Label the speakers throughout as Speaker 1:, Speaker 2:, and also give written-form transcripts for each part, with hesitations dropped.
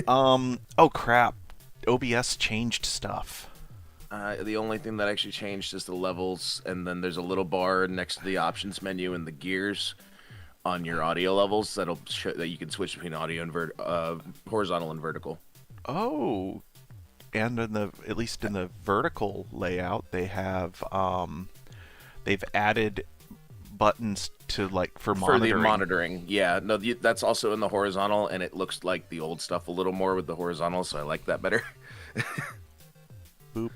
Speaker 1: Oh crap. OBS changed stuff.
Speaker 2: The only thing that actually changed is the levels, and then there's a little bar next to the options menu and the gears on your audio levels that'll show that you can switch between audio and horizontal and vertical.
Speaker 1: Oh, and in the at least in the vertical layout, they've added buttons to like for
Speaker 2: For the
Speaker 1: monitoring.
Speaker 2: monitoring, yeah, no, that's also in the horizontal, and it looks like the old stuff a little more with the horizontal, so I like that better.
Speaker 1: Boop.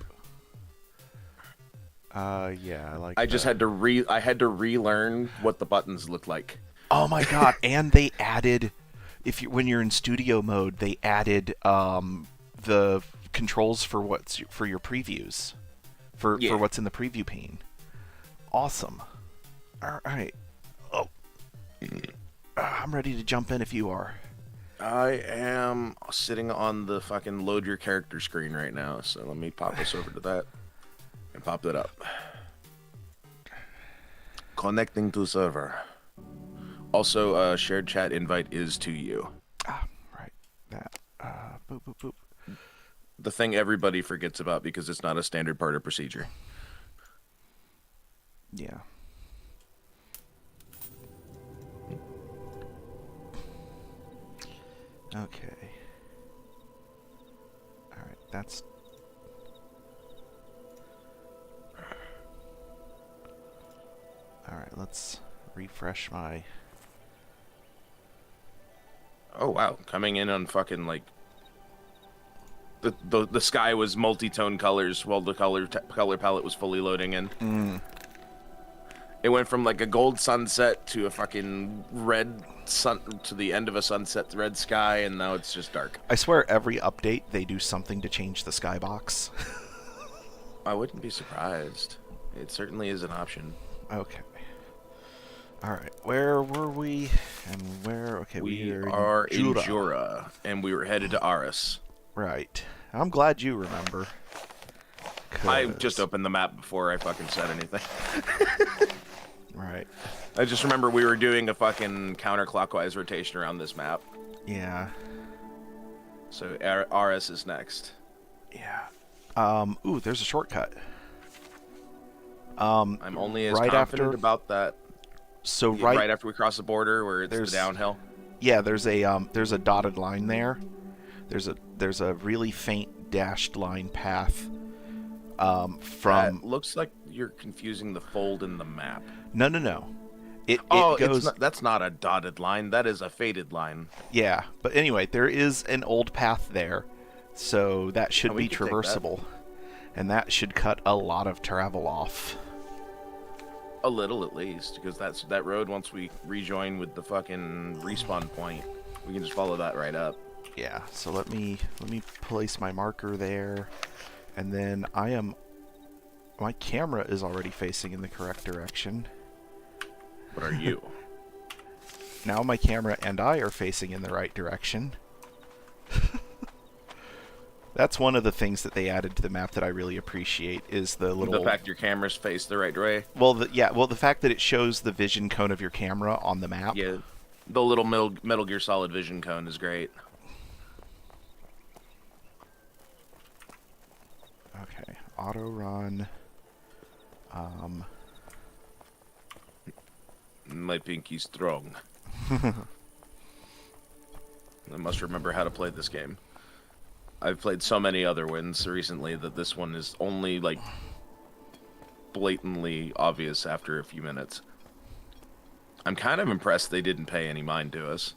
Speaker 1: Yeah, I like
Speaker 2: I
Speaker 1: that.
Speaker 2: just had to I had to relearn what the buttons look like.
Speaker 1: Oh my god! And they added, if you when you're in studio mode, they added the controls for for your previews, for
Speaker 2: Yeah,
Speaker 1: what's in the preview pane. Awesome. All right. Oh, I'm ready to jump in if you are.
Speaker 2: I am sitting on the fucking load your character screen right now, so let me pop us over to that and pop that up. Connecting to server. Also, shared chat invite is to you.
Speaker 1: Ah, right. That. Boop boop boop.
Speaker 2: The thing everybody forgets about because it's not a standard part of procedure.
Speaker 1: Yeah. Okay. All right. That's. All right. Let's refresh my.
Speaker 2: Oh wow, coming in on fucking like the sky was multi-tone colors while the color palette was fully loading in.
Speaker 1: Mm.
Speaker 2: It went from like a gold sunset to a fucking red sun to the end of a sunset red sky, and now it's just dark.
Speaker 1: I swear, every update they do something to change the skybox.
Speaker 2: I wouldn't be surprised. It certainly is an option.
Speaker 1: Okay. All right. Where were we? And where? Okay,
Speaker 2: We
Speaker 1: are
Speaker 2: are in
Speaker 1: Jura.
Speaker 2: Jura, and we were headed to Aris.
Speaker 1: Right. I'm glad you remember.
Speaker 2: I just opened the map before I fucking said anything.
Speaker 1: Right.
Speaker 2: I just remember we were doing a fucking counterclockwise rotation around this map.
Speaker 1: Yeah.
Speaker 2: So Aris is next.
Speaker 1: Yeah. Ooh, there's a shortcut.
Speaker 2: I'm only as
Speaker 1: right
Speaker 2: confident
Speaker 1: after.
Speaker 2: about that.
Speaker 1: So
Speaker 2: Right after we cross the border, where it's the downhill.
Speaker 1: Yeah, there's a dotted line there. There's a really faint dashed line path. From
Speaker 2: That looks like you're confusing the fold in the map.
Speaker 1: No. It goes.
Speaker 2: That's not a dotted line. That is a faded line.
Speaker 1: Yeah, but anyway, there is an old path there, so that should
Speaker 2: we
Speaker 1: be
Speaker 2: could take
Speaker 1: traversable, and that should cut a lot of travel off.
Speaker 2: A little, at least, because that road. Once we rejoin with the fucking respawn point, we can just follow that right up.
Speaker 1: Yeah. So let me place my marker there, and then my camera is already facing in the correct direction.
Speaker 2: What are you?
Speaker 1: Now my camera and I are facing in the right direction. That's one of the things that they added to the map that I really appreciate is the
Speaker 2: fact your camera's faced the right way.
Speaker 1: Well, the fact that it shows the vision cone of your camera on the map.
Speaker 2: Yeah, the little Metal Gear Solid vision cone is great.
Speaker 1: Okay, auto run.
Speaker 2: My pinky's strong. I must remember how to play this game. I've played so many other ones recently that this one is only, like, blatantly obvious after a few minutes. I'm kind of impressed they didn't pay any mind to us.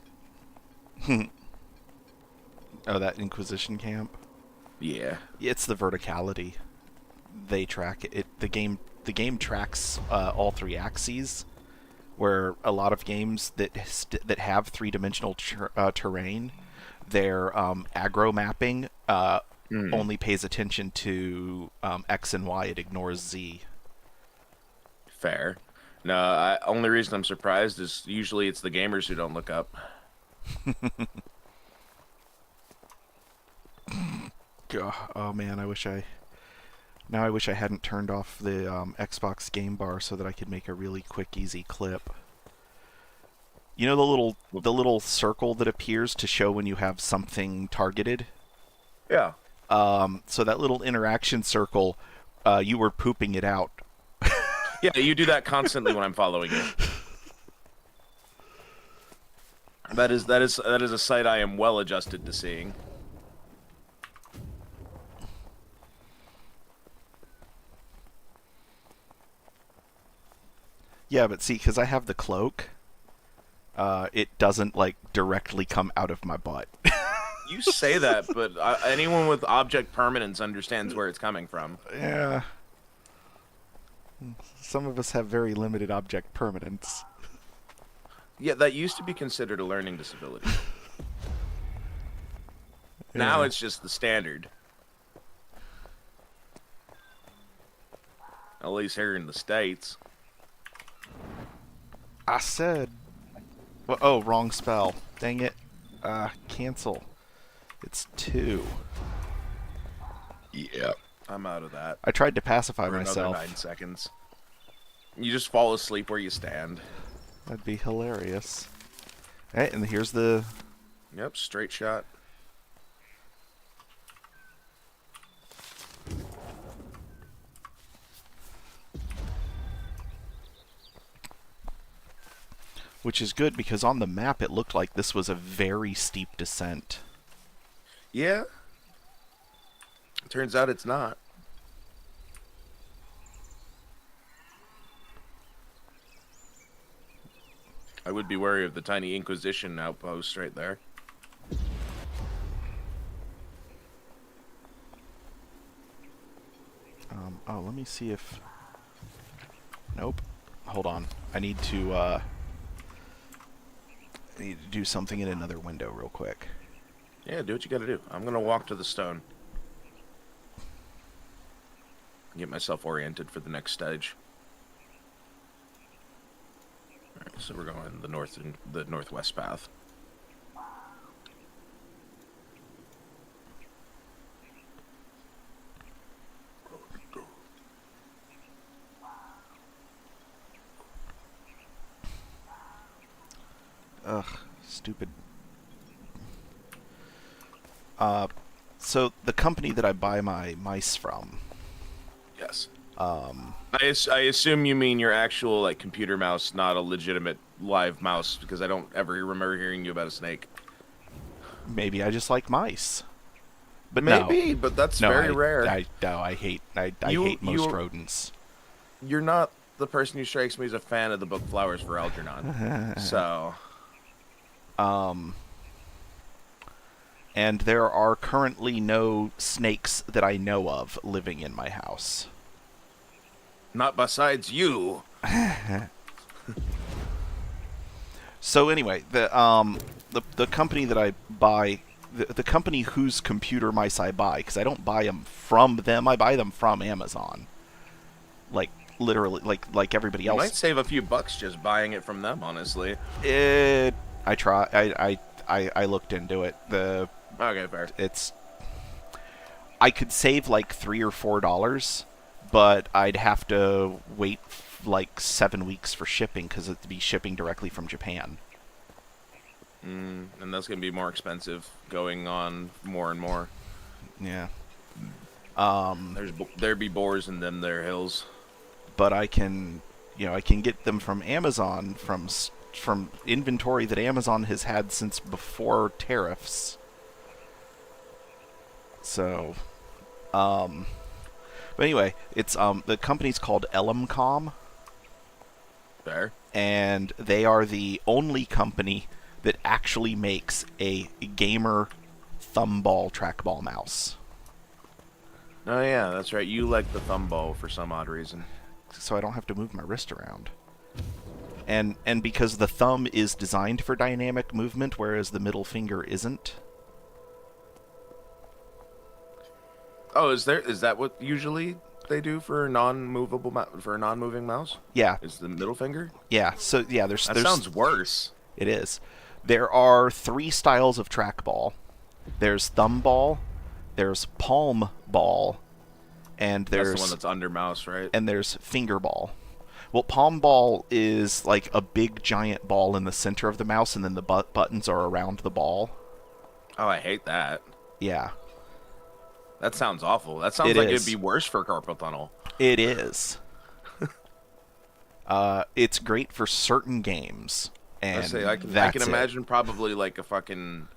Speaker 1: Oh, that Inquisition camp?
Speaker 2: Yeah.
Speaker 1: It's the verticality. They track it. The game tracks all three axes, where a lot of games that have three-dimensional terrain, their aggro mapping only pays attention to X and Y. It ignores Z.
Speaker 2: Fair. No, only reason I'm surprised is usually it's the gamers who don't look up.
Speaker 1: Oh man, I wish I hadn't turned off the Xbox game bar so that I could make a really quick, easy clip. You know the little circle that appears to show when you have something targeted?
Speaker 2: Yeah.
Speaker 1: So that little interaction circle, you were pooping it out.
Speaker 2: Yeah, you do that constantly when I'm following you. That is a sight I am well adjusted to seeing.
Speaker 1: Yeah, but see, because I have the cloak, it doesn't like directly come out of my butt.
Speaker 2: You say that, but anyone with object permanence understands where it's coming from.
Speaker 1: Yeah. Some of us have very limited object permanence.
Speaker 2: Yeah, that used to be considered a learning disability. Now
Speaker 1: Yeah.
Speaker 2: it's just the standard. At least here in the States.
Speaker 1: I said. Well, oh, wrong spell. Dang it. Cancel. It's 2.
Speaker 2: Yeah. I'm out of that.
Speaker 1: I tried to pacify
Speaker 2: For
Speaker 1: myself.
Speaker 2: another 9 seconds. You just fall asleep where you stand.
Speaker 1: That'd be hilarious. Hey, and here's the...
Speaker 2: Yep, straight shot.
Speaker 1: Which is good, because on the map it looked like this was a very steep descent.
Speaker 2: Yeah. Turns out it's not. I would be wary of the tiny Inquisition outpost right there.
Speaker 1: Oh, let me see if... Nope. Hold on. I need to do something in another window real quick.
Speaker 2: Yeah, do what you gotta do. I'm gonna walk to the stone. Get myself oriented for the next stage. Alright, so we're going the northwest path.
Speaker 1: Ugh, stupid. So the company that I buy my mice from,
Speaker 2: Yes. I assume you mean your actual like computer mouse, not a legitimate live mouse, because I don't ever remember hearing you about a snake.
Speaker 1: maybe I just like mice. But
Speaker 2: Maybe, but that's very rare.
Speaker 1: I hate hate most rodents.
Speaker 2: You're not the person who strikes me as a fan of the book Flowers for Algernon. So,
Speaker 1: And there are currently no snakes that I know of living in my house.
Speaker 2: not besides you.
Speaker 1: So anyway, the company that I buy, the company whose computer mice I buy, because I don't buy them from them, I buy them from Amazon. Like literally, like everybody
Speaker 2: You
Speaker 1: else.
Speaker 2: might save a few bucks just buying it from them, honestly.
Speaker 1: I looked into it.
Speaker 2: Okay, fair.
Speaker 1: I could save like $3 or $4, but I'd have to wait like 7 weeks for shipping because it'd be shipping directly from Japan.
Speaker 2: And that's gonna be more expensive, going on more and more.
Speaker 1: Yeah.
Speaker 2: There be boars in them there hills.
Speaker 1: But I can get them from Amazon from inventory that Amazon has had since before tariffs. So, but anyway, it's the company's called Elimcom,
Speaker 2: Fair.
Speaker 1: and they are the only company that actually makes a gamer thumball trackball mouse.
Speaker 2: Oh yeah, that's right. You like the thumb ball for some odd reason.
Speaker 1: So I don't have to move my wrist around. And because the thumb is designed for dynamic movement, whereas the middle finger isn't.
Speaker 2: Oh, is that what usually they do for a non-moving mouse?
Speaker 1: Yeah,
Speaker 2: Is the middle finger?
Speaker 1: yeah. So yeah, there's
Speaker 2: Sounds worse.
Speaker 1: It is. There are 3 styles of trackball. There's thumb ball, there's palm ball, and
Speaker 2: That's
Speaker 1: there's
Speaker 2: the one that's under mouse, right?
Speaker 1: and there's finger ball. Well, palm ball is like a big giant ball in the center of the mouse, and then the buttons are around the ball.
Speaker 2: Oh, I hate that.
Speaker 1: Yeah,
Speaker 2: That sounds awful. That sounds
Speaker 1: it
Speaker 2: like it'd be
Speaker 1: is.
Speaker 2: worse for carpal tunnel.
Speaker 1: It is. It's great for certain games,
Speaker 2: I
Speaker 1: and
Speaker 2: say I can
Speaker 1: that's it.
Speaker 2: imagine probably like a fucking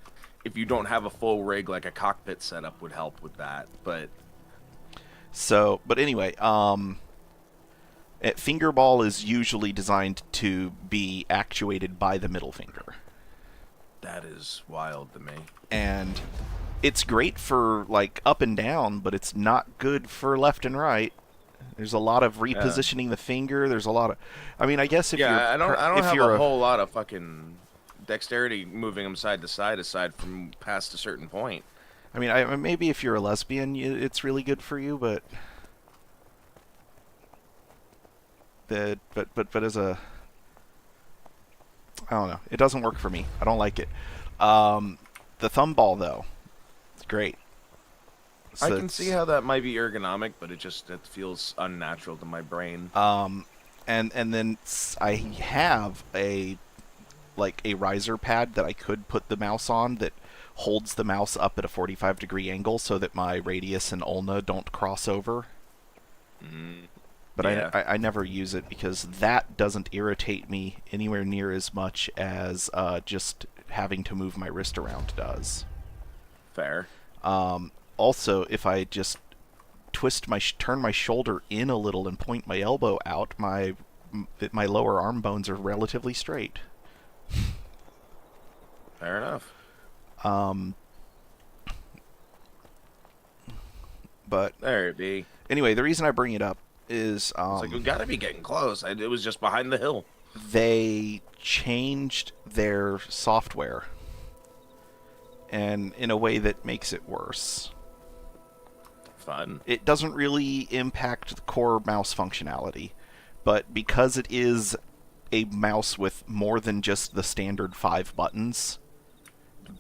Speaker 2: if you don't have a full rig, like a cockpit setup would help with that. But
Speaker 1: So, but anyway, fingerball is usually designed to be actuated by the middle finger,
Speaker 2: that is wild to me.
Speaker 1: and it's great for like up and down, but it's not good for left and right. There's a lot of
Speaker 2: Yeah.
Speaker 1: repositioning the finger. There's a lot of, I mean, I guess if
Speaker 2: Yeah, I don't
Speaker 1: if
Speaker 2: have
Speaker 1: you're
Speaker 2: a whole lot of fucking dexterity moving them side to side aside from past a certain point.
Speaker 1: I mean, maybe if you're a lesbian, it's really good for you, but but as a, I don't know, it doesn't work for me. I don't like it. The thumb ball though, it's great.
Speaker 2: I
Speaker 1: So
Speaker 2: can see how that might be ergonomic, but it feels unnatural to my brain.
Speaker 1: and then I have a like a riser pad that I could put the mouse on that holds the mouse up at a 45-degree angle so that my radius and ulna don't cross over. But
Speaker 2: Yeah.
Speaker 1: I never use it because that doesn't irritate me anywhere near as much as just having to move my wrist around does.
Speaker 2: Fair.
Speaker 1: Also, if I just turn my shoulder in a little and point my elbow out, my lower arm bones are relatively straight.
Speaker 2: Fair enough.
Speaker 1: But
Speaker 2: There it be.
Speaker 1: anyway, the reason I bring it up is
Speaker 2: It's like we gotta be getting close. It was just behind the hill.
Speaker 1: they changed their software, and in a way that makes it worse.
Speaker 2: Fun.
Speaker 1: It doesn't really impact the core mouse functionality, but because it is a mouse with more than just the standard 5 buttons,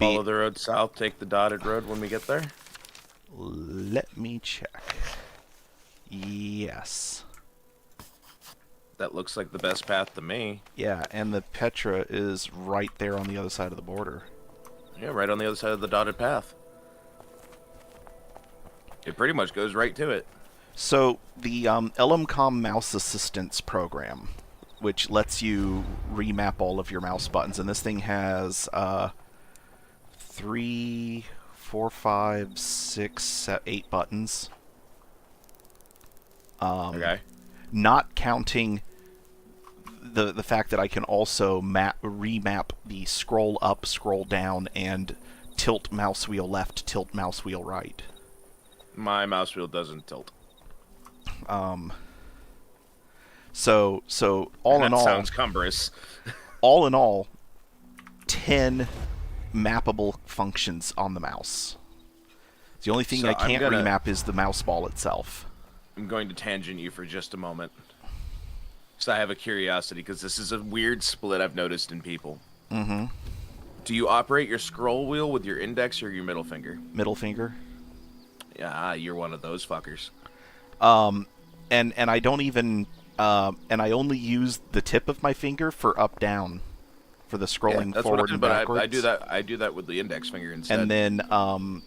Speaker 2: Follow the road south, take the dotted road when we get there.
Speaker 1: let me check. Yes.
Speaker 2: That looks like the best path to me.
Speaker 1: Yeah, and the Petra is right there on the other side of the border.
Speaker 2: Yeah, right on the other side of the dotted path. It pretty much goes right to it.
Speaker 1: So the LMCOM Mouse Assistance program, which lets you remap all of your mouse buttons, and this thing has 3, 4, 5, 6, 8 buttons.
Speaker 2: Okay.
Speaker 1: Not counting the fact that I can also remap the scroll up, scroll down, and tilt mouse wheel left, tilt mouse wheel right.
Speaker 2: My mouse wheel doesn't tilt.
Speaker 1: So all
Speaker 2: That
Speaker 1: in all,
Speaker 2: sounds cumbrous.
Speaker 1: all in all, 10 mappable functions on the mouse. The only thing
Speaker 2: So
Speaker 1: I can't
Speaker 2: I'm gonna-
Speaker 1: remap is the mouse ball itself.
Speaker 2: I'm going to tangent you for just a moment. So I have a curiosity because this is a weird split I've noticed in people.
Speaker 1: Mm-hmm.
Speaker 2: Do you operate your scroll wheel with your index or your middle finger?
Speaker 1: Middle finger.
Speaker 2: Yeah, you're one of those fuckers.
Speaker 1: And I don't even and I only use the tip of my finger for up down for the scrolling
Speaker 2: that's
Speaker 1: forward
Speaker 2: what I,
Speaker 1: and
Speaker 2: but
Speaker 1: backwards.
Speaker 2: I do that with the index finger instead.
Speaker 1: And then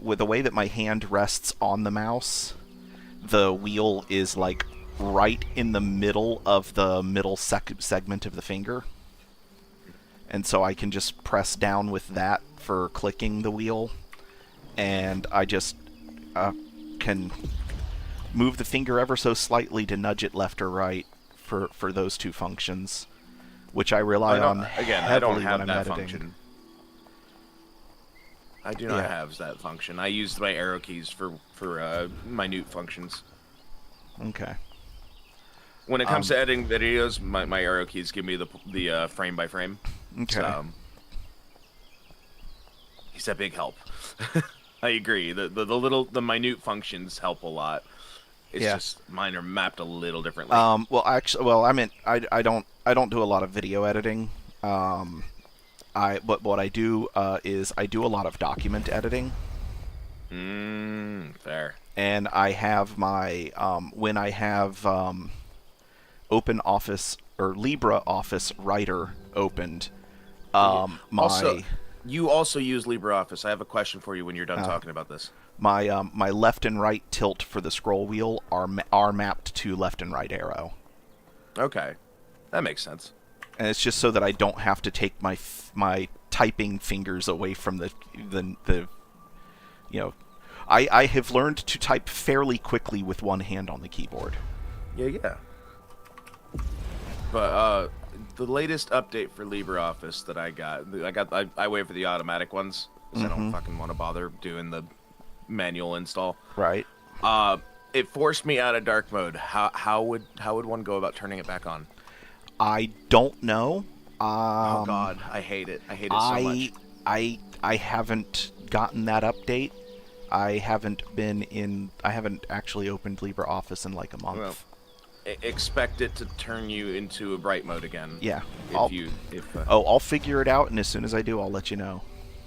Speaker 1: with the way that my hand rests on the mouse, the wheel is like right in the middle of the middle segment of the finger. And so I can just press down with that for clicking the wheel, and I just can move the finger ever so slightly to nudge it left or right for those two functions, which I rely on
Speaker 2: again,
Speaker 1: heavily
Speaker 2: I don't have
Speaker 1: when I'm
Speaker 2: that
Speaker 1: editing.
Speaker 2: function. I do not
Speaker 1: Yeah.
Speaker 2: have that function. I use my arrow keys for minute functions.
Speaker 1: Okay.
Speaker 2: When it comes to editing videos, my arrow keys give me the frame by frame.
Speaker 1: Okay.
Speaker 2: So, he's a big help. I agree. The minute functions help a lot. It's
Speaker 1: Yeah.
Speaker 2: just mine are mapped a little differently.
Speaker 1: I meant I don't do a lot of video editing. But what I do is I do a lot of document editing.
Speaker 2: Fair.
Speaker 1: And I have my when I have Open Office or LibreOffice Writer opened,
Speaker 2: Also,
Speaker 1: my
Speaker 2: you also use LibreOffice. I have a question for you when you're done talking about this.
Speaker 1: my left and right tilt for the scroll wheel are mapped to left and right arrow.
Speaker 2: Okay, that makes sense.
Speaker 1: And it's just so that I don't have to take my typing fingers away from the you know, I have learned to type fairly quickly with one hand on the keyboard.
Speaker 2: Yeah. But the latest update for LibreOffice that I wait for the automatic ones because I don't fucking want to bother doing the manual install.
Speaker 1: Right.
Speaker 2: It forced me out of dark mode. How would one go about turning it back on?
Speaker 1: I don't know.
Speaker 2: Oh God, I hate it. I hate it so much.
Speaker 1: I haven't gotten that update. I haven't actually opened LibreOffice in like a month.
Speaker 2: Well, expect it to turn you into a bright mode again.
Speaker 1: Yeah.
Speaker 2: I'll
Speaker 1: figure it out, and as soon as I do, I'll let you know.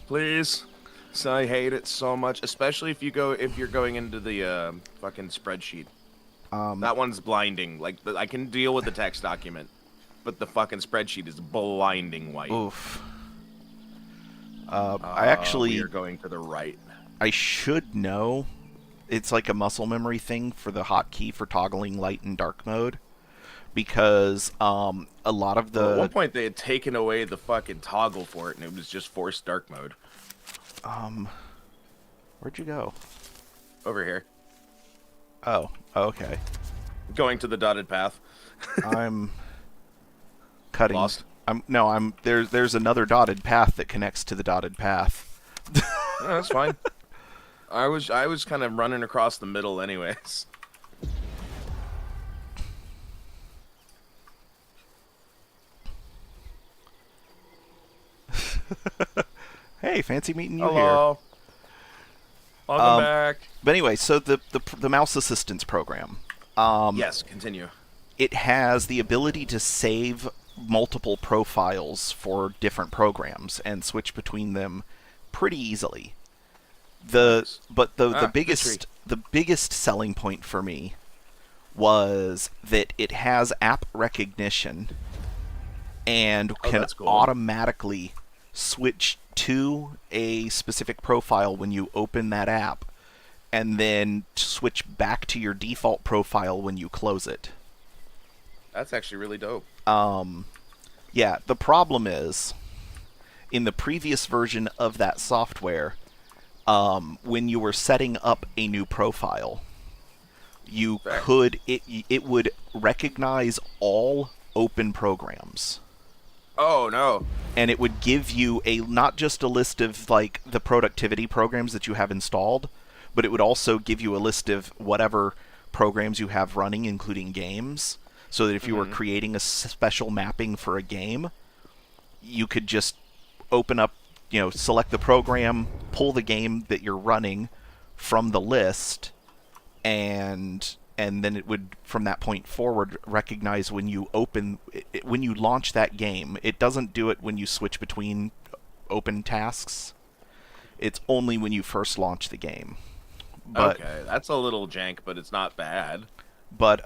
Speaker 2: Please. So I hate it so much, especially if you're going into the fucking spreadsheet. That one's blinding. Like I can deal with the text document, but the fucking spreadsheet is blinding white.
Speaker 1: Oof.
Speaker 2: We are going to the right.
Speaker 1: I should know. It's like a muscle memory thing for the hotkey for toggling light and dark mode, because a lot of the
Speaker 2: at one point they had taken away the fucking toggle for it, and it was just forced dark mode.
Speaker 1: Where'd you go?
Speaker 2: Over here,
Speaker 1: Oh, okay.
Speaker 2: going to the dotted path.
Speaker 1: I'm cutting.
Speaker 2: Lost?
Speaker 1: There's another dotted path that connects to the dotted path.
Speaker 2: No, that's fine. I was kind of running across the middle anyways.
Speaker 1: Hey, fancy meeting you
Speaker 2: Hello.
Speaker 1: here.
Speaker 2: Welcome back.
Speaker 1: But anyway, so the mouse assistance program.
Speaker 2: Yes, continue.
Speaker 1: It has the ability to save multiple profiles for different programs and switch between them pretty easily. The biggest selling point for me was that it has app recognition and can
Speaker 2: that's cool.
Speaker 1: automatically switch to a specific profile when you open that app, and then switch back to your default profile when you close it.
Speaker 2: That's actually really dope.
Speaker 1: Yeah, the problem is, in the previous version of that software, when you were setting up a new profile, it would recognize all open programs.
Speaker 2: Oh no.
Speaker 1: And it would give you not just a list of like the productivity programs that you have installed, but it would also give you a list of whatever programs you have running, including games, so that if you were creating a special mapping for a game, you could just open up, select the program, pull the game that you're running from the list, and then it would, from that point forward, recognize when you when you launch that game. It doesn't do it when you switch between open tasks. It's only when you first launch the game. But,
Speaker 2: okay, that's a little jank, but it's not bad.
Speaker 1: But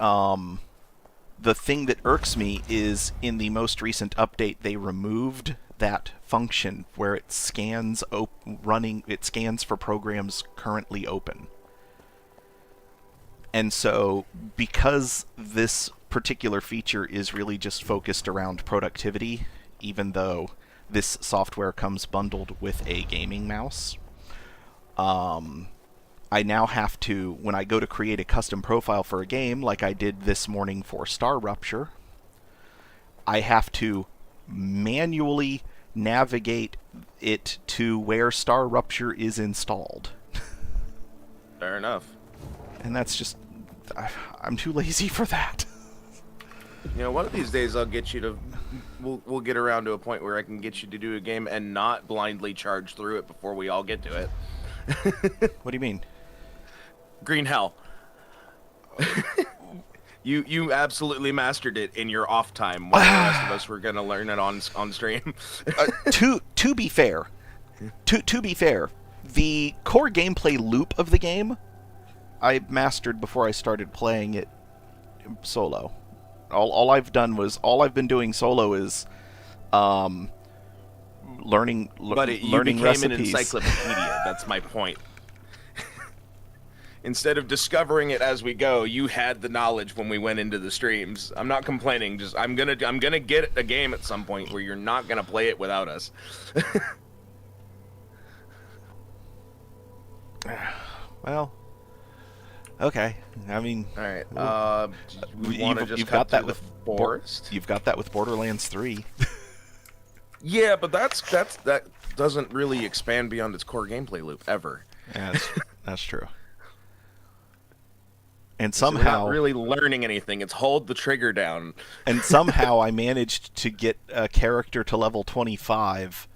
Speaker 1: the thing that irks me is in the most recent update they removed that function where it scans for programs currently open. And so, because this particular feature is really just focused around productivity, even though this software comes bundled with a gaming mouse, I now have to, when I go to create a custom profile for a game, like I did this morning for Star Rupture, I have to manually navigate it to where Star Rupture is installed.
Speaker 2: Fair enough.
Speaker 1: And that's just... I'm too lazy for that.
Speaker 2: One of these days I'll get you to... We'll get around to a point where I can get you to do a game and not blindly charge through it before we all get to it.
Speaker 1: What do you mean?
Speaker 2: Green Hell. You absolutely mastered it in your off time while the rest of us were gonna learn it on stream.
Speaker 1: To be fair, the core gameplay loop of the game I mastered before I started playing it solo All I've been doing solo is um,
Speaker 2: But you
Speaker 1: learning
Speaker 2: became an
Speaker 1: recipes.
Speaker 2: encyclopedia. That's my point. Instead of discovering it as we go, you had the knowledge when we went into the streams. I'm not complaining. Just I'm gonna get a game at some point where you're not gonna play it without us.
Speaker 1: Well, okay. I mean,
Speaker 2: All right. We want to just
Speaker 1: you've
Speaker 2: cut
Speaker 1: got that
Speaker 2: through
Speaker 1: with
Speaker 2: the forest.
Speaker 1: You've got that with Borderlands 3.
Speaker 2: Yeah, but that doesn't really expand beyond its core gameplay loop ever.
Speaker 1: Yeah, that's true. And
Speaker 2: So we're
Speaker 1: somehow,
Speaker 2: not really learning anything. It's hold the trigger down.
Speaker 1: and somehow, I managed to get a character to level 25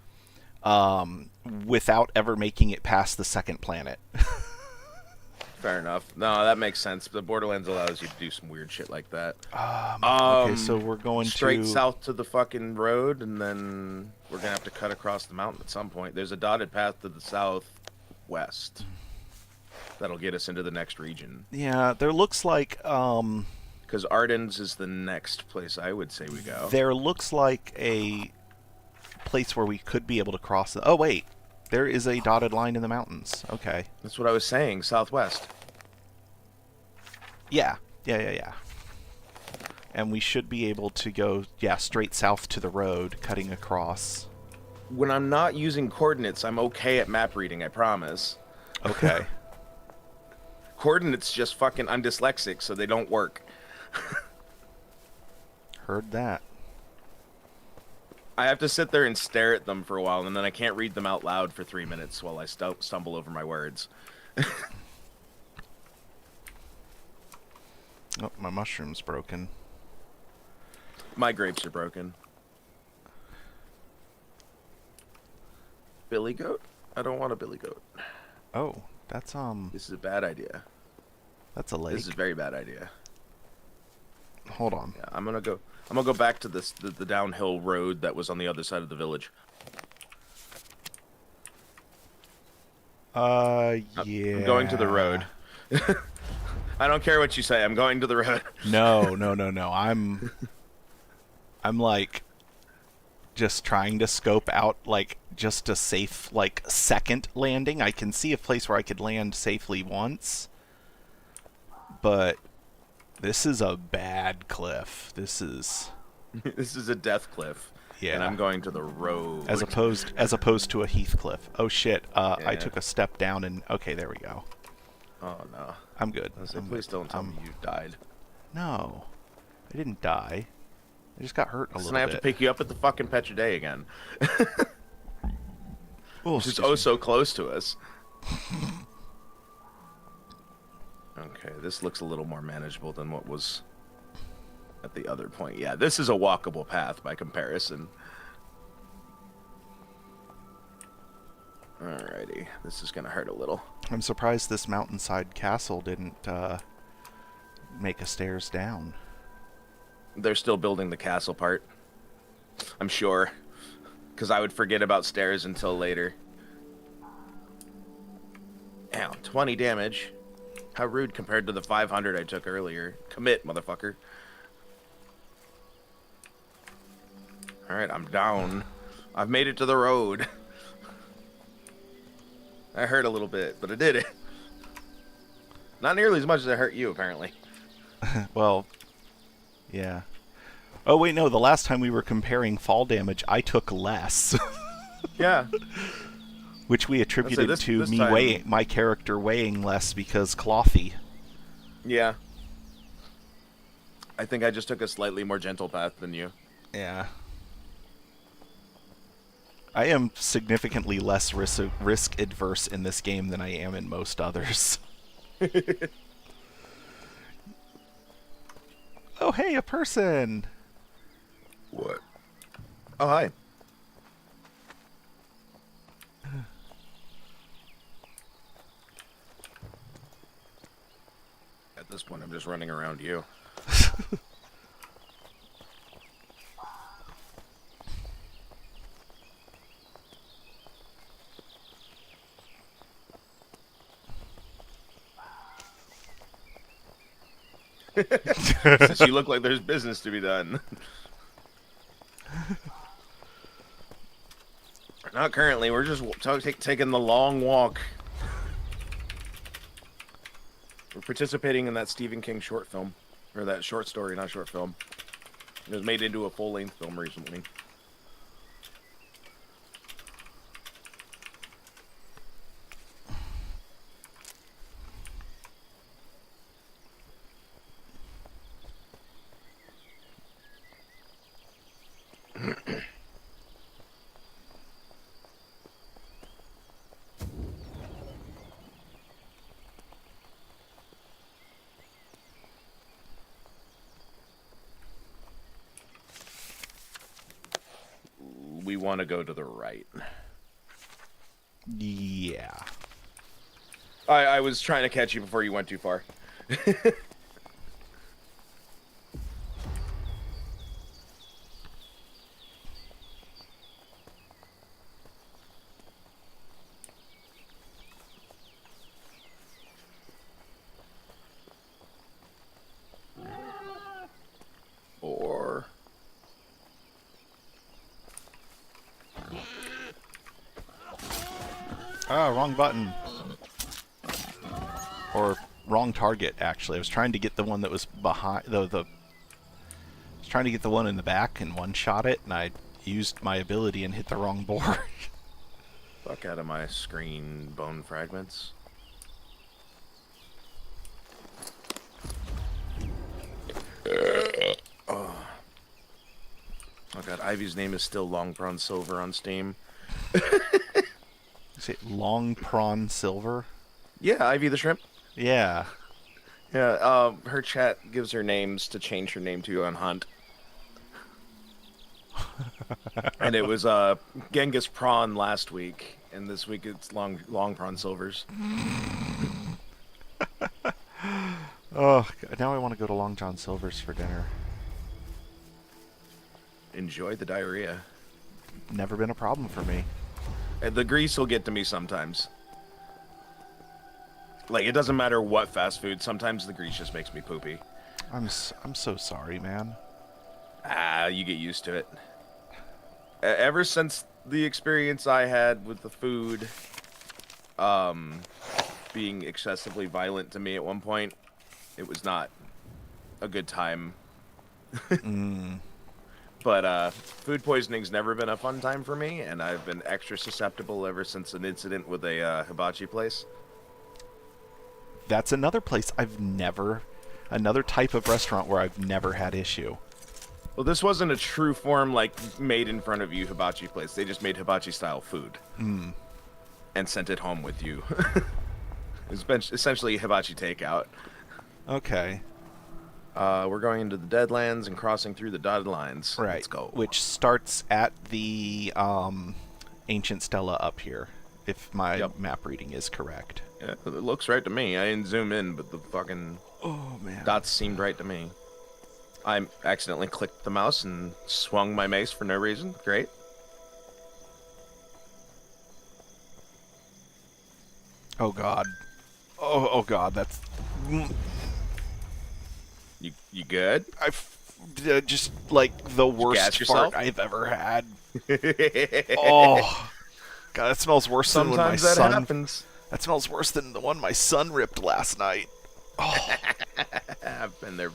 Speaker 1: without ever making it past the second planet.
Speaker 2: Fair enough. No, that makes sense. The Borderlands allows you to do some weird shit like that.
Speaker 1: Okay, so we're going
Speaker 2: straight
Speaker 1: to
Speaker 2: south to the fucking road, and then we're gonna have to cut across the mountain at some point. There's a dotted path to the southwest that'll get us into the next region.
Speaker 1: Yeah, there looks like
Speaker 2: Because Arden's is the next place I would say we go.
Speaker 1: there looks like a place where we could be able to cross. Oh wait, there is a dotted line in the mountains. Okay.
Speaker 2: That's what I was saying. Southwest.
Speaker 1: Yeah. And we should be able to go, straight south to the road, cutting across.
Speaker 2: When I'm not using coordinates, I'm okay at map reading. I promise.
Speaker 1: Okay.
Speaker 2: Coordinates just fucking... I'm dyslexic, so they don't work.
Speaker 1: Heard that.
Speaker 2: I have to sit there and stare at them for a while, and then I can't read them out loud for 3 minutes while I stumble over my words.
Speaker 1: Oh, my mushroom's broken.
Speaker 2: My grapes are broken. Billy goat? I don't want a billy goat.
Speaker 1: Oh, that's
Speaker 2: This is a bad idea.
Speaker 1: that's a lake.
Speaker 2: This is a very bad idea.
Speaker 1: Hold on.
Speaker 2: Yeah, I'm gonna go back to the downhill road that was on the other side of the village.
Speaker 1: Yeah.
Speaker 2: I'm going to the road. I don't care what you say. I'm going to the road.
Speaker 1: No. I'm like just trying to scope out like just a safe like second landing. I can see a place where I could land safely once. But this is a bad cliff. This is
Speaker 2: This is a death cliff.
Speaker 1: Yeah.
Speaker 2: And I'm going to the road.
Speaker 1: as opposed to a heath cliff. Oh shit. I
Speaker 2: Yeah.
Speaker 1: took a step down and okay, there we go.
Speaker 2: Oh no.
Speaker 1: I'm good.
Speaker 2: I was like, please don't tell me you died.
Speaker 1: No. I didn't die. I just got hurt a little
Speaker 2: And I have
Speaker 1: bit.
Speaker 2: to pick you up at the fucking Petra Dei again.
Speaker 1: Oh,
Speaker 2: Which is
Speaker 1: excuse
Speaker 2: oh
Speaker 1: me.
Speaker 2: so close to us. Okay, this looks a little more manageable than what was at the other point. Yeah, this is a walkable path by comparison. Alrighty, this is gonna hurt a little.
Speaker 1: I'm surprised this mountainside castle didn't make a stairs down.
Speaker 2: They're still building the castle part. I'm sure. Because I would forget about stairs until later. Ow, 20 damage. How rude compared to the 500 I took earlier. Commit, motherfucker. Alright, I'm down. I've made it to the road. I hurt a little bit, but I did it. Not nearly as much as I hurt you, apparently.
Speaker 1: Well, yeah. Oh wait, no. The last time we were comparing fall damage, I took less,
Speaker 2: Yeah.
Speaker 1: which we attributed
Speaker 2: this
Speaker 1: to me
Speaker 2: time-
Speaker 1: my character weighing less because clothy.
Speaker 2: Yeah. I think I just took a slightly more gentle path than you.
Speaker 1: Yeah. I am significantly less risk adverse in this game than I am in most others. Oh hey, a person.
Speaker 2: What? Oh, hi. At this point, I'm just running around you. Since you look like there's business to be done. Not currently. We're just taking the long walk. We're participating in that Stephen King short film. Or that short story, not short film. It was made into a full-length film recently. We want to go to the right.
Speaker 1: Yeah.
Speaker 2: I was trying to catch you before you went too far. Or...
Speaker 1: Ah, wrong button. Or wrong target, actually. I was trying to get the one that was behind... I was trying to get the one in the back and one-shot it, and I used my ability and hit the wrong board.
Speaker 2: Fuck out of my screen, bone fragments. Oh god, Ivy's name is still Long Prawn Silver on Steam.
Speaker 1: Is it Long Prawn Silver?
Speaker 2: Yeah, Ivy the Shrimp.
Speaker 1: Yeah.
Speaker 2: Yeah, her chat gives her names to change her name to on Hunt. And it was Genghis Prawn last week, and this week it's Long Prawn Silvers.
Speaker 1: Oh, God, now I want to go to Long John Silver's for dinner.
Speaker 2: Enjoy the diarrhea.
Speaker 1: Never been a problem for me.
Speaker 2: And the grease will get to me sometimes. Like, it doesn't matter what fast food, sometimes the grease just makes me poopy.
Speaker 1: I'm so sorry, man.
Speaker 2: Ah, you get used to it. Ever since the experience I had with the food being excessively violent to me at one point, it was not a good time. But food poisoning's never been a fun time for me, and I've been extra susceptible ever since an incident with a hibachi place.
Speaker 1: That's another place another type of restaurant where I've never had issue.
Speaker 2: Well, this wasn't a true form, like, made in front of you hibachi place. They just made hibachi-style food. And sent it home with you. It's essentially hibachi takeout.
Speaker 1: Okay.
Speaker 2: We're going into the Deadlands and crossing through the dotted lines.
Speaker 1: Right.
Speaker 2: Let's go.
Speaker 1: Which starts at the ancient stela up here, if my map reading is correct.
Speaker 2: Yeah, it looks right to me. I didn't zoom in, but the fucking dots seemed right to me. I accidentally clicked the mouse and swung my mace for no reason. Great.
Speaker 1: Oh god. Oh god, that's...
Speaker 2: You good?
Speaker 1: Just like the worst
Speaker 2: yourself?
Speaker 1: fart I've ever had. Oh god, that smells worse than when my
Speaker 2: Sometimes that
Speaker 1: son...
Speaker 2: happens.
Speaker 1: That smells worse than the one my son ripped last night. Oh.
Speaker 2: I've been there.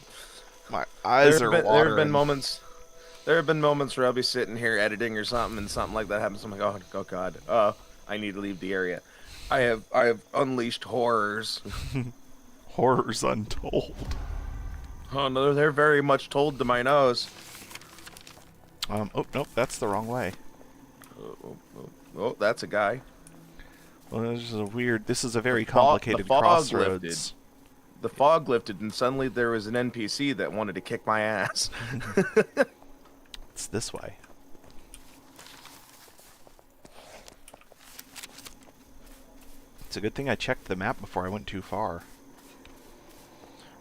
Speaker 1: My eyes are watering.
Speaker 2: There have been moments. There have been moments where I'll be sitting here editing or something, and something like that happens. I'm like, oh god, I need to leave the area. I have unleashed horrors.
Speaker 1: Horrors untold.
Speaker 2: Oh no, they're very much told to my nose.
Speaker 1: Oh nope, that's the wrong way.
Speaker 2: Oh, that's a guy.
Speaker 1: Well, this is a very complicated crossroads.
Speaker 2: The fog lifted, and suddenly there was an NPC that wanted to kick my ass.
Speaker 1: It's this way. It's a good thing I checked the map before I went too far.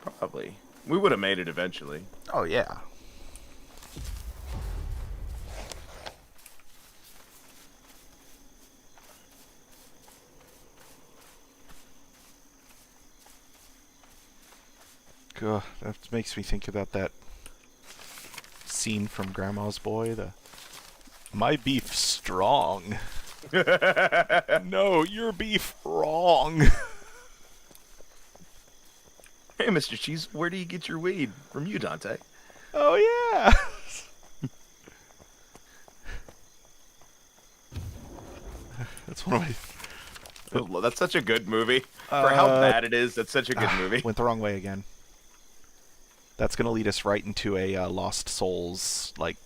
Speaker 2: Probably. We would have made it eventually.
Speaker 1: Oh, yeah. God, that makes me think about that scene from Grandma's Boy. My beef's strong. No, your beef wrong.
Speaker 2: Hey, Mr. Cheese, where do you get your weed? From you, Dante.
Speaker 1: Oh yeah. That's one of my.
Speaker 2: That's such a good movie. For how bad it is, that's such a good movie.
Speaker 1: Went the wrong way again. That's gonna lead us right into a Lost Souls, like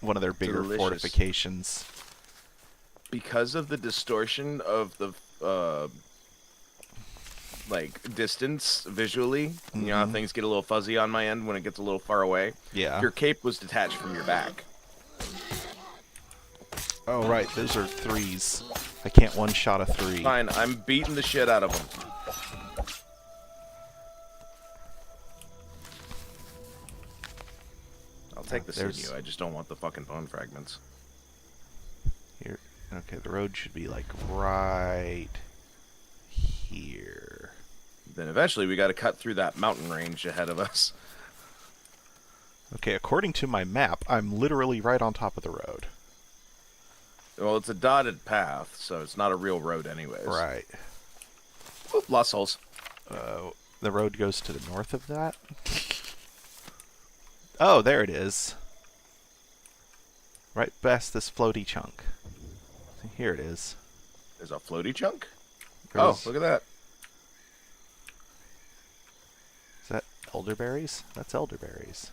Speaker 1: one of their bigger
Speaker 2: Delicious.
Speaker 1: fortifications.
Speaker 2: Because of the distortion of the like distance visually, you know how things get a little fuzzy on my end when it gets a little far away.
Speaker 1: Yeah.
Speaker 2: Your cape was detached from your back.
Speaker 1: Oh right, those are threes. I can't one-shot a three.
Speaker 2: Fine, I'm beating the shit out of them. I'll take the sinew. I just don't want the fucking bone fragments.
Speaker 1: Here. Okay, the road should be like right here.
Speaker 2: Then eventually we got to cut through that mountain range ahead of us.
Speaker 1: Okay, according to my map, I'm literally right on top of the road.
Speaker 2: Well, it's a dotted path, so it's not a real road anyways.
Speaker 1: Right.
Speaker 2: Oop, lost souls.
Speaker 1: The road goes to the north of that? Oh, there it is. Right past this floaty chunk. Here it is.
Speaker 2: There's a floaty chunk?
Speaker 1: There's-
Speaker 2: Oh, look at that.
Speaker 1: Is that elderberries? That's elderberries.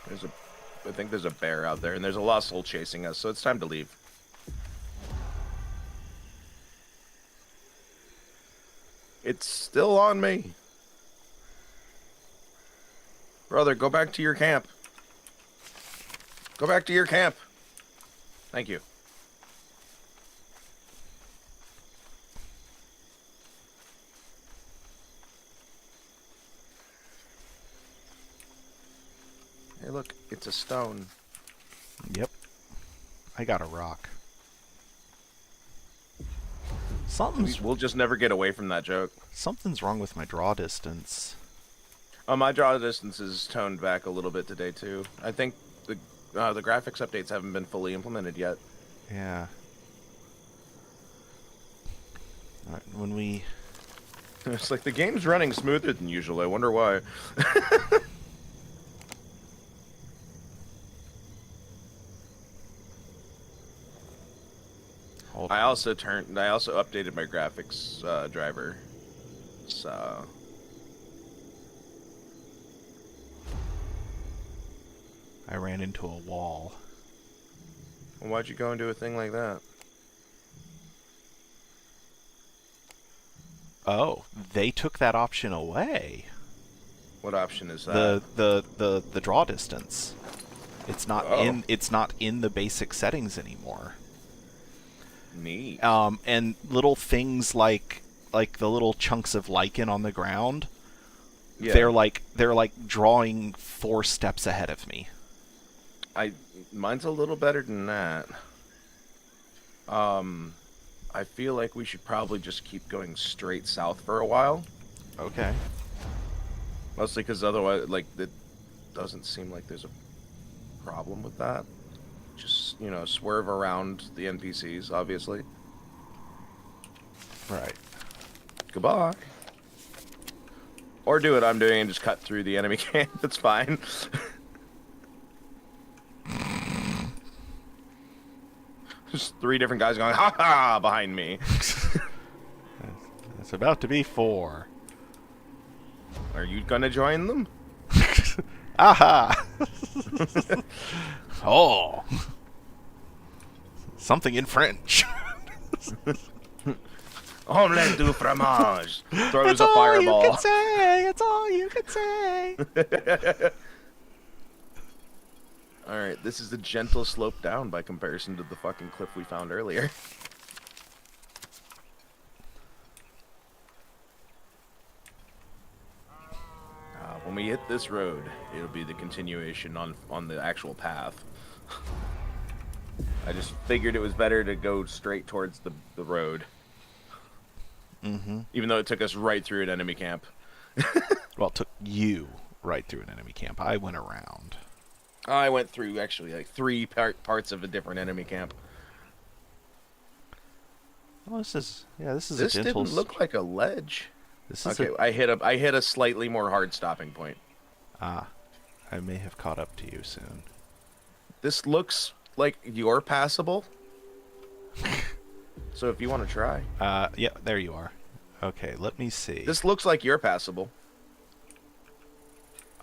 Speaker 2: I think there's a bear out there, and there's a lost soul chasing us, so it's time to leave. It's still on me. Brother, go back to your camp. Go back to your camp. Thank you. Hey, look, it's a stone.
Speaker 1: Yep. I got a rock.
Speaker 2: We'll just never get away from that joke.
Speaker 1: Something's wrong with my draw distance.
Speaker 2: My draw distance is toned back a little bit today too. I think the graphics updates haven't been fully implemented yet.
Speaker 1: Yeah. Alright, when we...
Speaker 2: It's like the game's running smoother than usual. I wonder why. I also updated my graphics driver. So
Speaker 1: I ran into a wall.
Speaker 2: well, why'd you go and do a thing like that?
Speaker 1: Oh, they took that option away.
Speaker 2: What option is that?
Speaker 1: The draw distance. It's not
Speaker 2: Oh.
Speaker 1: it's not in the basic settings anymore.
Speaker 2: Neat.
Speaker 1: And little things like the little chunks of lichen on the ground,
Speaker 2: Yeah.
Speaker 1: they're like drawing 4 steps ahead of me.
Speaker 2: Mine's a little better than that. I feel like we should probably just keep going straight south for a while.
Speaker 1: Okay.
Speaker 2: Mostly because otherwise, like, it doesn't seem like there's a problem with that. Just, you know, swerve around the NPCs, obviously.
Speaker 1: Right.
Speaker 2: Goodbye. Or do what I'm doing and just cut through the enemy camp. It's fine. Just 3 different guys going, ha ha, behind me.
Speaker 1: It's about to be 4.
Speaker 2: Are you gonna join them?
Speaker 1: Aha! Oh! Something in French.
Speaker 2: Omelette du fromage. Throws
Speaker 1: That's
Speaker 2: a
Speaker 1: all
Speaker 2: fireball.
Speaker 1: you can say. That's all you can say.
Speaker 2: Alright, this is a gentle slope down by comparison to the fucking cliff we found earlier. When we hit this road, it'll be the continuation on the actual path. I just figured it was better to go straight towards the road.
Speaker 1: Mm-hmm.
Speaker 2: Even though it took us right through an enemy camp.
Speaker 1: Well, it took you right through an enemy camp. I went around.
Speaker 2: I went through, actually, like 3 parts of a different enemy camp.
Speaker 1: Oh, this is a
Speaker 2: This
Speaker 1: gentle.
Speaker 2: didn't look like a ledge.
Speaker 1: This is
Speaker 2: Okay, I hit a slightly more hard stopping point.
Speaker 1: I may have caught up to you soon.
Speaker 2: This looks like you're passable. So if you want to try.
Speaker 1: Yeah, there you are. Okay, let me see.
Speaker 2: This looks like you're passable.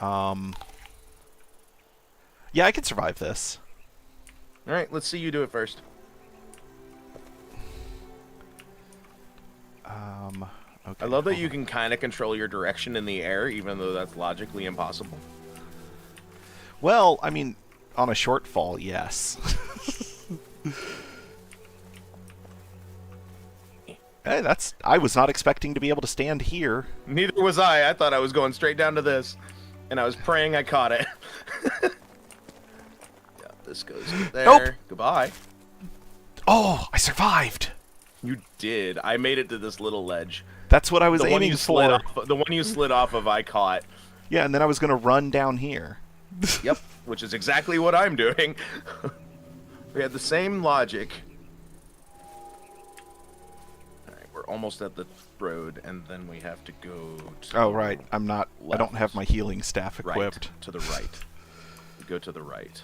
Speaker 1: Yeah, I could survive this.
Speaker 2: All right, let's see you do it first.
Speaker 1: Okay.
Speaker 2: I love that you can kind of control your direction in the air, even though that's logically impossible.
Speaker 1: Well, I mean, on a short fall, yes. Hey, I was not expecting to be able to stand here.
Speaker 2: Neither was I. I thought I was going straight down to this, and I was praying I caught it. Yeah, this goes there.
Speaker 1: Nope.
Speaker 2: Goodbye.
Speaker 1: Oh, I survived.
Speaker 2: You did. I made it to this little ledge.
Speaker 1: That's what I was
Speaker 2: The one
Speaker 1: aiming
Speaker 2: you
Speaker 1: for.
Speaker 2: the one you slid off of, I caught.
Speaker 1: Yeah, and then I was going to run down here.
Speaker 2: Yep, which is exactly what I'm doing. We had the same logic. Alright, we're almost at the road, and then we have to go to...
Speaker 1: Oh, right. I
Speaker 2: left.
Speaker 1: don't have my healing staff
Speaker 2: Right,
Speaker 1: equipped.
Speaker 2: to the right. Go to the right.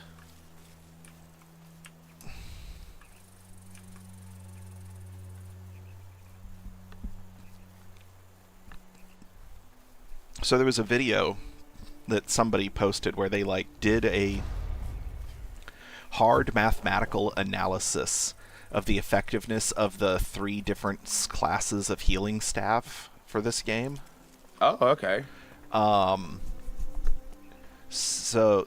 Speaker 1: So there was a video that somebody posted where they did a hard mathematical analysis of the effectiveness of the 3 different classes of healing staff for this game.
Speaker 2: Oh, okay.
Speaker 1: So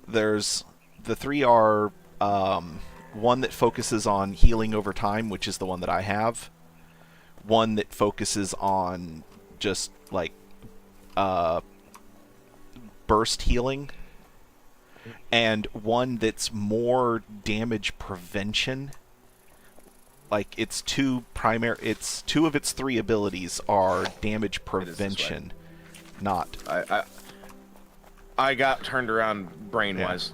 Speaker 1: there's the 3 are one that focuses on healing over time, which is the one that I have. One that focuses on just burst healing, and one that's more damage prevention. It's 2 of its 3 abilities are damage prevention, not.
Speaker 2: I got turned around brain-wise.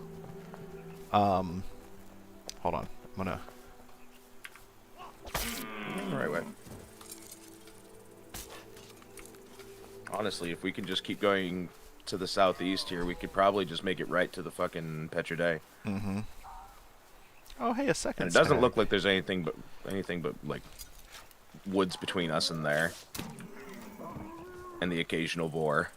Speaker 1: Hold on, I'm gonna.
Speaker 2: The right way. Honestly, if we can just keep going to the southeast here, we could probably just make it right to the fucking Petra Dei.
Speaker 1: Mm-hmm. Oh, hey, a second.
Speaker 2: And it doesn't
Speaker 1: stag.
Speaker 2: look like there's anything but like woods between us and there, and the occasional boar.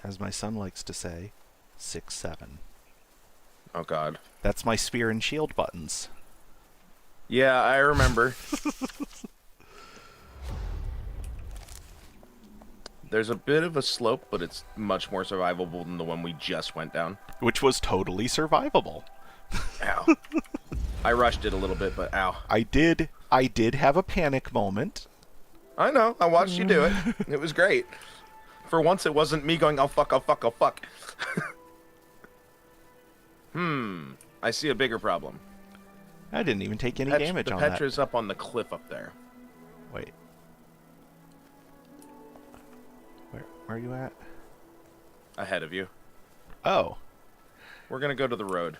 Speaker 1: As my son likes to say, 6-7.
Speaker 2: Oh god.
Speaker 1: That's my spear and shield buttons.
Speaker 2: Yeah, I remember. There's a bit of a slope, but it's much more survivable than the one we just went down.
Speaker 1: Which was totally survivable.
Speaker 2: Ow. I rushed it a little bit, but ow.
Speaker 1: I did have a panic moment.
Speaker 2: I know. I watched you do it. It was great. For once, it wasn't me going, oh fuck, oh fuck, oh fuck. I see a bigger problem.
Speaker 1: I didn't even take any damage on that.
Speaker 2: The Petra's up on the cliff up there.
Speaker 1: Wait. Where are you at?
Speaker 2: Ahead of you.
Speaker 1: Oh.
Speaker 2: We're gonna go to the road.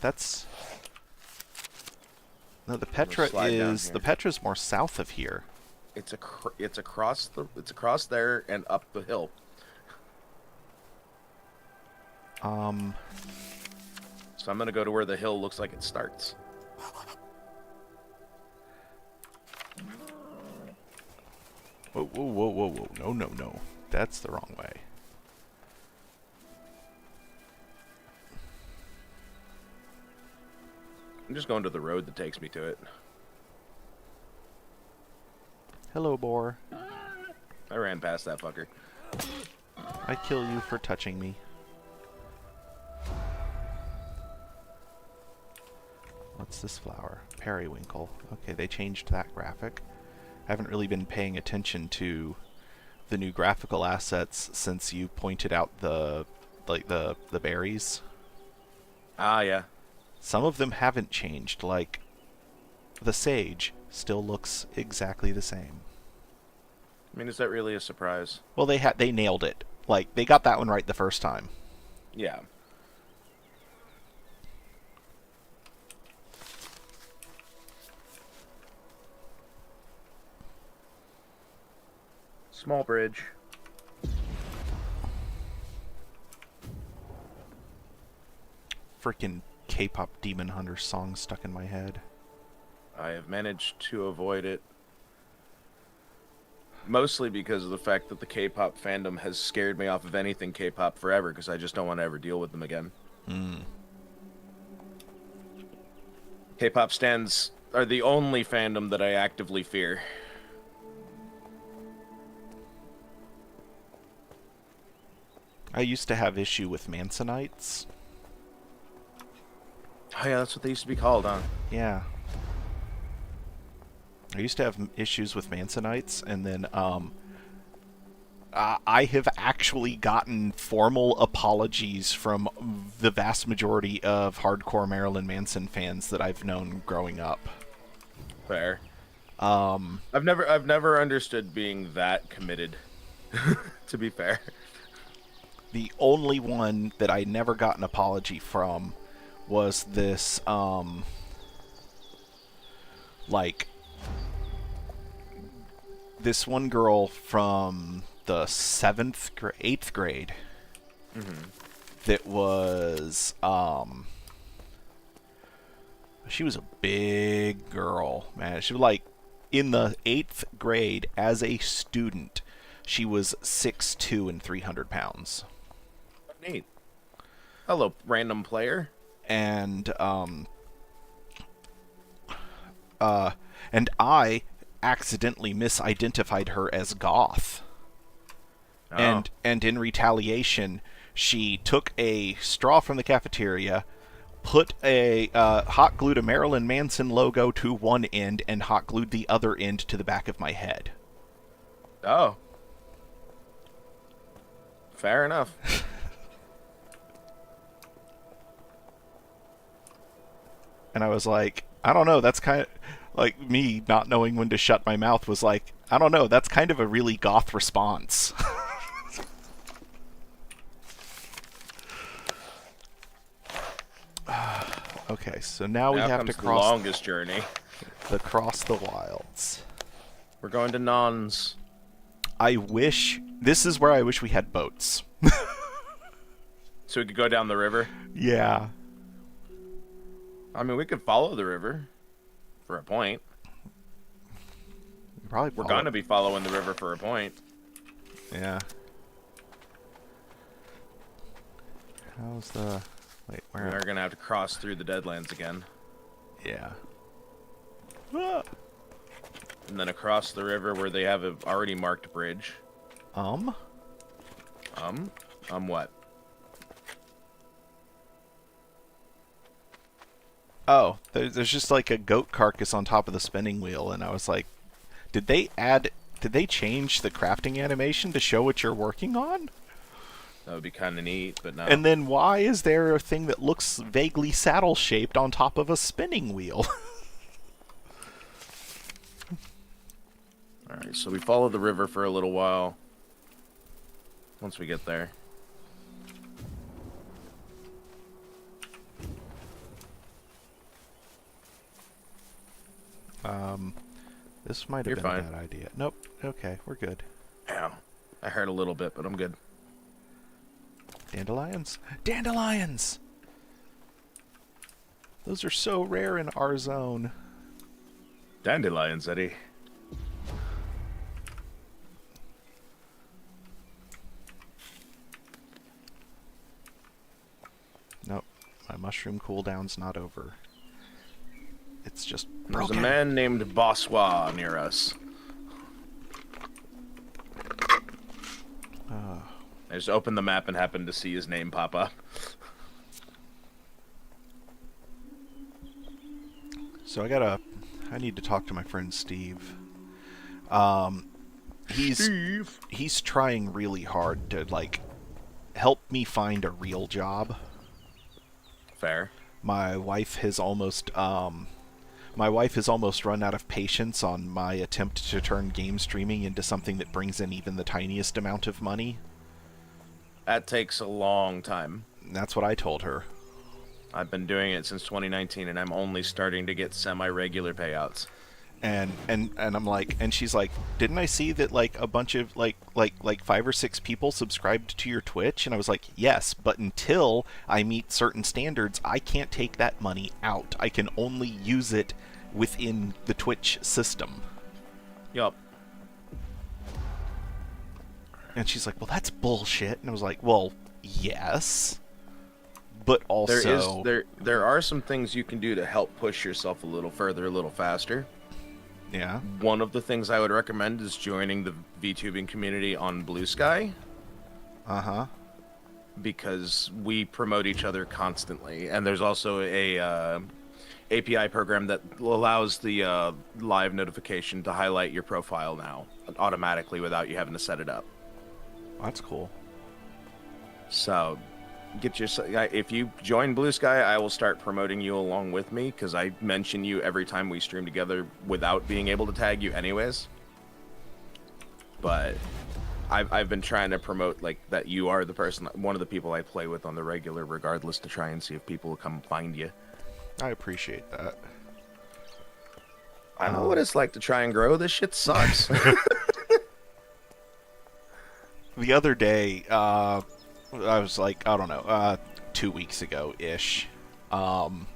Speaker 1: That's... No, the Petra is... The Petra's more south of here.
Speaker 2: It's across there and up the hill. So I'm gonna go to where the hill looks like it starts.
Speaker 1: Whoa, whoa, whoa, whoa, whoa. No, no, no. That's the wrong way.
Speaker 2: I'm just going to the road that takes me to it.
Speaker 1: Hello, boar.
Speaker 2: I ran past that fucker.
Speaker 1: I kill you for touching me. What's this flower? Periwinkle. Okay, they changed that graphic. I haven't really been paying attention to the new graphical assets since you pointed out the berries.
Speaker 2: Ah, yeah.
Speaker 1: Some of them haven't changed. Like the sage still looks exactly the same.
Speaker 2: I mean, is that really a surprise?
Speaker 1: Well, they nailed it. Like they got that one right the first time.
Speaker 2: Yeah. Small bridge.
Speaker 1: Freaking K-pop Demon Hunter song stuck in my head.
Speaker 2: I have managed to avoid it. Mostly because of the fact that the K-pop fandom has scared me off of anything K-pop forever, because I just don't want to ever deal with them again. K-pop stans are the only fandom that I actively fear.
Speaker 1: I used to have issue with Mansonites.
Speaker 2: Oh yeah, that's what they used to be called, huh?
Speaker 1: Yeah. I used to have issues with Mansonites, and then I have actually gotten formal apologies from the vast majority of hardcore Marilyn Manson fans that I've known growing up.
Speaker 2: Fair. I've never understood being that committed. To be fair.
Speaker 1: The only one that I never got an apology from was this, this one girl from the 8th grade that was, she was a big girl, man. She was like, in the 8th grade as a student, she was 6'2" and 300 pounds.
Speaker 2: Neat. Hello, random player.
Speaker 1: And I accidentally misidentified her as goth.
Speaker 2: Oh.
Speaker 1: And in retaliation, she took a straw from the cafeteria, put a hot glued a Marilyn Manson logo to one end, and hot glued the other end to the back of my head.
Speaker 2: Oh. Fair enough.
Speaker 1: And I was like, I don't know, that's kind of like me not knowing when to shut my mouth was like, I don't know, that's kind of a really goth response. Okay, so now we have to
Speaker 2: the
Speaker 1: cross
Speaker 2: longest journey.
Speaker 1: the wilds.
Speaker 2: We're going to Nons.
Speaker 1: This is where I wish we had boats.
Speaker 2: So we could go down the river?
Speaker 1: Yeah.
Speaker 2: I mean, we could follow the river for a point.
Speaker 1: We're
Speaker 2: going to be following the river for a point.
Speaker 1: Yeah. How's the... Wait, where...
Speaker 2: We're going to have to cross through the Deadlands again.
Speaker 1: Yeah.
Speaker 2: And then across the river where they have an already marked bridge. What?
Speaker 1: Oh, there's just like a goat carcass on top of the spinning wheel, and I was like, did they change the crafting animation to show what you're working on?
Speaker 2: That would be kind of neat, but no.
Speaker 1: And then why is there a thing that looks vaguely saddle-shaped on top of a spinning wheel?
Speaker 2: Alright, so we follow the river for a little while. Once we get there.
Speaker 1: This might have
Speaker 2: You're
Speaker 1: been
Speaker 2: fine.
Speaker 1: a bad idea. Nope. Okay, we're good.
Speaker 2: Ow. I hurt a little bit, but I'm good.
Speaker 1: Dandelions? Dandelions! Those are so rare in our zone.
Speaker 2: Dandelions, Eddie.
Speaker 1: Nope. My mushroom cooldown's not over. It's just
Speaker 2: There's
Speaker 1: broken.
Speaker 2: a man named Boswa near us. I just opened the map and happened to see his name pop up.
Speaker 1: So I need to talk to my friend Steve. he's trying really hard to like help me find a real job.
Speaker 2: Fair.
Speaker 1: My wife has almost run out of patience on my attempt to turn game streaming into something that brings in even the tiniest amount of money.
Speaker 2: That takes a long time.
Speaker 1: And that's what I told her.
Speaker 2: I've been doing it since 2019, and I'm only starting to get semi-regular payouts.
Speaker 1: And I'm like, and she's like, didn't I see that like a bunch of like 5 or 6 people subscribed to your Twitch? And I was like, yes, but until I meet certain standards, I can't take that money out. I can only use it within the Twitch system.
Speaker 2: Yup.
Speaker 1: And she's like, well, that's bullshit. And I was like, well, yes, but also
Speaker 2: there are some things you can do to help push yourself a little further, a little faster.
Speaker 1: Yeah.
Speaker 2: One of the things I would recommend is joining the VTubing community on Blue Sky.
Speaker 1: Uh-huh.
Speaker 2: Because we promote each other constantly, and there's also a API program that allows the live notification to highlight your profile now automatically without you having to set it up.
Speaker 1: That's cool.
Speaker 2: So, if you join Blue Sky, I will start promoting you along with me, because I mention you every time we stream together without being able to tag you anyways. But I've been trying to promote like that you are the person, one of the people I play with on the regular, regardless, to try and see if people will come find you.
Speaker 1: I appreciate that.
Speaker 2: I know what it's like to try and grow. This shit sucks.
Speaker 1: The other day, I was like, I don't know, 2 weeks ago-ish, and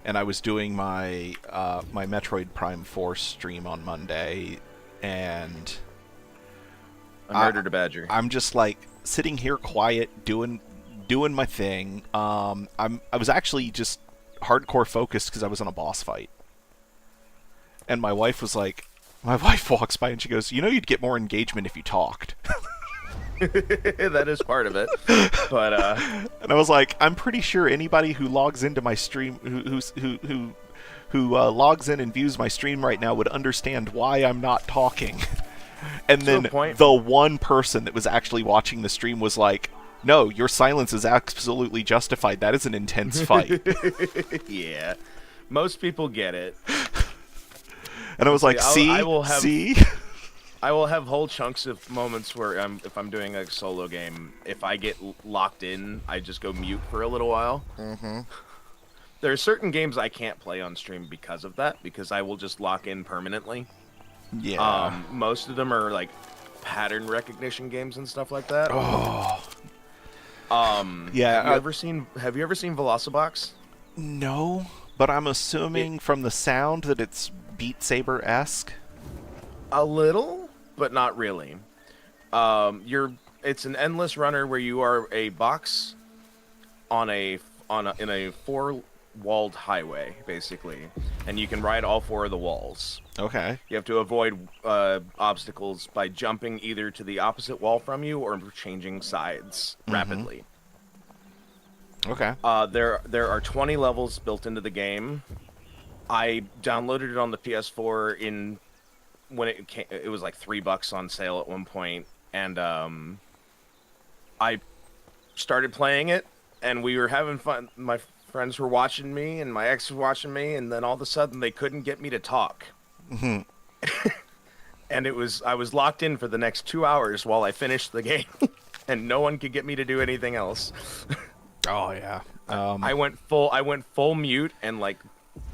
Speaker 1: I was doing my my Metroid Prime 4 stream on Monday, and
Speaker 2: A murdered a badger.
Speaker 1: I'm just like sitting here quiet, doing my thing. I was actually just hardcore focused because I was on a boss fight, and my wife walks by and she goes, "You know, you'd get more engagement if you talked."
Speaker 2: That is part of it, but
Speaker 1: and I was like, I'm pretty sure anybody who logs into my stream, who logs in and views my stream right now would understand why I'm not talking. And then the one person that was actually watching the stream was like, "No, your silence is absolutely justified. That is an intense fight."
Speaker 2: Yeah, most people get it.
Speaker 1: And I was like, "See, see."
Speaker 2: I will have whole chunks of moments where if I'm doing a solo game, if I get locked in, I just go mute for a little while.
Speaker 1: Mm-hmm.
Speaker 2: There are certain games I can't play on stream because of that, because I will just lock in permanently.
Speaker 1: Yeah.
Speaker 2: Most of them are like pattern recognition games and stuff like that.
Speaker 1: Oh.
Speaker 2: Yeah. Have you ever seen Velocibox?
Speaker 1: No, but I'm assuming from the sound that it's Beat Saber-esque.
Speaker 2: A little, but not really. It's an endless runner where you are a box in a 4-walled highway, basically, and you can ride all 4 of the walls.
Speaker 1: Okay.
Speaker 2: You have to avoid obstacles by jumping either to the opposite wall from you or changing sides rapidly.
Speaker 1: Okay.
Speaker 2: There are 20 levels built into the game. I downloaded it on the PS4 when it was like $3 on sale at one point, and I started playing it, and we were having fun. My friends were watching me, and my ex was watching me, and then all of a sudden they couldn't get me to talk.
Speaker 1: Mm-hmm.
Speaker 2: And I was locked in for the next 2 hours while I finished the game, and no one could get me to do anything else.
Speaker 1: Oh yeah.
Speaker 2: I went full mute, and like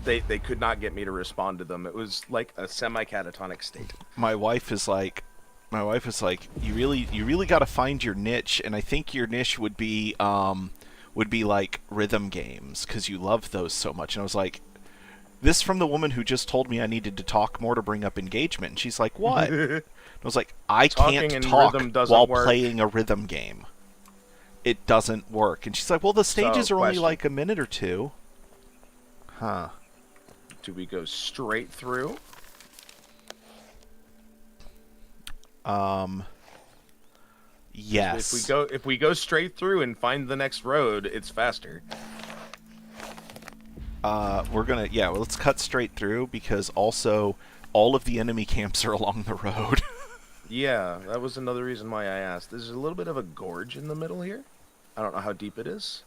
Speaker 2: they could not get me to respond to them. It was like a semi-catatonic state.
Speaker 1: My wife is like, you really got to find your niche, and I think your niche would be like rhythm games, because you love those so much. And I was like, this from the woman who just told me I needed to talk more to bring up engagement. And she's like, what? And I was like, I can't talk while playing a rhythm game. It doesn't work. And she's like, well, the stages are only like a minute or two. Huh.
Speaker 2: Do we go straight through?
Speaker 1: Yes.
Speaker 2: If we go straight through and find the next road, it's faster.
Speaker 1: Let's cut straight through, because also all of the enemy camps are along the road.
Speaker 2: Yeah, that was another reason why I asked. There's a little bit of a gorge in the middle here. I don't know how deep it is.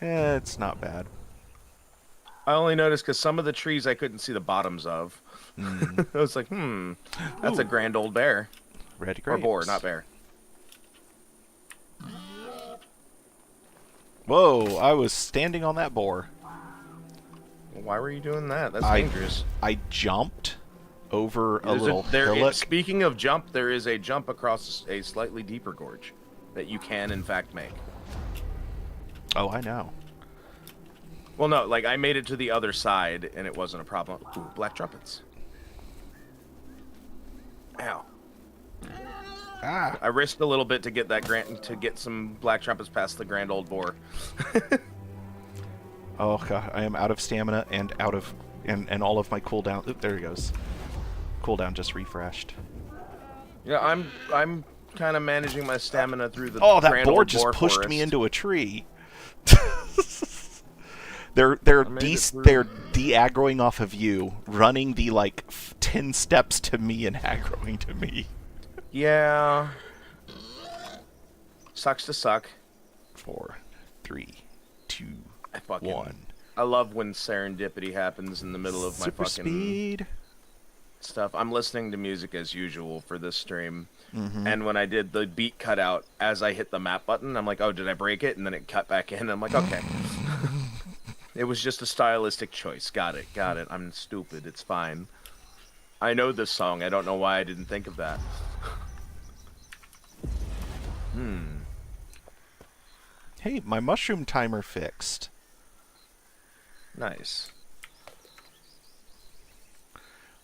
Speaker 1: It's not bad.
Speaker 2: I only noticed because some of the trees I couldn't see the bottoms of.
Speaker 1: Mm.
Speaker 2: I was like, that's a
Speaker 1: Ooh,
Speaker 2: grand old bear.
Speaker 1: red
Speaker 2: Or boar,
Speaker 1: grapes.
Speaker 2: not bear.
Speaker 1: Whoa, I was standing on that boar.
Speaker 2: Well, why were you doing that? That's
Speaker 1: I
Speaker 2: dangerous.
Speaker 1: I jumped over a
Speaker 2: There's
Speaker 1: little hillock.
Speaker 2: speaking of jump, there is a jump across a slightly deeper gorge that you can, in fact, make.
Speaker 1: Oh, I know.
Speaker 2: Well, no, like, I made it to the other side, and it wasn't a problem. Ooh, black trumpets. Ow.
Speaker 1: Ah.
Speaker 2: I risked a little bit to get some black trumpets past the grand old boar.
Speaker 1: Oh god, I am out of stamina and out of and all of my cooldown. Oop, there he goes. Cooldown just refreshed.
Speaker 2: Yeah, I'm kind of managing my stamina through the
Speaker 1: Oh, that
Speaker 2: grand
Speaker 1: boar
Speaker 2: old
Speaker 1: just
Speaker 2: boar
Speaker 1: pushed
Speaker 2: forest.
Speaker 1: me into a tree.
Speaker 2: I made it through.
Speaker 1: they're de-aggroing off of you, running the like 10 steps to me and aggroing to me.
Speaker 2: Yeah. Sucks to suck.
Speaker 1: 4, 3, 2,
Speaker 2: I
Speaker 1: 1.
Speaker 2: I love when serendipity happens in the middle of my
Speaker 1: Super
Speaker 2: fucking
Speaker 1: speed.
Speaker 2: stuff. I'm listening to music as usual for this stream.
Speaker 1: Mm-hmm.
Speaker 2: And when I did the beat cutout, as I hit the map button, I'm like, oh, did I break it? And then it cut back in. I'm like, okay. It was just a stylistic choice. Got it. I'm stupid. It's fine. I know this song. I don't know why I didn't think of that.
Speaker 1: Hey, my mushroom timer fixed.
Speaker 2: Nice.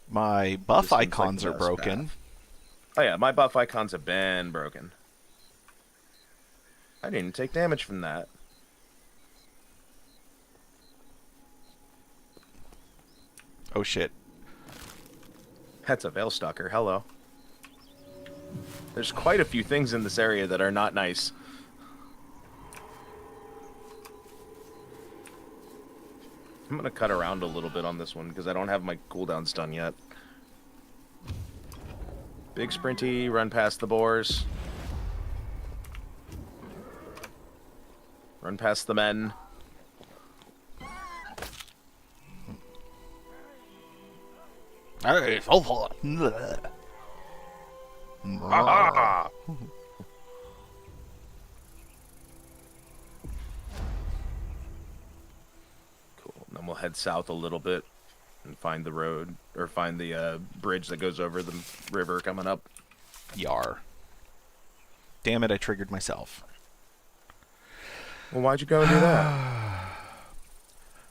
Speaker 1: My buff
Speaker 2: This seems like
Speaker 1: icons
Speaker 2: the
Speaker 1: are
Speaker 2: best
Speaker 1: broken.
Speaker 2: path. Oh yeah, my buff icons have been broken. I didn't take damage from that.
Speaker 1: Oh shit.
Speaker 2: That's a Veilstalker. Hello. There's quite a few things in this area that are not nice. I'm gonna cut around a little bit on this one because I don't have my cooldowns done yet. Big sprinty, run past the boars. Run past the men.
Speaker 1: Hey, so far.
Speaker 2: Ah! Cool. And then we'll head south a little bit and find the road, or find the bridge that goes over the river coming up.
Speaker 1: Yar. Damn it, I triggered myself.
Speaker 2: Well, why'd you go and do that?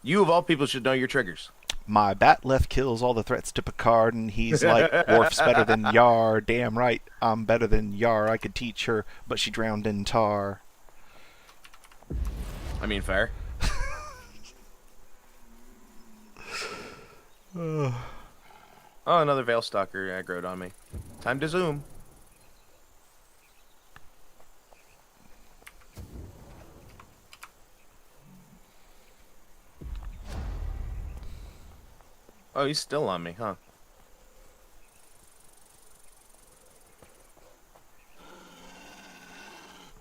Speaker 2: You, of all people, should know your triggers.
Speaker 1: My bat left kills all the threats to Picard, and he's like, Worf's better than Yar. Damn right, I'm better than Yar. I could teach her, but she drowned in tar.
Speaker 2: I mean, fair. Oh, another Veilstalker aggroed on me. Time to zoom. Oh, he's still on me, huh?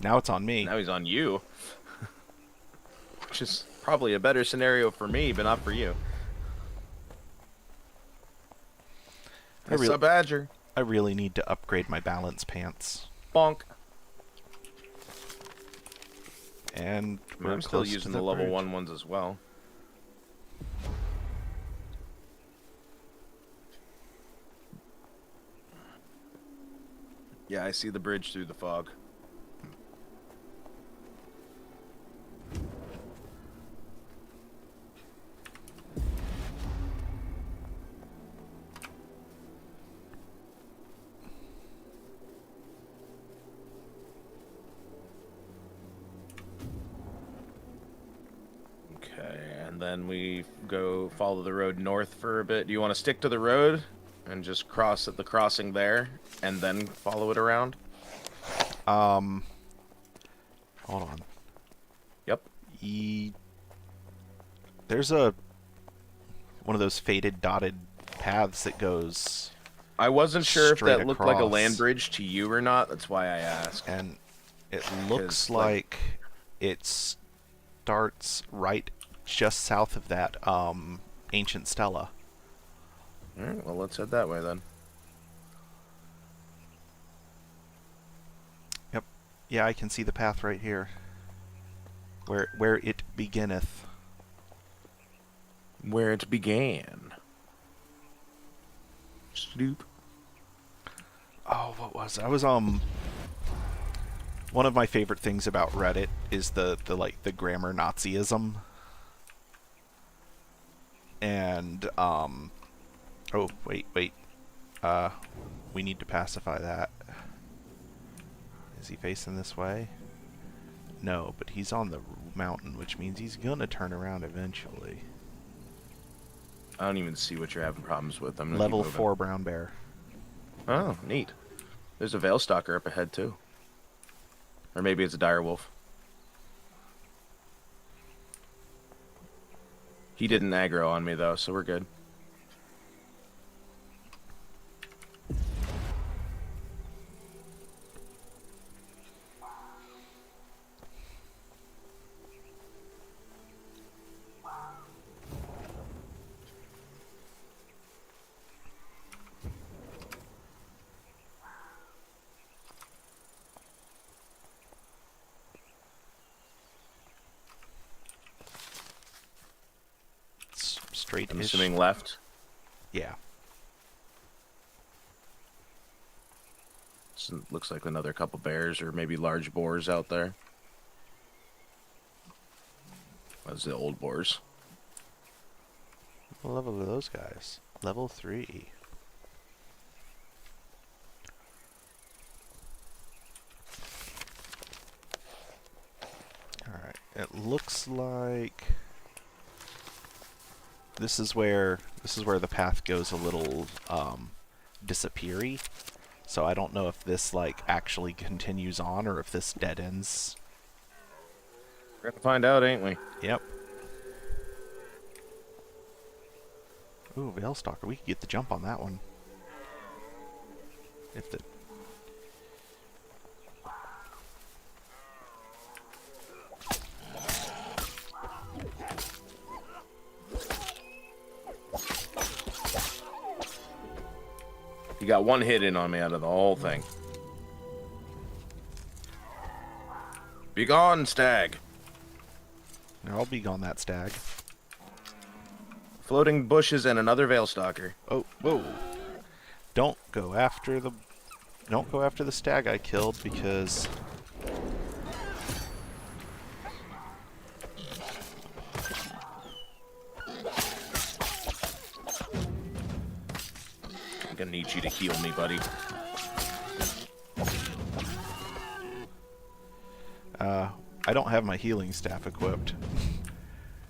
Speaker 1: Now it's on me.
Speaker 2: Now he's on you. Which is probably a better scenario for me, but not for you. That's a badger.
Speaker 1: I really need to upgrade my balance pants.
Speaker 2: Bonk.
Speaker 1: And we're
Speaker 2: I'm still
Speaker 1: close to
Speaker 2: using
Speaker 1: the
Speaker 2: the level
Speaker 1: bridge.
Speaker 2: 1 ones as well. Yeah, I see the bridge through the fog. Okay, and then we go follow the road north for a bit. Do you want to stick to the road and just cross at the crossing there and then follow it around?
Speaker 1: Hold on.
Speaker 2: Yep.
Speaker 1: There's one of those faded dotted paths that goes.
Speaker 2: I wasn't sure if
Speaker 1: straight
Speaker 2: that looked like a land
Speaker 1: across.
Speaker 2: bridge to you or not. That's why I asked.
Speaker 1: And it looks
Speaker 2: 'Cause,
Speaker 1: like it starts right just south of that ancient stela.
Speaker 2: All right, well, let's head that way then.
Speaker 1: Yep. Yeah, I can see the path right here. Where it beginneth.
Speaker 2: Where it began. Stoop.
Speaker 1: Oh, what was I was one of my favorite things about Reddit is the grammar Nazism. And oh, wait. We need to pacify that. Is he facing this way? No, but he's on the mountain, which means he's gonna turn around eventually.
Speaker 2: I don't even see what you're having problems with. I'm gonna
Speaker 1: Level
Speaker 2: keep moving.
Speaker 1: 4 brown bear.
Speaker 2: Oh, neat. There's a Veil Stalker up ahead too. Or maybe it's a dire wolf. He didn't aggro on me though, so we're good.
Speaker 1: Straight.
Speaker 2: I'm assuming left.
Speaker 1: Yeah.
Speaker 2: Looks like another couple bears or maybe large boars out there. That's the old boars.
Speaker 1: What level are those guys? Level 3. Alright. It looks like this is where the path goes a little disappeary. So I don't know if this like actually continues on or if this dead ends.
Speaker 2: We're gonna find out, ain't we?
Speaker 1: Yep. Ooh, Veilstalker. We could get the jump on that one. If the
Speaker 2: You got one hit in on me out of the whole thing. Be gone, stag.
Speaker 1: I'll be gone that stag.
Speaker 2: Floating bushes and another Veil Stalker.
Speaker 1: Oh, whoa. Don't go after the stag I killed because
Speaker 2: I'm gonna need you to heal me, buddy.
Speaker 1: I don't have my healing staff equipped.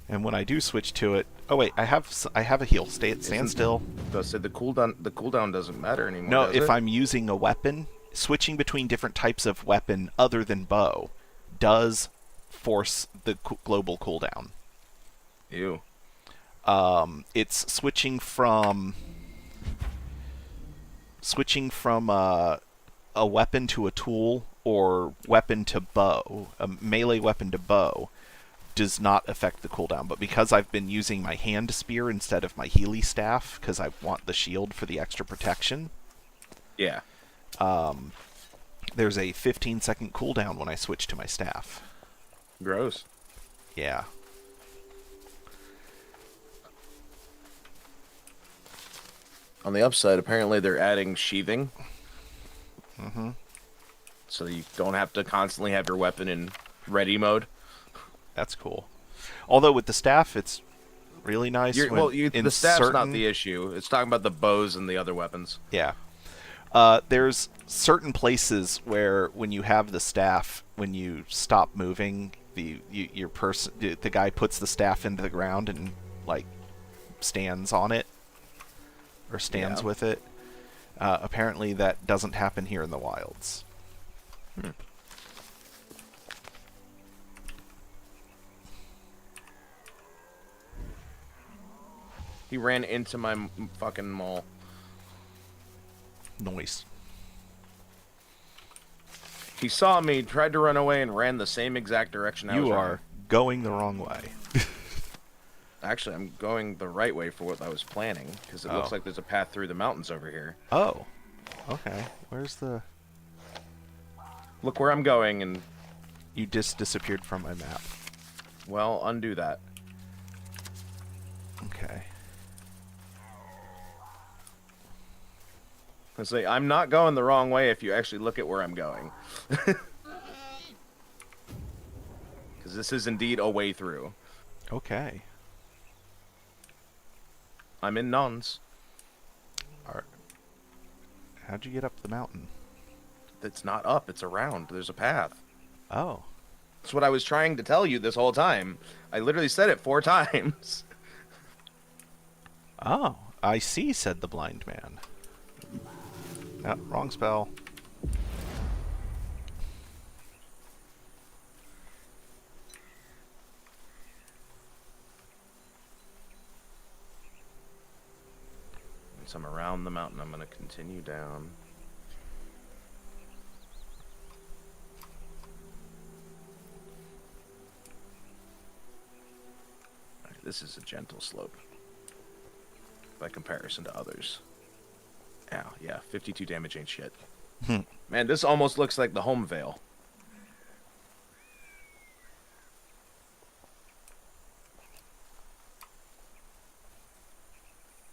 Speaker 1: And when I do switch to it, oh wait, I have a heal. Stand still.
Speaker 2: So the cooldown doesn't matter anymore.
Speaker 1: No,
Speaker 2: does
Speaker 1: if
Speaker 2: it?
Speaker 1: I'm using a weapon, switching between different types of weapon other than bow does force the global cooldown.
Speaker 2: Ew.
Speaker 1: It's switching from a weapon to a tool or weapon to bow, a melee weapon to bow, does not affect the cooldown. But because I've been using my hand spear instead of my Healy staff, because I want the shield for the extra protection,
Speaker 2: Yeah.
Speaker 1: there's a 15-second cooldown when I switch to my staff.
Speaker 2: Gross.
Speaker 1: Yeah.
Speaker 2: On the upside, apparently they're adding sheathing.
Speaker 1: Mm-hmm.
Speaker 2: So you don't have to constantly have your weapon in ready mode.
Speaker 1: That's cool. Although with the staff, it's really nice.
Speaker 2: The staff's not the issue. It's talking about the bows and the other weapons.
Speaker 1: Yeah. There's certain places where when you have the staff, when you stop moving, the guy puts the staff into the ground and like stands on it or stands with it. Apparently that doesn't happen here in the wilds.
Speaker 2: He ran into my fucking mall.
Speaker 1: Noise.
Speaker 2: He saw me, tried to run away, and ran the same exact direction I was
Speaker 1: You
Speaker 2: running.
Speaker 1: are going the wrong way.
Speaker 2: Actually, I'm going the right way for what I was planning, because it looks like there's a path through the mountains over here.
Speaker 1: Oh. Okay. Where's the...
Speaker 2: Look where I'm going, and...
Speaker 1: You just disappeared from my map.
Speaker 2: Well, undo that.
Speaker 1: Okay.
Speaker 2: I say, I'm not going the wrong way if you actually look at where I'm going. Because this is indeed a way through.
Speaker 1: Okay.
Speaker 2: I'm in nuns.
Speaker 1: How'd you get up the mountain?
Speaker 2: It's not up, it's around. There's a path.
Speaker 1: Oh.
Speaker 2: That's what I was trying to tell you this whole time. I literally said it 4 times.
Speaker 1: Oh. I see, said the blind man. No, wrong spell.
Speaker 2: Once I'm around the mountain, I'm going to continue down. Alright, this is a gentle slope by comparison to others. Ow, yeah, 52 damage ain't shit. Man, this almost looks like the home veil.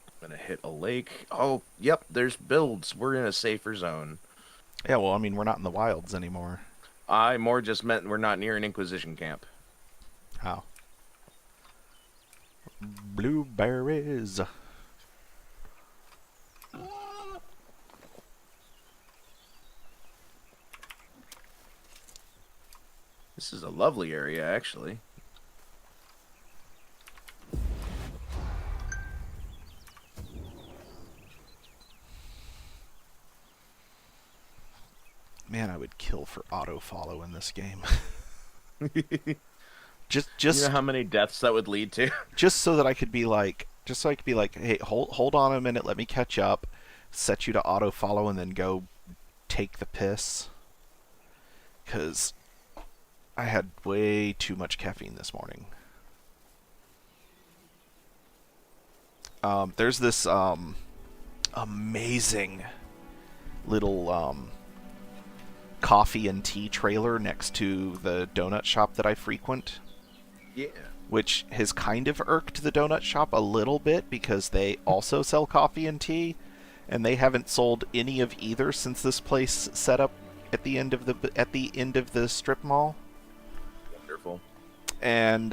Speaker 2: I'm gonna hit a lake. Oh, yep, there's builds. We're in a safer zone.
Speaker 1: Yeah, well, I mean, we're not in the wilds anymore.
Speaker 2: I more just meant we're not near an Inquisition camp.
Speaker 1: How? Blueberries.
Speaker 2: This is a lovely area, actually.
Speaker 1: Man, I would kill for auto follow in this game. just
Speaker 2: You know how many deaths that would lead to?
Speaker 1: just so that I could be like, hey, hold on a minute, let me catch up, set you to auto follow, and then go take the piss. 'Cause I had way too much caffeine this morning. There's this amazing little coffee and tea trailer next to the donut shop that I frequent.
Speaker 2: Yeah.
Speaker 1: Which has kind of irked the donut shop a little bit because they also sell coffee and tea, and they haven't sold any of either since this place set up at the end of the strip mall.
Speaker 2: Wonderful.
Speaker 1: And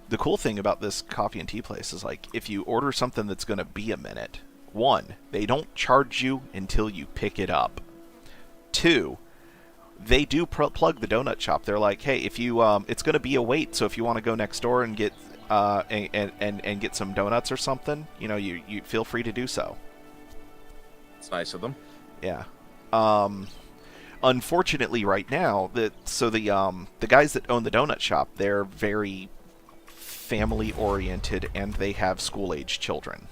Speaker 1: the cool thing about this coffee and tea place is, like, if you order something that's going to be a minute, 1, they don't charge you until you pick it up. 2, they do plug the donut shop. They're like, hey, if you it's going to be a wait, so if you want to go next door and get and get some donuts or something, you know, you feel free to do so.
Speaker 2: It's nice of them.
Speaker 1: Yeah. Unfortunately, right now, the guys that own the donut shop, they're very family oriented, and they have school-age children,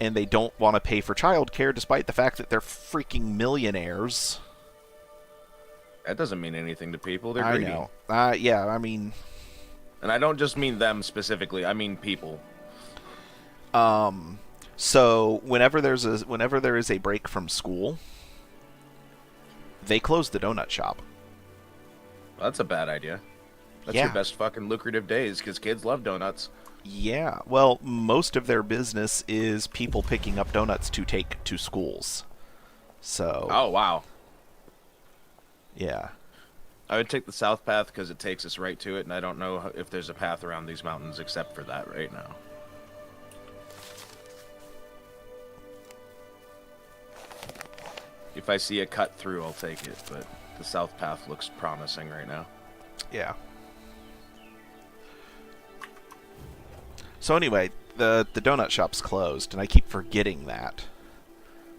Speaker 1: and they don't want to pay for childcare, despite the fact that they're freaking millionaires.
Speaker 2: That doesn't mean anything to people. They're greedy.
Speaker 1: I know. Yeah, I mean,
Speaker 2: and I don't just mean them specifically. I mean people.
Speaker 1: So whenever there is a break from school, they close the donut shop.
Speaker 2: Well, that's a bad idea. That's
Speaker 1: Yeah.
Speaker 2: your best fucking lucrative days, because kids love donuts.
Speaker 1: Yeah, well, most of their business is people picking up donuts to take to schools. So.
Speaker 2: Oh, wow.
Speaker 1: Yeah.
Speaker 2: I would take the south path because it takes us right to it, and I don't know if there's a path around these mountains except for that right now. If I see a cut through, I'll take it, but the south path looks promising right now.
Speaker 1: Yeah. So anyway, the donut shop's closed, and I keep forgetting that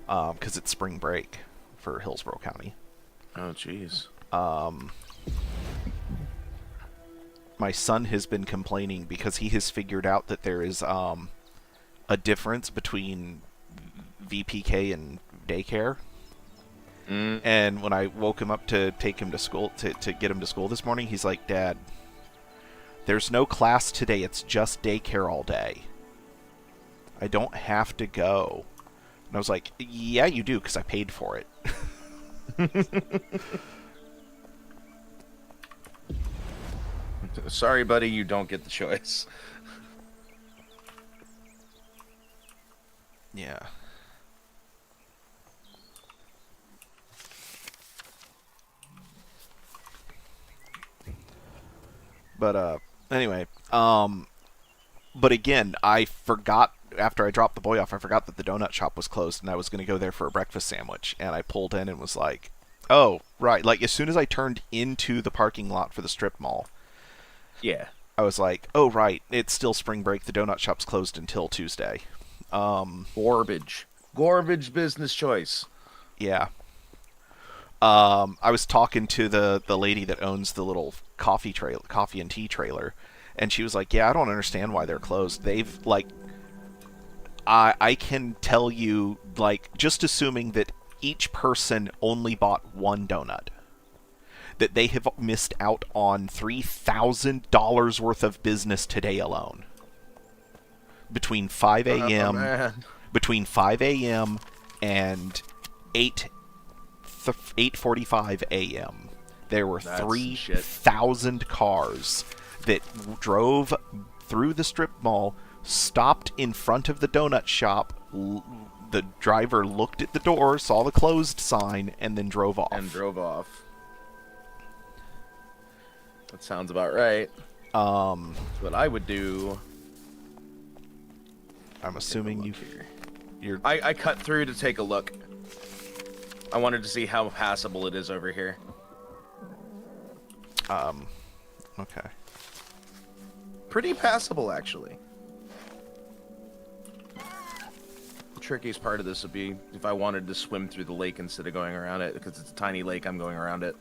Speaker 1: because it's spring break for Hillsborough County.
Speaker 2: Oh, jeez.
Speaker 1: My son has been complaining because he has figured out that there is a difference between VPK and daycare.
Speaker 2: Mm.
Speaker 1: And when I woke him up to take him to school, to get him to school this morning, he's like, Dad, there's no class today. It's just daycare all day. I don't have to go. And I was like, yeah, you do, because I paid for it.
Speaker 2: Sorry, buddy, you don't get the choice.
Speaker 1: Yeah. But anyway, but again, I forgot after I dropped the boy off, I forgot that the donut shop was closed, and I was going to go there for a breakfast sandwich, and I pulled in and was like, oh, right. Like, as soon as I turned into the parking lot for the strip mall,
Speaker 2: Yeah.
Speaker 1: I was like, oh, right, it's still spring break. The donut shop's closed until Tuesday.
Speaker 2: Garbage business choice.
Speaker 1: Yeah. I was talking to the lady that owns the little coffee and tea trailer, and she was like, yeah, I don't understand why they're closed. They've, like, I can tell you, like, just assuming that each person only bought one donut, that they have missed out on $3,000 worth of business today alone. Between 5 a.m.
Speaker 2: Man.
Speaker 1: between 5 a.m. and 8:45 a.m. there were
Speaker 2: That's
Speaker 1: 3,000 cars that drove through the strip mall, stopped in front of the donut shop. The driver looked at the door, saw the closed sign, and then drove off.
Speaker 2: That sounds about right.
Speaker 1: Um,
Speaker 2: That's what I would do.
Speaker 1: I'm assuming you're.
Speaker 2: I cut through to take a look. I wanted to see how passable it is over here.
Speaker 1: Okay.
Speaker 2: Pretty passable, actually. The trickiest part of this would be if I wanted to swim through the lake instead of going around it, because it's a tiny lake, I'm going around it.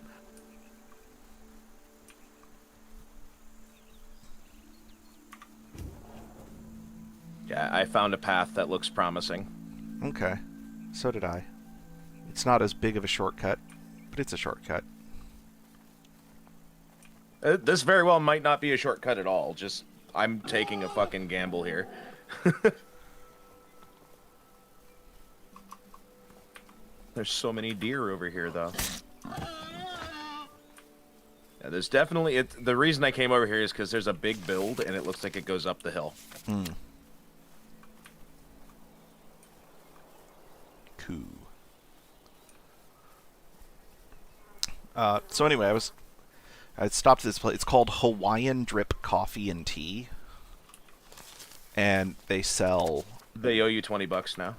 Speaker 2: Yeah, I found a path that looks promising.
Speaker 1: Okay. So did I. It's not as big of a shortcut, but it's a shortcut.
Speaker 2: This very well might not be a shortcut at all. Just, I'm taking a fucking gamble here. There's so many deer over here, though. Yeah, there's definitely... the reason I came over here is because there's a big build, and it looks like it goes up the hill.
Speaker 1: Cool. So anyway, I stopped at this place. It's called Hawaiian Drip Coffee and Tea, and they sell
Speaker 2: They owe you $20 now.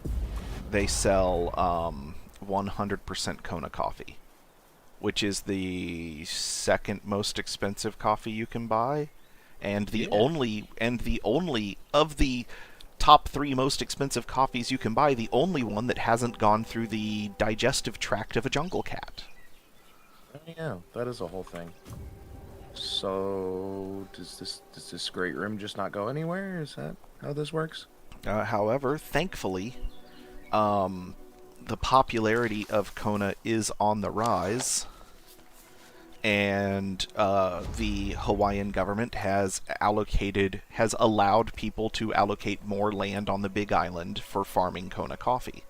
Speaker 1: 100% Kona coffee, which is the second most expensive coffee you can buy, and the only of the top 3 most expensive coffees you can buy, the only one that hasn't gone through the digestive tract of a jungle cat.
Speaker 2: Oh, yeah, that is a whole thing. So, does this great room just not go anywhere? Is that how this works?
Speaker 1: However, thankfully, the popularity of Kona is on the rise, and the Hawaiian government has allowed people to allocate more land on the Big Island for farming Kona coffee.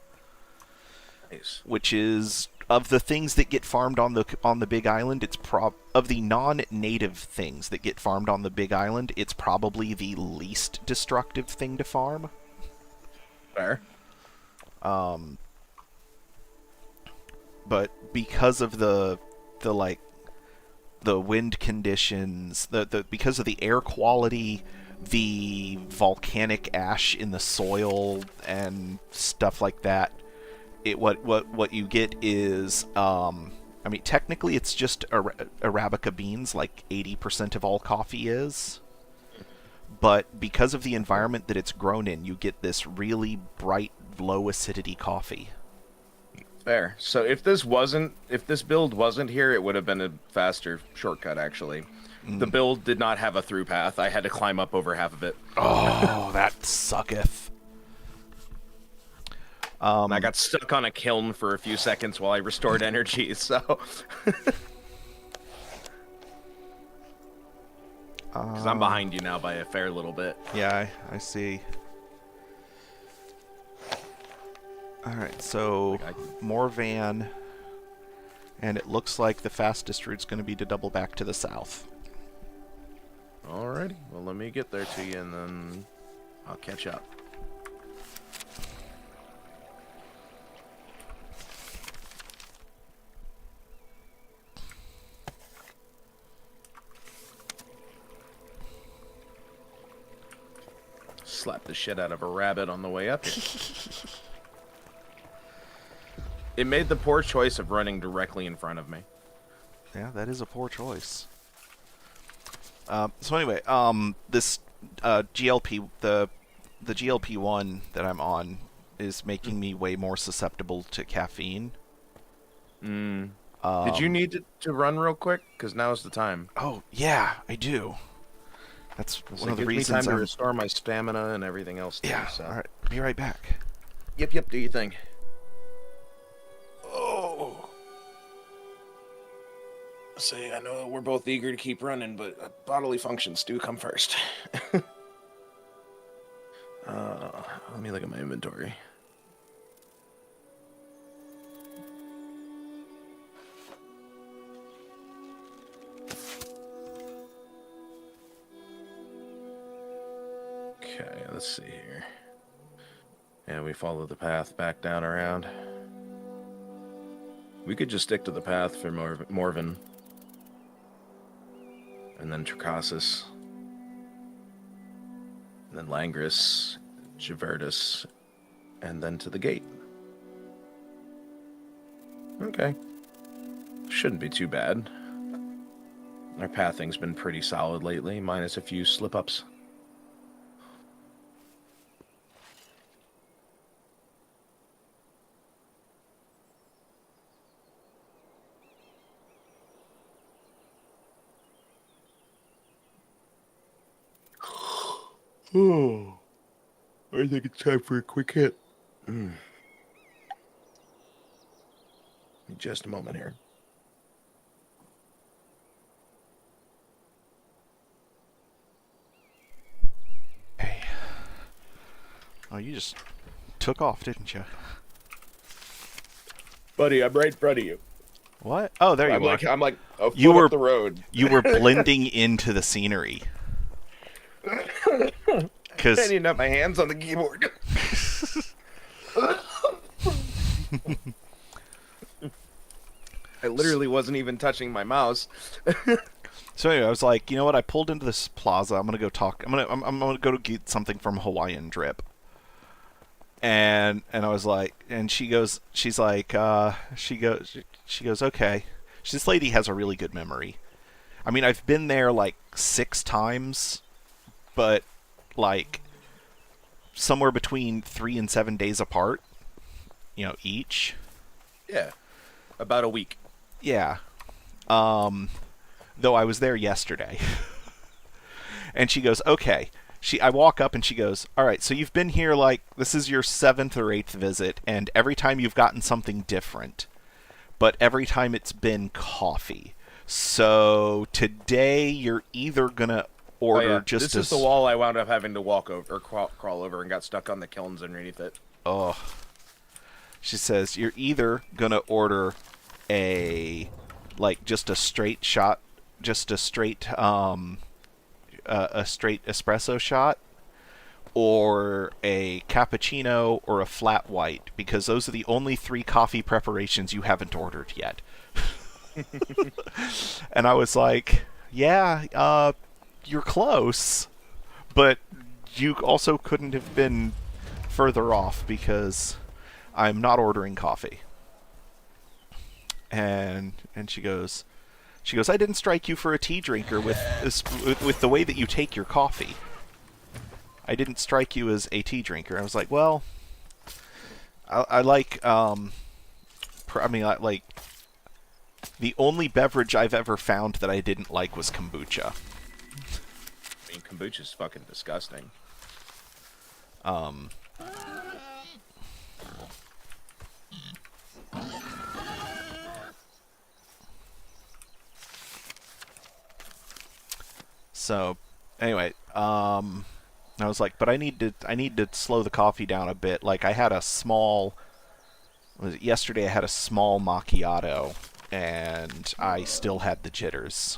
Speaker 2: Nice.
Speaker 1: Which is, of the things that get farmed on the Big Island, it's of the non-native things that get farmed on the Big Island, it's probably the least destructive thing to farm.
Speaker 2: Fair.
Speaker 1: But because of the wind conditions, because of the air quality, the volcanic ash in the soil and stuff like that, what you get is, I mean, technically it's just Arabica beans, like 80% of all coffee is. But because of the environment that it's grown in, you get this really bright, low acidity coffee.
Speaker 2: Fair. So if this build wasn't here, it would have been a faster shortcut, actually. The build did not have a through path. I had to climb up over half of it.
Speaker 1: Oh, that sucketh.
Speaker 2: And I got stuck on a kiln for a few seconds while I restored energy, so... Because I'm behind you now by a fair little bit.
Speaker 1: Yeah, I see. Alright, so more van, and it looks like the fastest route's going to be to double back to the south.
Speaker 2: Alrighty, well let me get there to you and then I'll catch up. Slap the shit out of a rabbit on the way up here. It made the poor choice of running directly in front of me.
Speaker 1: Yeah, that is a poor choice. So anyway, this GLP, the GLP-1 that I'm on is making me way more susceptible to caffeine.
Speaker 2: Did you need to run real quick? Because now's the time.
Speaker 1: Oh, yeah, I do. That's one of the reasons
Speaker 2: me time to restore my stamina and everything else. Too,
Speaker 1: yeah,
Speaker 2: so.
Speaker 1: all right. Be right back.
Speaker 2: Yep, do your thing.
Speaker 1: Oh.
Speaker 2: See, I know we're both eager to keep running, but bodily functions do come first. Let me look at my inventory. Okay, let's see here. And we follow the path back down around. We could just stick to the path for Morven. And then Tricasis. And then Langris, Javertus, and then to the gate. Okay. Shouldn't be too bad. Our pathing's been pretty solid lately, minus a few slip-ups. Oh, I think it's time for a quick hit. Just a moment here.
Speaker 1: Hey. Oh, you just took off, didn't you?
Speaker 2: Buddy, I'm right in front of you.
Speaker 1: What? Oh, there you are.
Speaker 2: I'm like a foot up the road.
Speaker 1: You were blending into the scenery.
Speaker 2: I didn't have my hands on the keyboard. I literally wasn't even touching my mouse.
Speaker 1: So anyway, I was like, you know what? I pulled into this plaza. I'm gonna go talk. I'm gonna go to get something from Hawaiian Drip. And I was like, and she goes, okay. This lady has a really good memory. I mean, I've been there like 6 times, but like somewhere between 3 and 7 days apart, each.
Speaker 2: Yeah, about a week.
Speaker 1: Yeah. Though I was there yesterday. And she goes, okay. I walk up and she goes, all right, so you've been here like, this is your 7th or 8th visit, and every time you've gotten something different. But every time it's been coffee. So today you're either going to order just
Speaker 2: This is the wall I wound up having to walk over, or crawl over, and got stuck on the kilns underneath it.
Speaker 1: Oh. She says, you're either going to order just a straight shot, just a straight espresso shot, or a cappuccino, or a flat white, because those are the only 3 coffee preparations you haven't ordered yet. And I was like, yeah, you're close, but you also couldn't have been further off, because I'm not ordering coffee. And she goes, I didn't strike you for a tea drinker with the way that you take your coffee. I didn't strike you as a tea drinker. I was like, well, I like, like, the only beverage I've ever found that I didn't like was kombucha.
Speaker 2: I mean, kombucha's fucking disgusting.
Speaker 1: So, anyway, I was like, but I need to slow the coffee down a bit. Like I had a small yesterday I had a small macchiato and I still had the jitters.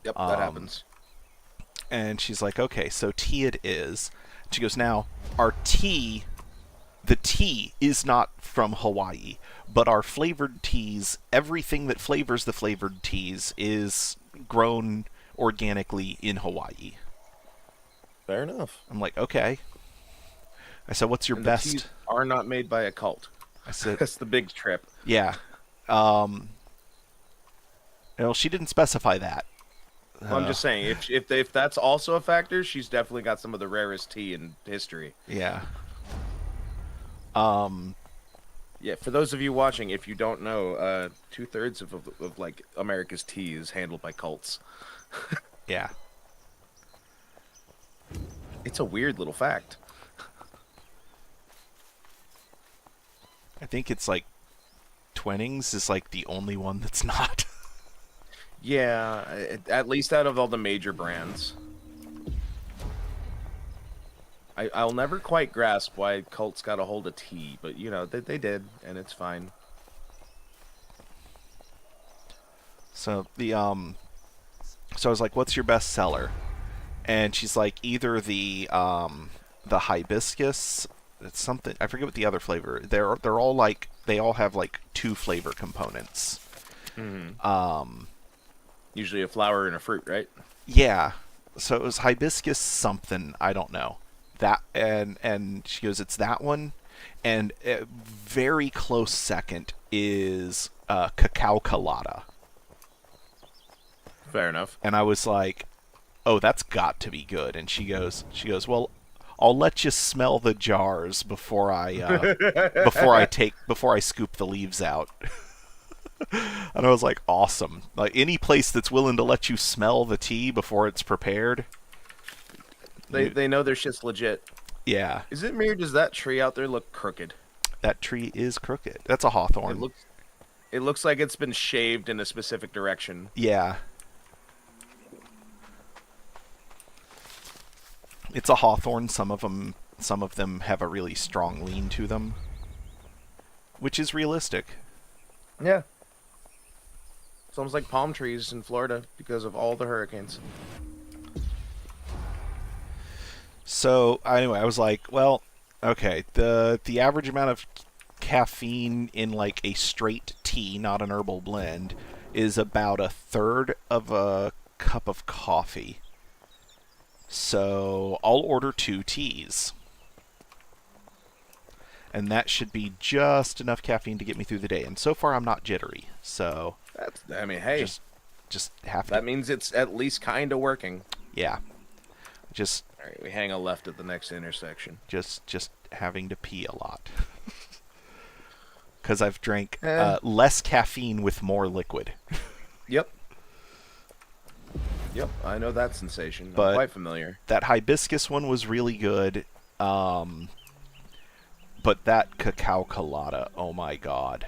Speaker 2: Yep, that
Speaker 1: Um,
Speaker 2: happens.
Speaker 1: and she's like, okay, so tea it is. She goes, now our tea, the tea is not from Hawaii, but our flavored teas, everything that flavors the flavored teas is grown organically in Hawaii.
Speaker 2: Fair enough.
Speaker 1: I'm like, okay. I said, what's your
Speaker 2: And the teas
Speaker 1: best?
Speaker 2: are not made by a cult.
Speaker 1: I said,
Speaker 2: That's the big trip.
Speaker 1: yeah. Um, well, she didn't specify that.
Speaker 2: Well, I'm just saying, if that's also a factor, she's definitely got some of the rarest tea in history.
Speaker 1: Yeah. Um,
Speaker 2: Yeah, for those of you watching, if you don't know, 2/3 of like America's tea is handled by cults.
Speaker 1: yeah.
Speaker 2: It's a weird little fact.
Speaker 1: I think it's like Twinings is like the only one that's not.
Speaker 2: Yeah, at least out of all the major brands. I'll never quite grasp why cults got a hold of tea, but you know, they did, and it's fine.
Speaker 1: So so I was like, "What's your best seller?" And she's like, "Either the hibiscus, it's something I forget what the other flavor. They're all like they all have like two flavor components.
Speaker 2: Mm-hmm.
Speaker 1: Um,
Speaker 2: Usually a flower and a fruit, right?
Speaker 1: yeah. So it was hibiscus something, I don't know. That and she goes, "It's that one." And a very close second is cacao colada.
Speaker 2: Fair enough.
Speaker 1: And I was like, "Oh, that's got to be good." And she goes, "Well, I'll let you smell the jars before I before I scoop the leaves out." And I was like, "Awesome! Like any place that's willing to let you smell the tea before it's prepared."
Speaker 2: They know their shit's legit.
Speaker 1: Yeah,
Speaker 2: Is it me or does that tree out there look crooked?
Speaker 1: that tree is crooked. That's a
Speaker 2: It
Speaker 1: hawthorn.
Speaker 2: looks like it's been shaved in a specific direction.
Speaker 1: Yeah, it's a hawthorn. Some of them have a really strong lean to them, which is realistic.
Speaker 2: Yeah. It's almost like palm trees in Florida because of all the hurricanes.
Speaker 1: So anyway, I was like, well, okay, the average amount of caffeine in like a straight tea, not an herbal blend, is about a third of a cup of coffee. So I'll order 2 teas. And that should be just enough caffeine to get me through the day. And so far I'm not jittery. So
Speaker 2: I mean, hey,
Speaker 1: just have to
Speaker 2: that means it's at least kind of working.
Speaker 1: yeah. Just
Speaker 2: All right, we hang a left at the next intersection.
Speaker 1: just having to pee a lot. Cuz I've drank
Speaker 2: Eh.
Speaker 1: less caffeine with more liquid.
Speaker 2: Yep. Yep, I know that sensation.
Speaker 1: But
Speaker 2: I'm quite familiar.
Speaker 1: that hibiscus one was really good. But that cacao colada, oh my god.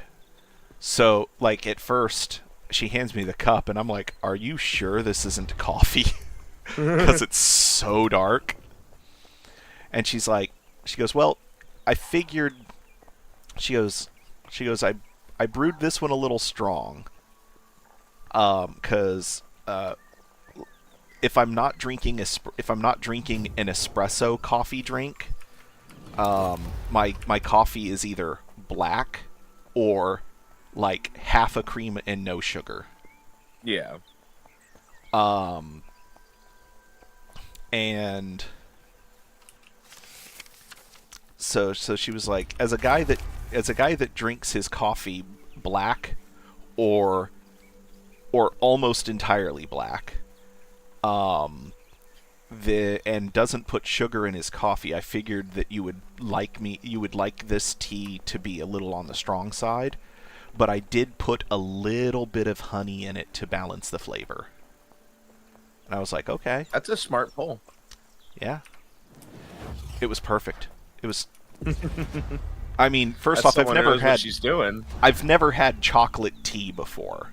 Speaker 1: So, like, at first, she hands me the cup, and I'm like, are you sure this isn't coffee? Because it's so dark. And she goes, well, I figured, she goes, I brewed this one a little strong. Because, if I'm not drinking an espresso coffee drink, my coffee is either black or like half a cream and no sugar.
Speaker 2: Yeah.
Speaker 1: And so she was like, as a guy that drinks his coffee black or almost entirely black, and doesn't put sugar in his coffee, I figured that you would like this tea to be a little on the strong side, but I did put a little bit of honey in it to balance the flavor. And I was like, okay,
Speaker 2: That's a smart pull.
Speaker 1: yeah. It was perfect. It was I mean, first
Speaker 2: That's
Speaker 1: off,
Speaker 2: someone who knows what she's doing.
Speaker 1: I've never had chocolate tea before.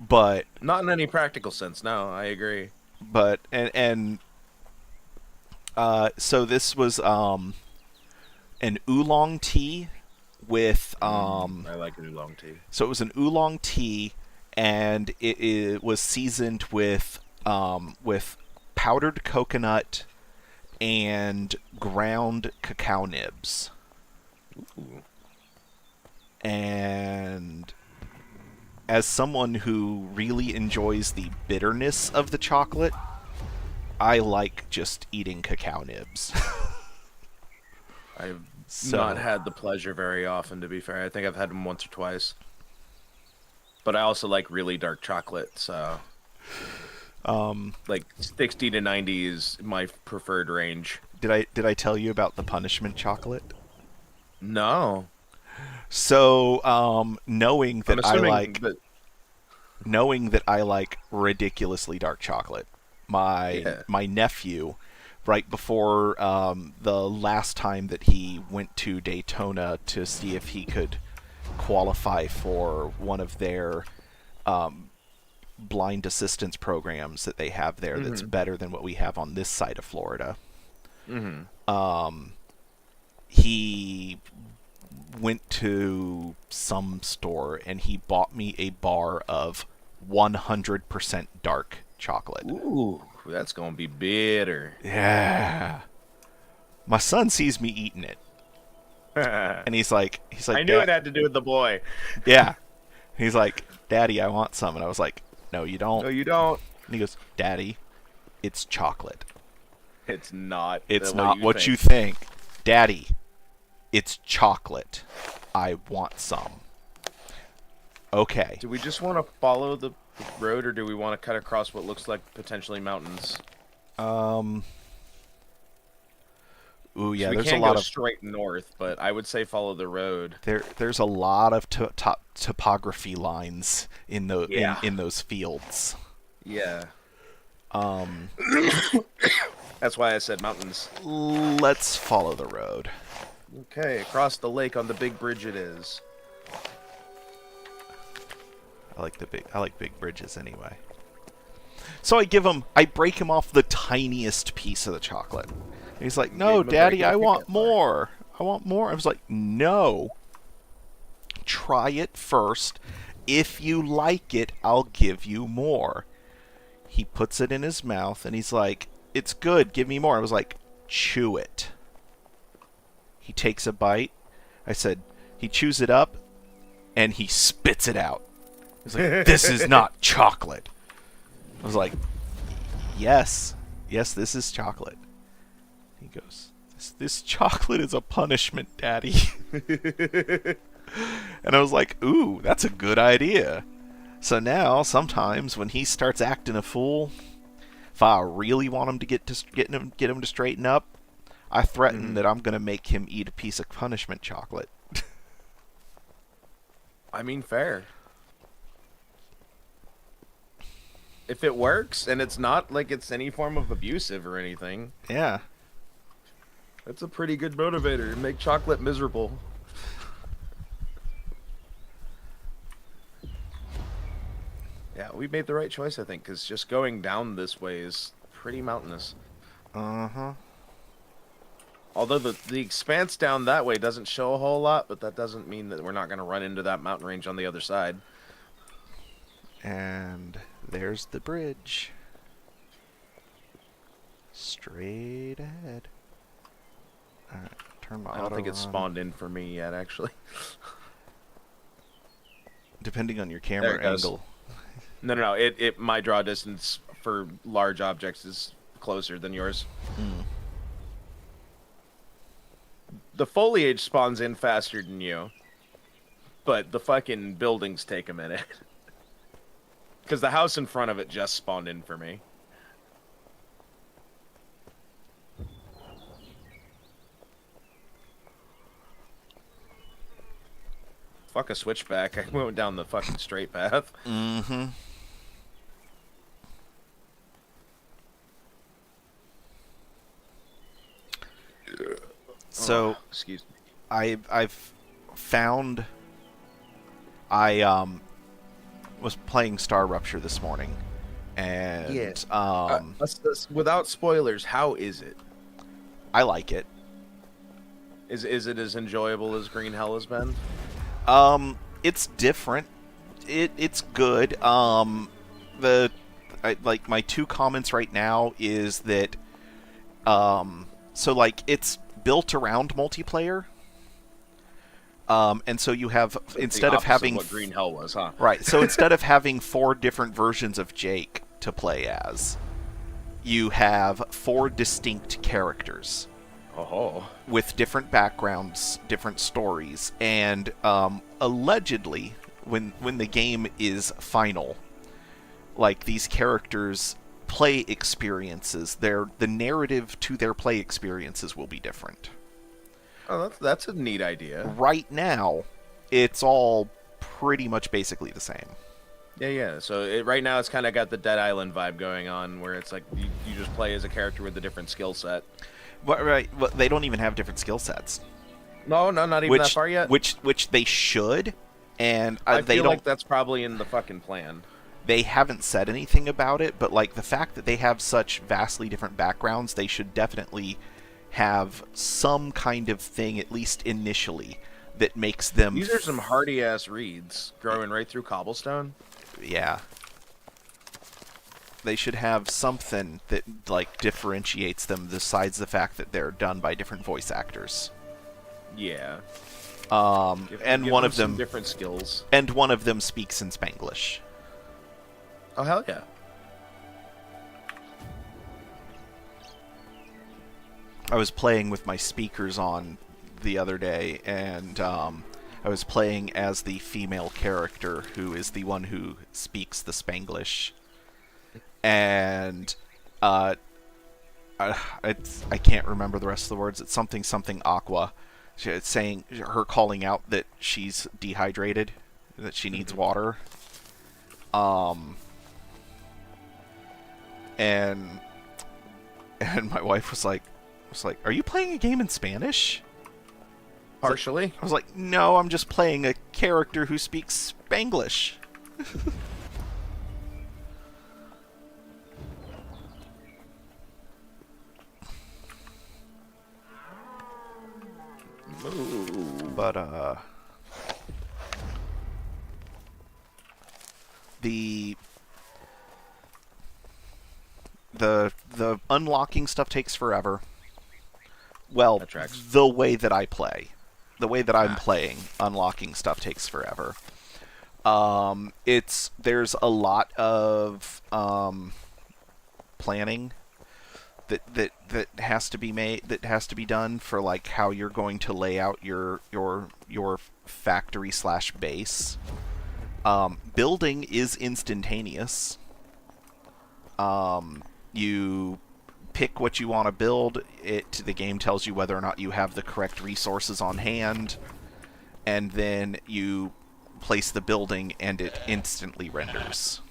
Speaker 1: but
Speaker 2: Not in any practical sense. No, I agree.
Speaker 1: so this was an oolong tea with
Speaker 2: I like an oolong tea.
Speaker 1: so it was an oolong tea, and it was seasoned with powdered coconut and ground cacao nibs.
Speaker 2: Ooh.
Speaker 1: And as someone who really enjoys the bitterness of the chocolate, I like just eating cacao nibs.
Speaker 2: I've not
Speaker 1: So,
Speaker 2: had the pleasure very often, to be fair. I think I've had them once or twice. But I also like really dark chocolate, so like 60 to 90 is my preferred range.
Speaker 1: did I tell you about the punishment chocolate?
Speaker 2: No,
Speaker 1: So,
Speaker 2: I'm assuming that
Speaker 1: knowing that I like ridiculously dark chocolate,
Speaker 2: yeah.
Speaker 1: my nephew, right before the last time that he went to Daytona to see if he could qualify for one of their blind assistance programs that they have there that's
Speaker 2: Mm-hmm.
Speaker 1: better than what we have on this side of Florida.
Speaker 2: Mm-hmm.
Speaker 1: He went to some store and he bought me a bar of 100% dark chocolate.
Speaker 2: Ooh, that's gonna be bitter.
Speaker 1: Yeah. My son sees me eating it
Speaker 2: I
Speaker 1: and he's like,
Speaker 2: knew
Speaker 1: Dad,
Speaker 2: it had to do with the boy.
Speaker 1: yeah. He's like, Daddy, I want some. And I was like, no, you don't.
Speaker 2: No, you don't.
Speaker 1: And he goes, Daddy, it's chocolate.
Speaker 2: It's not
Speaker 1: It's
Speaker 2: what
Speaker 1: not
Speaker 2: you
Speaker 1: what
Speaker 2: think.
Speaker 1: you think. Daddy, it's chocolate. I want some. Okay.
Speaker 2: Do we just want to follow the road, or do we want to cut across what looks like potentially mountains?
Speaker 1: Um. Ooh,
Speaker 2: 'Cause
Speaker 1: yeah.
Speaker 2: we
Speaker 1: There's a
Speaker 2: can
Speaker 1: lot
Speaker 2: go
Speaker 1: of
Speaker 2: straight north, but I would say follow the road.
Speaker 1: there's a lot of topography lines in
Speaker 2: Yeah.
Speaker 1: in those fields.
Speaker 2: Yeah.
Speaker 1: Um.
Speaker 2: That's why I said mountains.
Speaker 1: Let's follow the road.
Speaker 2: Okay, across the lake on the big bridge it is.
Speaker 1: I like big bridges anyway. So I break him off the tiniest piece of the chocolate. And he's like,
Speaker 2: You gave
Speaker 1: "No,
Speaker 2: him a break
Speaker 1: Daddy,
Speaker 2: of the
Speaker 1: I
Speaker 2: Kit
Speaker 1: want
Speaker 2: Kat bar.
Speaker 1: more. I want more." I was like, "No. Try it first. If you like it, I'll give you more." He puts it in his mouth and he's like, "It's good. Give me more." I was like, "Chew it." He takes a bite. I said, he chews it up and he spits it out. He's like, "This is not chocolate." I was like, "Yes. Yes, this is chocolate." He goes, this chocolate is a punishment, Daddy." And I was like, "Ooh, that's a good idea." So now, sometimes when he starts acting a fool, if I really want him to get him to straighten up, I threaten
Speaker 2: Mhm.
Speaker 1: that I'm going to make him eat a piece of punishment chocolate.
Speaker 2: I mean, fair. If it works and it's not like it's any form of abusive or anything,
Speaker 1: Yeah.
Speaker 2: that's a pretty good motivator. Make chocolate miserable. Yeah, we made the right choice, I think, because just going down this way is pretty mountainous.
Speaker 1: Uh-huh.
Speaker 2: Although the expanse down that way doesn't show a whole lot, but that doesn't mean that we're not going to run into that mountain range on the other side.
Speaker 1: And there's the bridge. Straight ahead. Alright, turn my
Speaker 2: I don't
Speaker 1: auto
Speaker 2: think it's
Speaker 1: on.
Speaker 2: spawned in for me yet, actually.
Speaker 1: Depending on your
Speaker 2: There
Speaker 1: camera
Speaker 2: it goes.
Speaker 1: angle.
Speaker 2: No. It my draw distance for large objects is closer than yours.
Speaker 1: Mm.
Speaker 2: The foliage spawns in faster than you, but the fucking buildings take a minute. Because the house in front of it just spawned in for me. Fuck a switchback. I went down the fucking straight path.
Speaker 1: Mm-hmm. So
Speaker 2: Oh, excuse me.
Speaker 1: I've found I was playing Star Rupture this morning,
Speaker 2: Yeah.
Speaker 1: and
Speaker 2: Without spoilers, how is it?
Speaker 1: I like it.
Speaker 2: Is it as enjoyable as Green Hell has been?
Speaker 1: It's different. It's good. Like my two comments right now is that so like it's built around multiplayer. And so you have
Speaker 2: So it's
Speaker 1: instead
Speaker 2: the
Speaker 1: of
Speaker 2: opposite
Speaker 1: having
Speaker 2: what Green Hell was, huh?
Speaker 1: right. So instead of having 4 different versions of Jake to play as, you have 4 distinct characters
Speaker 2: Oh.
Speaker 1: with different backgrounds, different stories, and allegedly, when the game is final, like these characters' play experiences, the narrative to their play experiences will be different.
Speaker 2: Oh, that's a neat idea.
Speaker 1: Right now, it's all pretty much basically the same.
Speaker 2: Yeah. So right now it's kind of got the Dead Island vibe going on, where it's like you just play as a character with a different skill set.
Speaker 1: But right, but they don't even have different skill sets.
Speaker 2: No, not even that far yet.
Speaker 1: Which they should, and
Speaker 2: I
Speaker 1: they
Speaker 2: feel
Speaker 1: don't.
Speaker 2: like that's probably in the fucking plan.
Speaker 1: They haven't said anything about it, but like the fact that they have such vastly different backgrounds, they should definitely have some kind of thing, at least initially, that makes them.
Speaker 2: These are some hardy ass reeds growing right through cobblestone.
Speaker 1: Yeah. They should have something that like differentiates them besides the fact that they're done by different voice actors.
Speaker 2: Yeah.
Speaker 1: And one of them
Speaker 2: different skills.
Speaker 1: And one of them speaks in Spanglish.
Speaker 2: Oh hell yeah.
Speaker 1: I was playing with my speakers on the other day, and I was playing as the female character who is the one who speaks the Spanglish. And I can't remember the rest of the words. It's something aqua. It's saying her calling out that she's dehydrated, that she needs water. And my wife was like, "Are you playing a game in Spanish?"
Speaker 2: Partially.
Speaker 1: I was like, "No, I'm just playing a character who speaks Spanglish." But the unlocking stuff takes forever. Well, the way that I play, the way that I'm playing, unlocking stuff takes forever. There's a lot of planning that has to be made, that has to be done for like how you're going to lay out your factory / base. Building is instantaneous. You pick what you want to build. The game tells you whether or not you have the correct resources on hand, and then you place the building, and it instantly renders.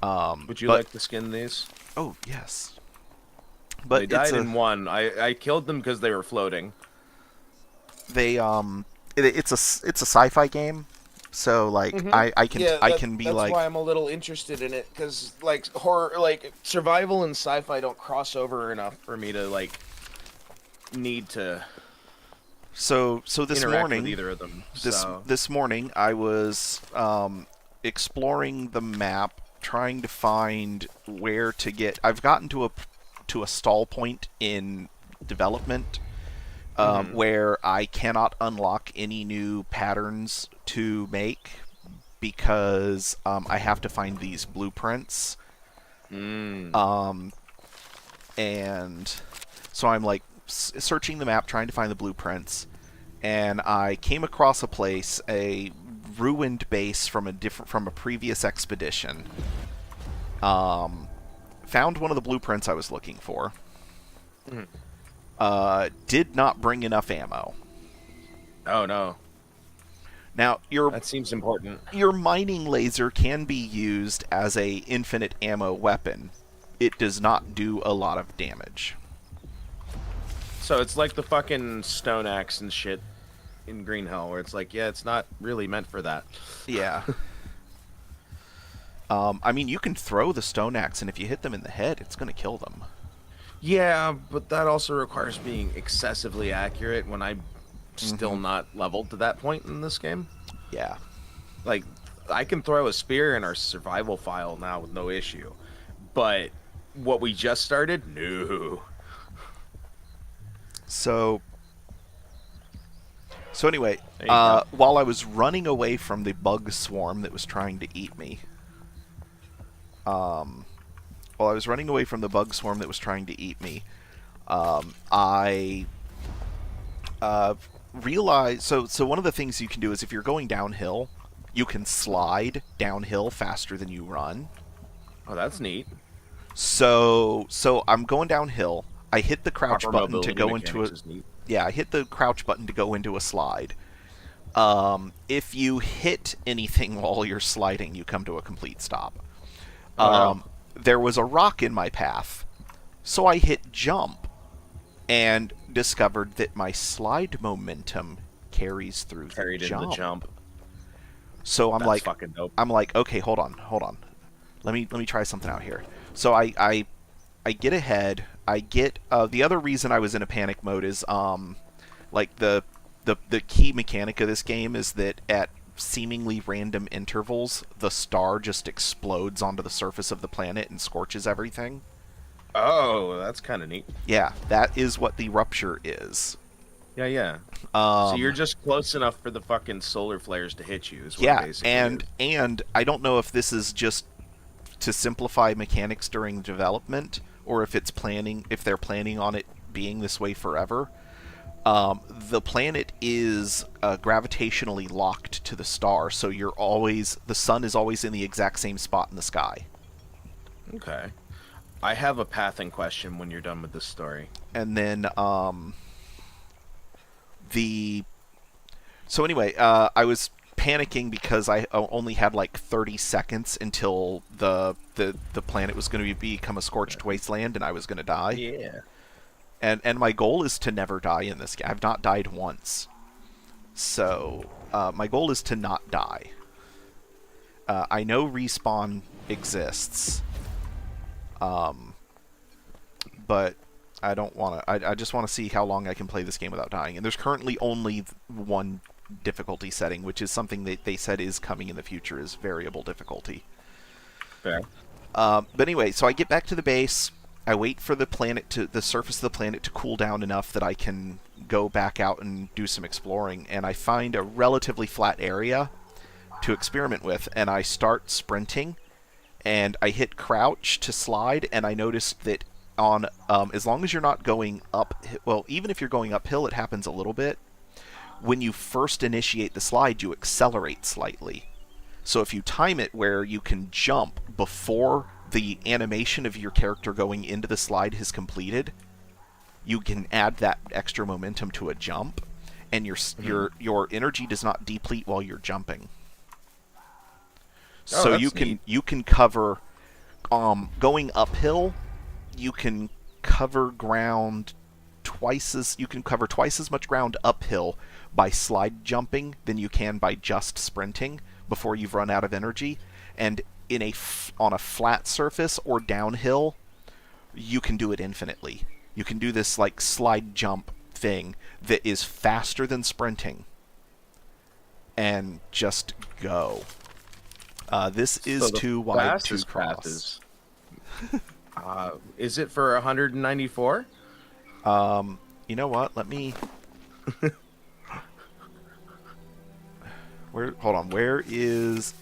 Speaker 2: Would you like to skin these?
Speaker 1: Oh yes. But
Speaker 2: they died in one. I killed them because they were floating.
Speaker 1: It's a sci-fi game, so like I can be
Speaker 2: that's
Speaker 1: like.
Speaker 2: That's why I'm a little interested in it, because like horror, like survival and sci-fi don't cross over enough for me to like need to.
Speaker 1: So this morning,
Speaker 2: with either of them.
Speaker 1: This morning I was exploring the map, trying to find where to get. I've gotten to a stall point in development where I cannot unlock any new patterns to make because I have to find these blueprints. And so I'm like searching the map, trying to find the blueprints, and I came across a place, a ruined base from a previous expedition. Found one of the blueprints I was looking for. Did not bring enough ammo.
Speaker 2: Oh no.
Speaker 1: Now
Speaker 2: that seems important.
Speaker 1: Your mining laser can be used as a infinite ammo weapon. It does not do a lot of damage.
Speaker 2: So it's like the fucking stone axe and shit. in Green Hell, where it's like, yeah, it's not really meant for that.
Speaker 1: Yeah. I mean, you can throw the stone axe, and if you hit them in the head, it's going to kill them.
Speaker 2: Yeah, but that also requires being excessively accurate when I'm still
Speaker 1: Mm-hmm.
Speaker 2: not leveled to that point in this game.
Speaker 1: Yeah.
Speaker 2: Like, I can throw a spear in our survival file now with no issue. But what we just started, no.
Speaker 1: So, so anyway,
Speaker 2: There you go.
Speaker 1: while I was running away from the bug swarm that was trying to eat me, um, while I was running away from the bug swarm that was trying to eat me, I realized. So one of the things you can do is if you're going downhill, you can slide downhill faster than you run.
Speaker 2: Oh, that's neat.
Speaker 1: So I'm going downhill. I hit the crouch
Speaker 2: Proper
Speaker 1: button to
Speaker 2: mobility
Speaker 1: go into
Speaker 2: mechanics
Speaker 1: a
Speaker 2: is neat.
Speaker 1: yeah. I hit the crouch button to go into a slide. If you hit anything while you're sliding, you come to a complete stop.
Speaker 2: Oh no.
Speaker 1: There was a rock in my path, so I hit jump and discovered that my slide momentum carries through the
Speaker 2: Carried into the
Speaker 1: jump.
Speaker 2: jump.
Speaker 1: So
Speaker 2: That's fucking dope.
Speaker 1: I'm like, okay, hold on. Let me try something out here. So I get ahead. I get the other reason I was in a panic mode is like the key mechanic of this game is that at seemingly random intervals the star just explodes onto the surface of the planet and scorches everything.
Speaker 2: Oh, that's kind of neat.
Speaker 1: Yeah, that is what the rupture is.
Speaker 2: Yeah, yeah. So
Speaker 1: Um,
Speaker 2: you're just close enough for the fucking solar flares to hit you, is what it
Speaker 1: yeah,
Speaker 2: basically
Speaker 1: and
Speaker 2: is.
Speaker 1: and I don't know if this is just to simplify mechanics during development or if they're planning on it being this way forever. The planet is gravitationally locked to the star, so the sun is always in the exact same spot in the sky.
Speaker 2: Okay. I have a pathing question when you're done with this story.
Speaker 1: And then the so anyway, I was panicking because I only had like 30 seconds until the planet was going to become a scorched wasteland and I was going to die.
Speaker 2: Yeah.
Speaker 1: And my goal is to never die in this game. I've not died once. So, my goal is to not die. I know respawn exists. But I don't want to. I just want to see how long I can play this game without dying. And there's currently only one difficulty setting, which is something that they said is coming in the future, is variable difficulty.
Speaker 2: Fair.
Speaker 1: But anyway, so I get back to the base. I wait for the surface of the planet to cool down enough that I can go back out and do some exploring. And I find a relatively flat area to experiment with, and I start sprinting. And I hit crouch to slide, and I noticed that on as long as you're not going up, well, even if you're going uphill, it happens a little bit. When you first initiate the slide, you accelerate slightly. So if you time it where you can jump before the animation of your character going into the slide has completed, you can add that extra momentum to a jump, and your energy does not deplete while you're jumping.
Speaker 2: Oh,
Speaker 1: So
Speaker 2: that's neat.
Speaker 1: you can cover going uphill, you can cover twice as much ground uphill by slide jumping than you can by just sprinting before you've run out of energy. And on a flat surface or downhill, you can do it infinitely. You can do this like slide jump thing that is faster than sprinting and just go. This is
Speaker 2: So the
Speaker 1: too wide to
Speaker 2: fastest path
Speaker 1: cross.
Speaker 2: is it for 194?
Speaker 1: You know what? Let me. Hold on. Where is?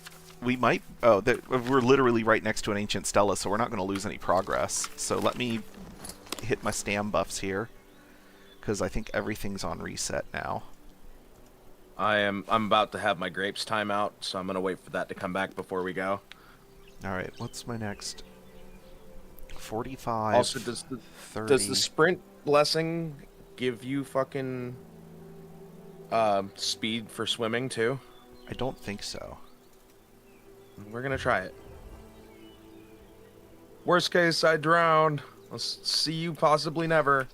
Speaker 1: We might. Oh, we're literally right next to an ancient stela, so we're not going to lose any progress. So let me hit my stam buffs here, because I think everything's on reset now.
Speaker 2: I'm about to have my grapes timeout, so I'm gonna wait for that to come back before we go.
Speaker 1: All right. What's my next? 45.
Speaker 2: Also,
Speaker 1: 30.
Speaker 2: does the sprint blessing give you fucking speed for swimming too?
Speaker 1: I don't think so.
Speaker 2: We're gonna try it. Worst case, I drown. I'll see you possibly never.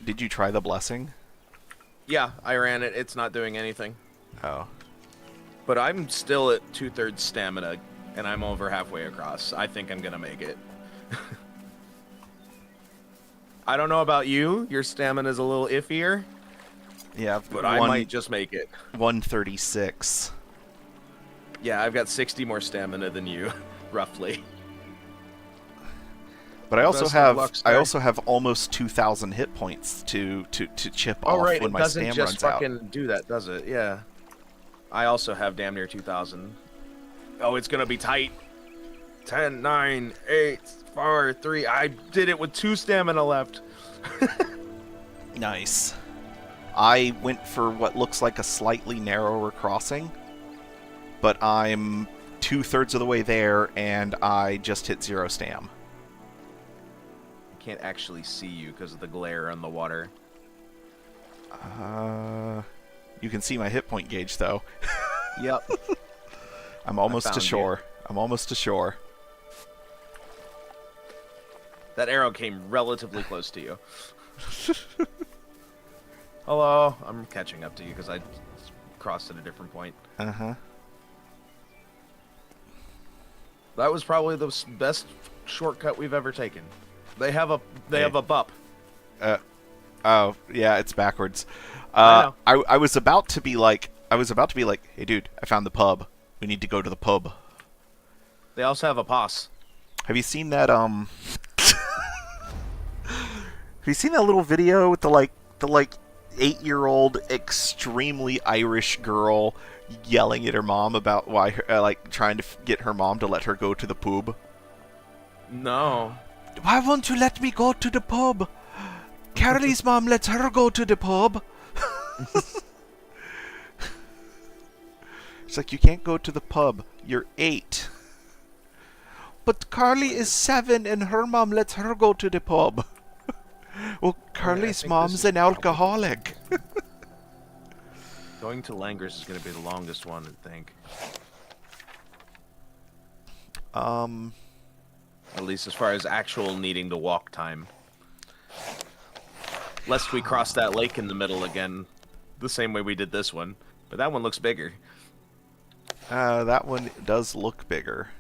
Speaker 1: Did you try the blessing?
Speaker 2: Yeah, I ran it. It's not doing anything.
Speaker 1: Oh.
Speaker 2: But I'm still at 2/3 stamina, and I'm over halfway across. I think I'm gonna make it. I don't know about you. Your stamina's a little iffier,
Speaker 1: Yeah,
Speaker 2: but I might just make it.
Speaker 1: 136.
Speaker 2: Yeah, I've got 60 more stamina than you, roughly.
Speaker 1: But I also
Speaker 2: Best of luck,
Speaker 1: have almost 2,000 hit points to chip
Speaker 2: Oh,
Speaker 1: off
Speaker 2: right,
Speaker 1: when
Speaker 2: it
Speaker 1: my
Speaker 2: doesn't
Speaker 1: stam
Speaker 2: just
Speaker 1: runs out.
Speaker 2: fucking do that, does it? Yeah. I also have damn near 2,000. Oh, it's gonna be tight. 10, 9, 8, 4, 3. I did it with 2 stamina left.
Speaker 1: Nice. I went for what looks like a slightly narrower crossing, but I'm 2/3 of the way there, and I just hit 0 stam.
Speaker 2: I can't actually see you because of the glare on the water.
Speaker 1: You can see my hit point gauge, though.
Speaker 2: Yep.
Speaker 1: I'm almost to
Speaker 2: found you.
Speaker 1: shore. I'm almost to shore.
Speaker 2: That arrow came relatively close to you. Hello. I'm catching up to you because I crossed at a different point.
Speaker 1: Uh-huh.
Speaker 2: That was probably the best shortcut we've ever taken. They have a bup.
Speaker 1: Oh, yeah, it's backwards.
Speaker 2: I know.
Speaker 1: I was about to be like, hey, dude, I found the pub. We need to go to the pub.
Speaker 2: They also have a pos.
Speaker 1: Have you seen that, Have you seen that little video with the 8-year-old extremely Irish girl yelling at her mom about why, trying to get her mom to let her go to the pub?
Speaker 2: No.
Speaker 1: Why won't you let me go to the pub? Carly's mom lets her go to the pub. It's like, you can't go to the pub. You're 8. But Carly is 7 and her mom lets her go to the pub. Well, Carly's mom's an alcoholic.
Speaker 2: Going to Langris is going to be the longest one, I think. At least as far as actual needing to walk time. Lest we cross that lake in the middle again, the same way we did this one. But that one looks bigger.
Speaker 1: That one does look bigger.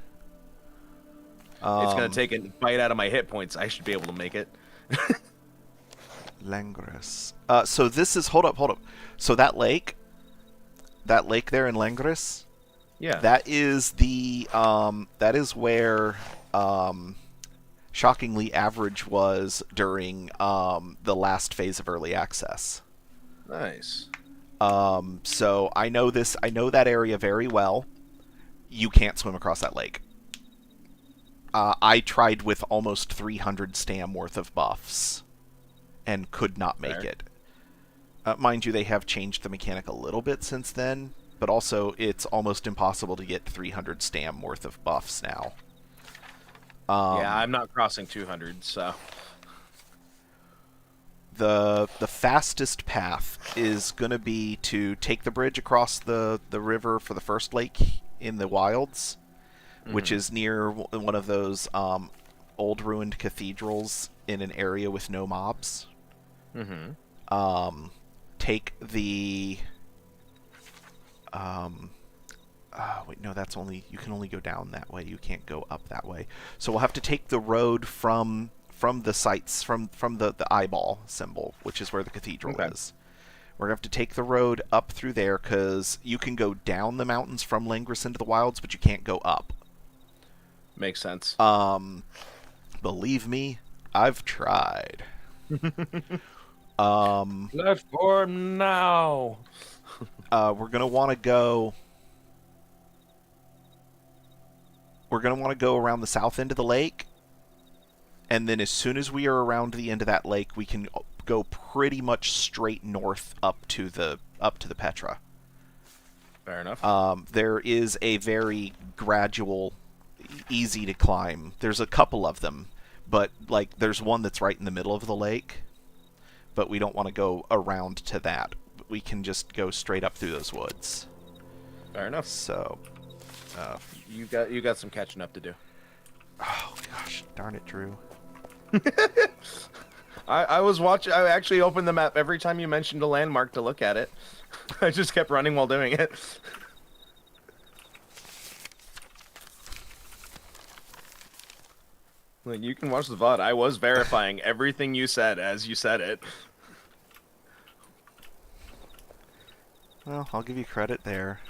Speaker 2: It's going to take a bite out of my hit points. I should be able to make it.
Speaker 1: Langris. So this is... Hold up. So that lake there in Langris,
Speaker 2: Yeah.
Speaker 1: that is the... that is where... shockingly average was during the last phase of early access.
Speaker 2: Nice.
Speaker 1: So I know that area very well. You can't swim across that lake. I tried with almost 300 stam worth of buffs and could not make it. Mind you, they have changed the mechanic a little bit since then, but also it's almost impossible to get 300 stam worth of buffs now.
Speaker 2: Yeah, I'm not crossing 200, so...
Speaker 1: The fastest path is going to be to take the bridge across the river for the first lake in the wilds, which is near one of those old ruined cathedrals in an area with no mobs. Take the... wait, no, that's only... You can only go down that way. You can't go up that way. So we'll have to take the road from the sites, from the eyeball symbol, which is where the cathedral is. We're going to have to take the road up through there, because you can go down the mountains from Langris into the wilds, but you can't go up.
Speaker 2: Makes sense.
Speaker 1: Believe me, I've tried.
Speaker 2: Platform now!
Speaker 1: We're going to want to go... We're going to want to go around the south end of the lake, and then as soon as we are around the end of that lake, we can go pretty much straight north up to the Petra.
Speaker 2: Fair enough.
Speaker 1: There is a very gradual, easy to climb. There's a couple of them, but there's one that's right in the middle of the lake, but we don't want to go around to that. We can just go straight up through those woods.
Speaker 2: Fair enough.
Speaker 1: So,
Speaker 2: you got some catching up to do.
Speaker 1: oh gosh, darn it, Drew.
Speaker 2: I was watching. I actually opened the map every time you mentioned a landmark to look at it. I just kept running while doing it. Like, you can watch the VOD. I was verifying everything you said as you said it.
Speaker 1: Well, I'll give you credit there.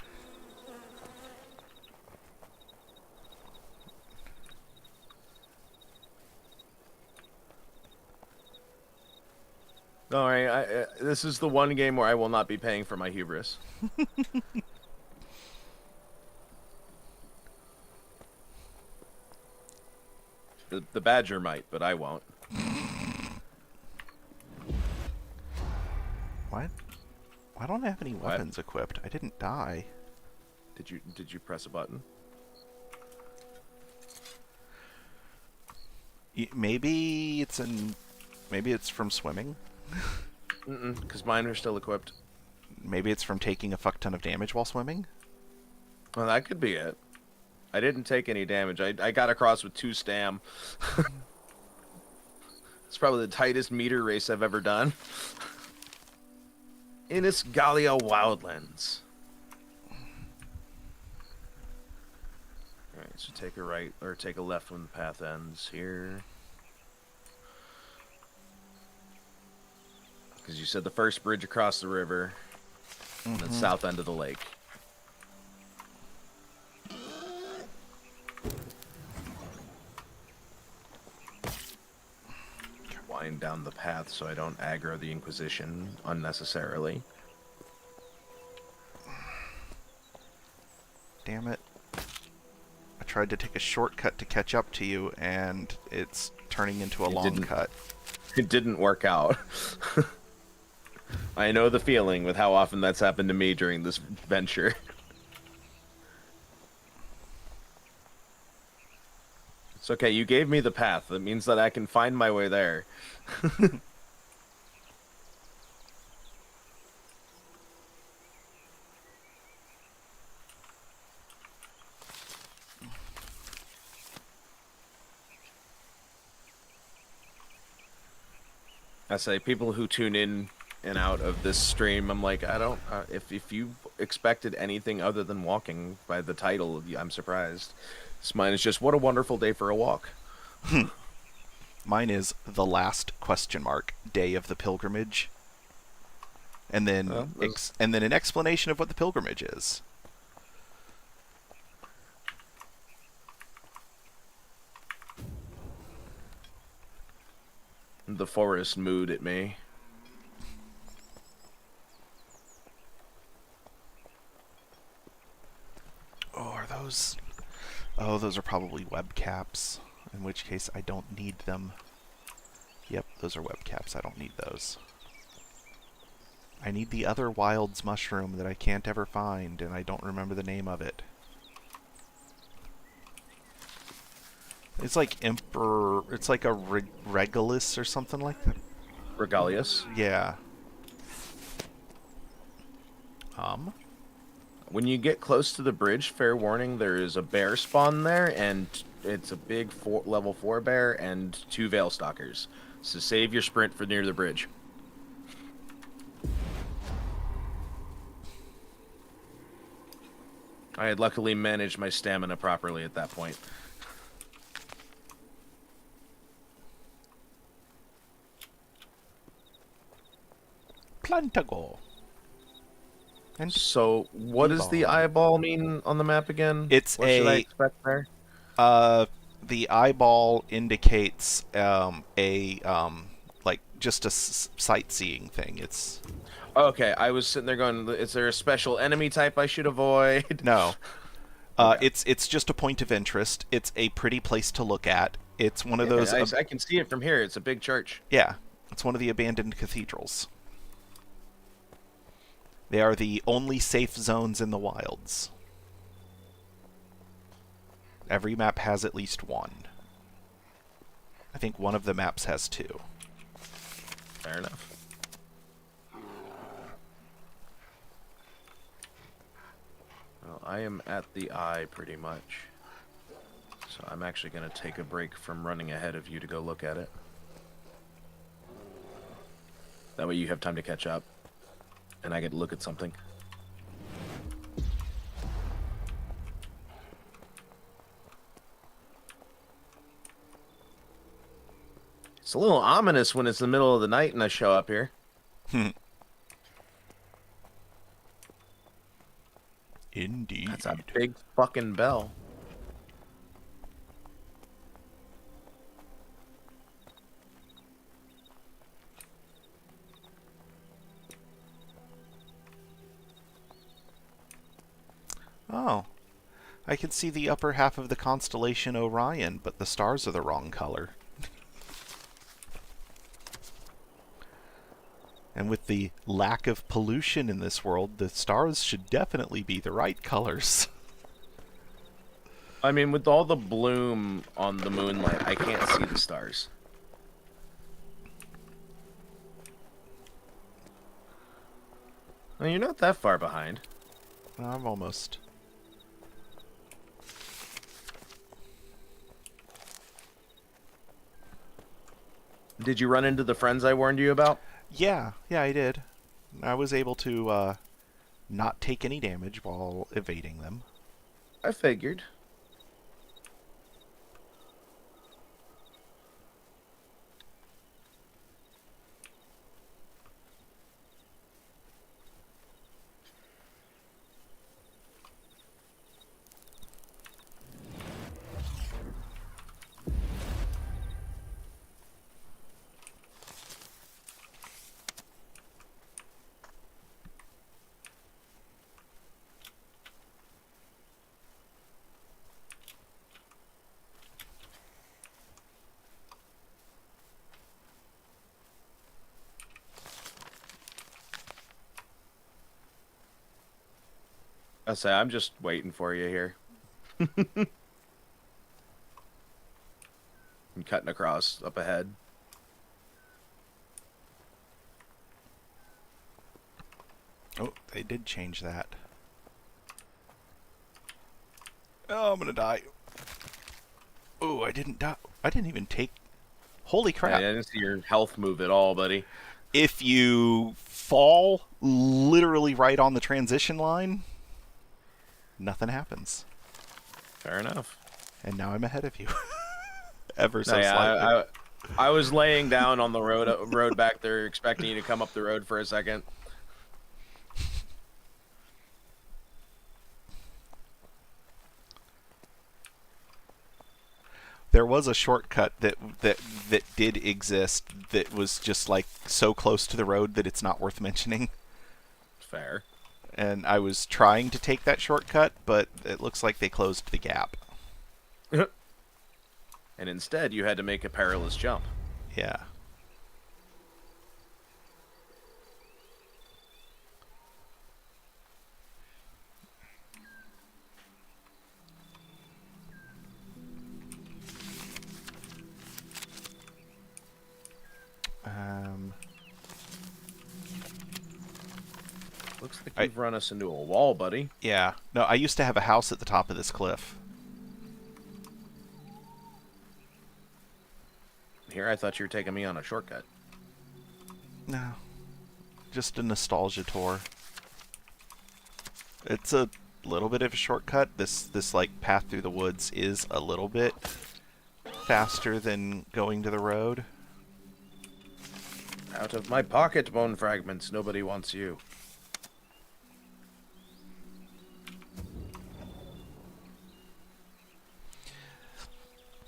Speaker 2: All right, this is the one game where I will not be paying for my hubris. The Badger might, but I won't.
Speaker 1: What? Why don't I have any
Speaker 2: What?
Speaker 1: weapons equipped? I didn't die.
Speaker 2: Did you press a button?
Speaker 1: Maybe it's in. Maybe it's from swimming.
Speaker 2: Because mine are still equipped.
Speaker 1: Maybe it's from taking a fuck ton of damage while swimming.
Speaker 2: Well, that could be it. I didn't take any damage. I got across with 2 stam. It's probably the tightest meter race I've ever done. Innis Gallia Wildlands. Alright, so take a right, or take a left when the path ends here. Because you said the first bridge across the river, and the south end of the lake. Wind down the path so I don't aggro the Inquisition unnecessarily.
Speaker 1: Damn it. I tried to take a shortcut to catch up to you, and it's turning into a long cut.
Speaker 2: It didn't work out. I know the feeling with how often that's happened to me during this venture. It's okay, you gave me the path. That means that I can find my way there. I say, people who tune in and out of this stream, I'm like, I don't. If you expected anything other than walking by the title, I'm surprised. Mine is just, what a wonderful day for a walk.
Speaker 1: Mine is the last question mark day of the pilgrimage, and then and then an explanation of what the pilgrimage is.
Speaker 2: The forest mood at me.
Speaker 1: Oh, are those? Oh, those are probably web caps. In which case, I don't need them. Yep, those are web caps. I don't need those. I need the other wilds mushroom that I can't ever find, and I don't remember the name of it. It's like Emperor. It's like a Regalis or something like that.
Speaker 2: Regalius.
Speaker 1: Yeah.
Speaker 2: When you get close to the bridge, fair warning, there is a bear spawn there, and it's a big level 4 bear and 2 Veil Stalkers. So save your sprint for near the bridge. I had luckily managed my stamina properly at that point.
Speaker 1: Plantago.
Speaker 2: And so, what does the eyeball mean on the map again?
Speaker 1: It's
Speaker 2: what should I expect there?
Speaker 1: The eyeball indicates like just a sightseeing thing. It's
Speaker 2: okay. I was sitting there going, "Is there a special enemy type I should avoid?"
Speaker 1: No.
Speaker 2: Okay.
Speaker 1: It's just a point of interest. It's a pretty place to look at. It's one of those.
Speaker 2: I can see it from here. It's a big church.
Speaker 1: Yeah, it's one of the abandoned cathedrals. They are the only safe zones in the wilds. Every map has at least one. I think one of the maps has 2.
Speaker 2: Fair enough. Well, I am at the eye pretty much. So I'm actually going to take a break from running ahead of you to go look at it. That way you have time to catch up, and I get to look at something. It's a little ominous when it's the middle of the night and I show up here.
Speaker 1: Indeed.
Speaker 2: That's a big fucking bell.
Speaker 1: Oh. I can see the upper half of the constellation Orion, but the stars are the wrong color. And with the lack of pollution in this world, the stars should definitely be the right colors.
Speaker 2: I mean, with all the bloom on the moonlight, I can't see the stars. Well, you're not that far behind.
Speaker 1: I'm almost.
Speaker 2: Did you run into the friends I warned you about?
Speaker 1: Yeah, I did. I was able to not take any damage while evading them.
Speaker 2: I figured. I say, I'm just waiting for you here. I'm cutting across up ahead.
Speaker 1: Oh, they did change that. Oh, I'm gonna die. Oh, I didn't die. I didn't even take... Holy crap.
Speaker 2: Yeah, I didn't see your health move at all, buddy.
Speaker 1: If you fall literally right on the transition line, nothing happens.
Speaker 2: Fair enough.
Speaker 1: And now I'm ahead of you. Ever so
Speaker 2: No, yeah,
Speaker 1: slightly.
Speaker 2: I was laying down on the road back there, expecting you to come up the road for a second.
Speaker 1: There was a shortcut that did exist that was just like so close to the road that it's not worth mentioning.
Speaker 2: Fair.
Speaker 1: And I was trying to take that shortcut, but it looks like they closed the gap.
Speaker 2: And instead, you had to make a perilous jump.
Speaker 1: Yeah.
Speaker 2: Looks like you've run us into a wall, buddy.
Speaker 1: Yeah. No, I used to have a house at the top of this cliff.
Speaker 2: Here, I thought you were taking me on a shortcut.
Speaker 1: No. Just a nostalgia tour. It's a little bit of a shortcut. This like path through the woods is a little bit faster than going to the road.
Speaker 2: Out of my pocket, bone fragments. Nobody wants you.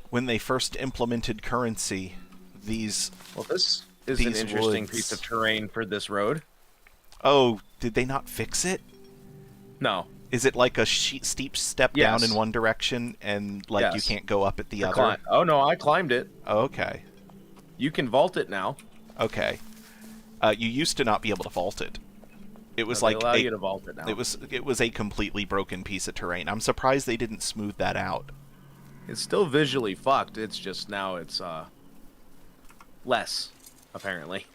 Speaker 1: When they first implemented currency,
Speaker 2: Well, this is an interesting piece of terrain for this road.
Speaker 1: Oh, did they not fix it?
Speaker 2: No.
Speaker 1: Is it like a steep step down in one direction and like you can't go up at the other?
Speaker 2: Oh no, I climbed it.
Speaker 1: Oh, okay.
Speaker 2: You can vault it now.
Speaker 1: Okay. You used to not be able to vault it. It was
Speaker 2: They
Speaker 1: like
Speaker 2: allow you to vault it now.
Speaker 1: It was a completely broken piece of terrain. I'm surprised they didn't smooth that out.
Speaker 2: It's still visually fucked. It's just now it's less, apparently.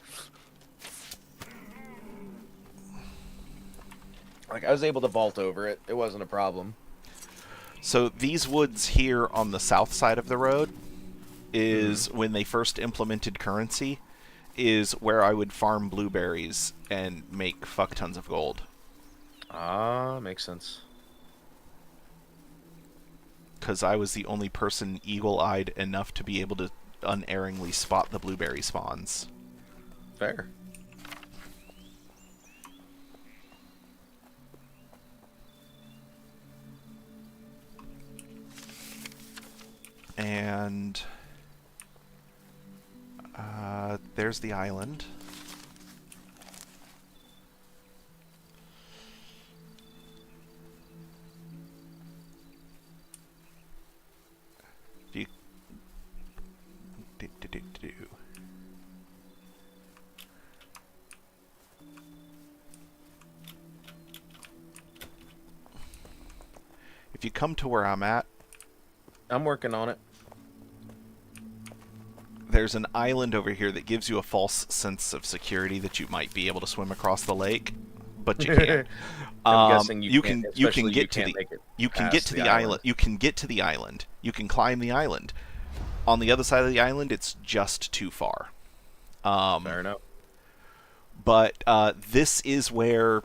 Speaker 2: Like, I was able to vault over it. It wasn't a problem.
Speaker 1: So these woods here on the south side of the road is when they first implemented currency, is where I would farm blueberries and make fuck tons of gold.
Speaker 2: Ah, makes sense.
Speaker 1: Because I was the only person eagle-eyed enough to be able to unerringly spot the blueberry spawns.
Speaker 2: Fair.
Speaker 1: And there's the island. Do you... do. If you come to where I'm at,
Speaker 2: I'm working on it.
Speaker 1: there's an island over here that gives you a false sense of security that you might be able to swim across the lake, but you can't.
Speaker 2: I'm guessing you
Speaker 1: can
Speaker 2: can't,
Speaker 1: you can
Speaker 2: especially
Speaker 1: get
Speaker 2: you
Speaker 1: to
Speaker 2: can't
Speaker 1: the
Speaker 2: make it
Speaker 1: you can
Speaker 2: past
Speaker 1: get to the island. You can get to the island. You can climb the island. On the other side of the island, it's just too far.
Speaker 2: Fair enough.
Speaker 1: But this is where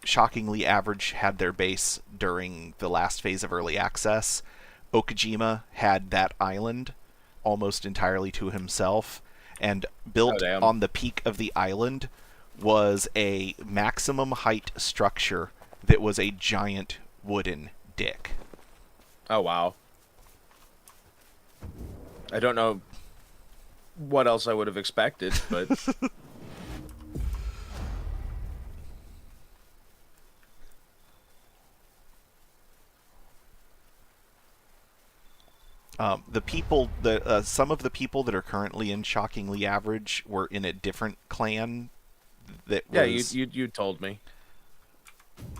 Speaker 1: Shockingly Average had their base during the last phase of early access. Okajima had that island almost entirely to himself, and built on the peak of the island was a maximum height structure that was a giant wooden dick.
Speaker 2: Oh, wow. I don't know what else I would have expected, but...
Speaker 1: Some of the people that are currently in Shockingly Average were in a different clan that was...
Speaker 2: Yeah, you told me.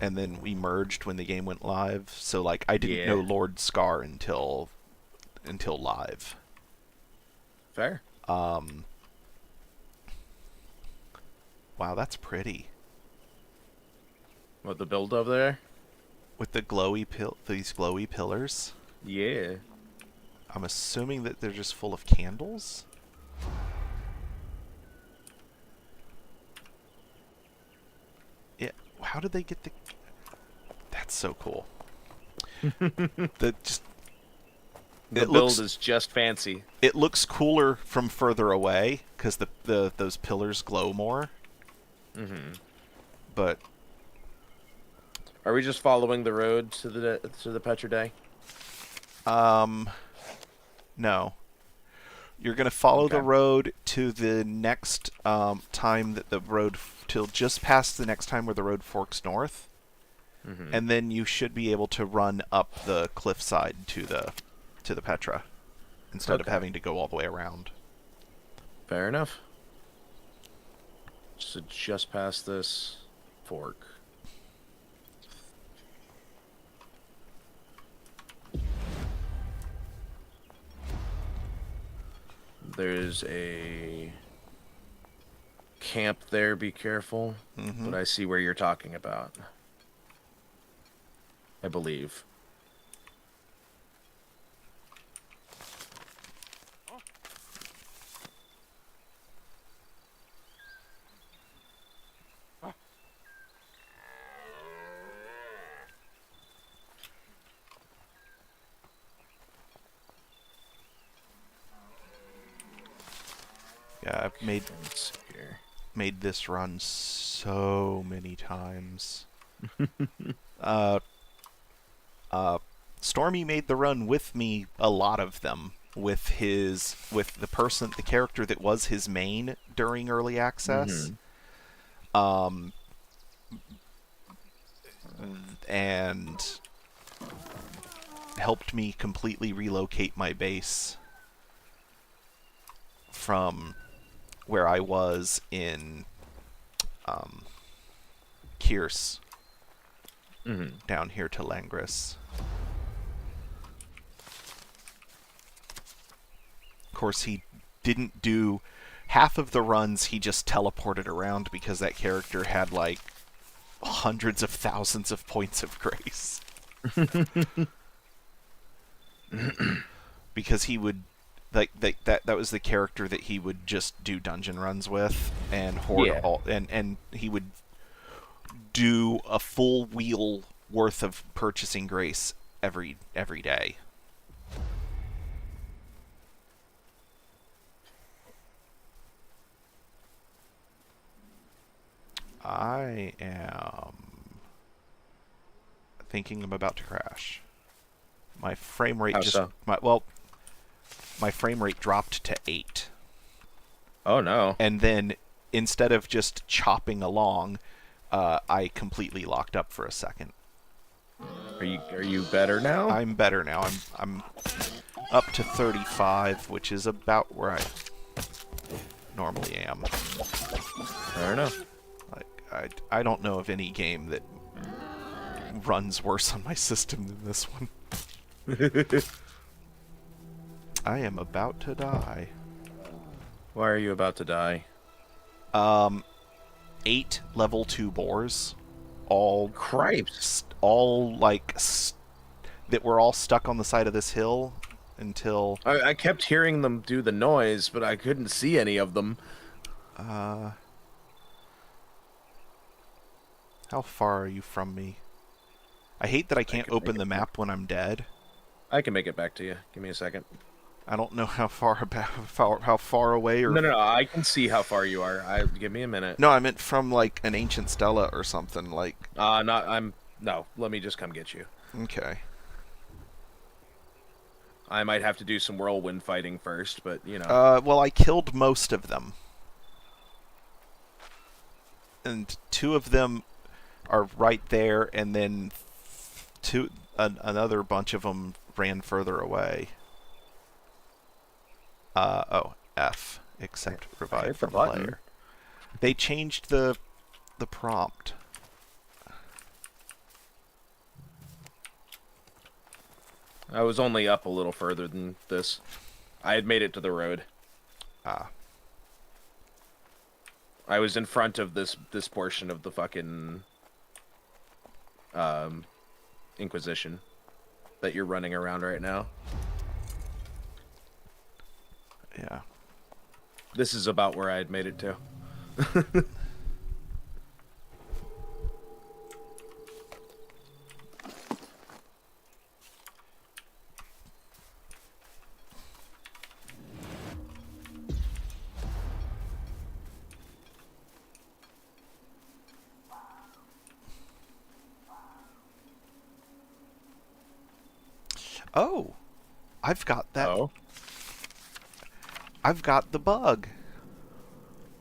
Speaker 1: And then we merged when the game went live, so like I didn't know Lord Scar until live.
Speaker 2: Fair.
Speaker 1: Wow, that's pretty.
Speaker 2: What, the build over there?
Speaker 1: With the these glowy pillars.
Speaker 2: Yeah.
Speaker 1: I'm assuming that they're just full of candles. Yeah. How did they get the... That's so cool. The
Speaker 2: build is just fancy.
Speaker 1: It looks cooler from further away because those pillars glow more.
Speaker 2: Mm-hmm.
Speaker 1: But
Speaker 2: are we just following the road to the Petra Dei?
Speaker 1: No. You're gonna follow the road to the next time that the road till just past the next time where the road forks north, and then you should be able to run up the cliffside to the Petra instead of having to go all the way around.
Speaker 2: Fair enough. So just past this fork. There's a camp there, be careful. But I see where you're talking about. I believe.
Speaker 1: Yeah, I've made this run so many times. Stormy made the run with me a lot of them with the character that was his main during early access. And helped me completely relocate my base from where I was in Kierce down here to Langris. Of course, he didn't do half of the runs. He just teleported around because that character had like hundreds of thousands of points of grace. Because he would that was the character that he would just do dungeon runs with and hoard
Speaker 2: Yeah.
Speaker 1: all, and he would do a full wheel worth of purchasing grace every day. I am thinking I'm about to crash. My frame rate
Speaker 2: How
Speaker 1: just
Speaker 2: so?
Speaker 1: my frame rate dropped to 8.
Speaker 2: Oh no.
Speaker 1: And then instead of just chopping along, I completely locked up for a second.
Speaker 2: Are you better now?
Speaker 1: I'm better now. I'm up to 35, which is about where I normally am.
Speaker 2: Fair enough.
Speaker 1: Like I don't know of any game that runs worse on my system than this one. I am about to die.
Speaker 2: Why are you about to die?
Speaker 1: 8 level 2 boars, all
Speaker 2: Cripes.
Speaker 1: that were all stuck on the side of this hill until
Speaker 2: I kept hearing them do the noise, but I couldn't see any of them.
Speaker 1: how far are you from me? I hate that I can't
Speaker 2: can
Speaker 1: open
Speaker 2: make
Speaker 1: the
Speaker 2: it
Speaker 1: map when I'm dead.
Speaker 2: I can make it back to you. Give me a second.
Speaker 1: I don't know how far away or
Speaker 2: No. I can see how far you are. Give me a minute.
Speaker 1: No, I meant from like an ancient stela or something like.
Speaker 2: Not. No. Let me just come get you.
Speaker 1: Okay.
Speaker 2: I might have to do some whirlwind fighting first, but you know.
Speaker 1: Well, I killed most of them, and 2 of them are right there, and then another bunch of them ran further away. F, except revive
Speaker 2: hit the
Speaker 1: from
Speaker 2: button.
Speaker 1: player. They changed the prompt.
Speaker 2: I was only up a little further than this. I had made it to the road.
Speaker 1: Ah.
Speaker 2: I was in front of this portion of the fucking Inquisition that you're running around right now.
Speaker 1: Yeah.
Speaker 2: This is about where I had made it to.
Speaker 1: Oh, I've got that.
Speaker 2: Oh,
Speaker 1: I've got the bug.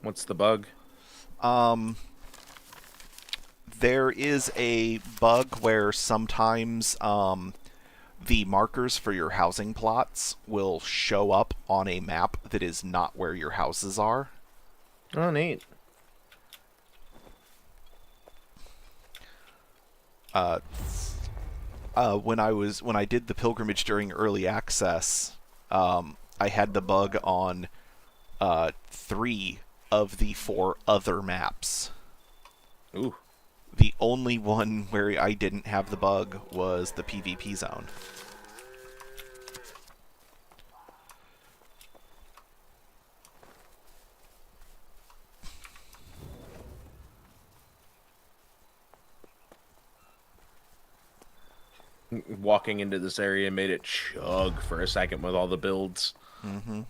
Speaker 2: what's the bug?
Speaker 1: There is a bug where sometimes the markers for your housing plots will show up on a map that is not where your houses are.
Speaker 2: Oh, neat.
Speaker 1: When I did the pilgrimage during early access, I had the bug on 3 of the 4 other maps.
Speaker 2: Ooh.
Speaker 1: The only one where I didn't have the bug was the PvP zone.
Speaker 2: Walking into this area made it chug for a second with all the builds.
Speaker 1: Mm-hmm.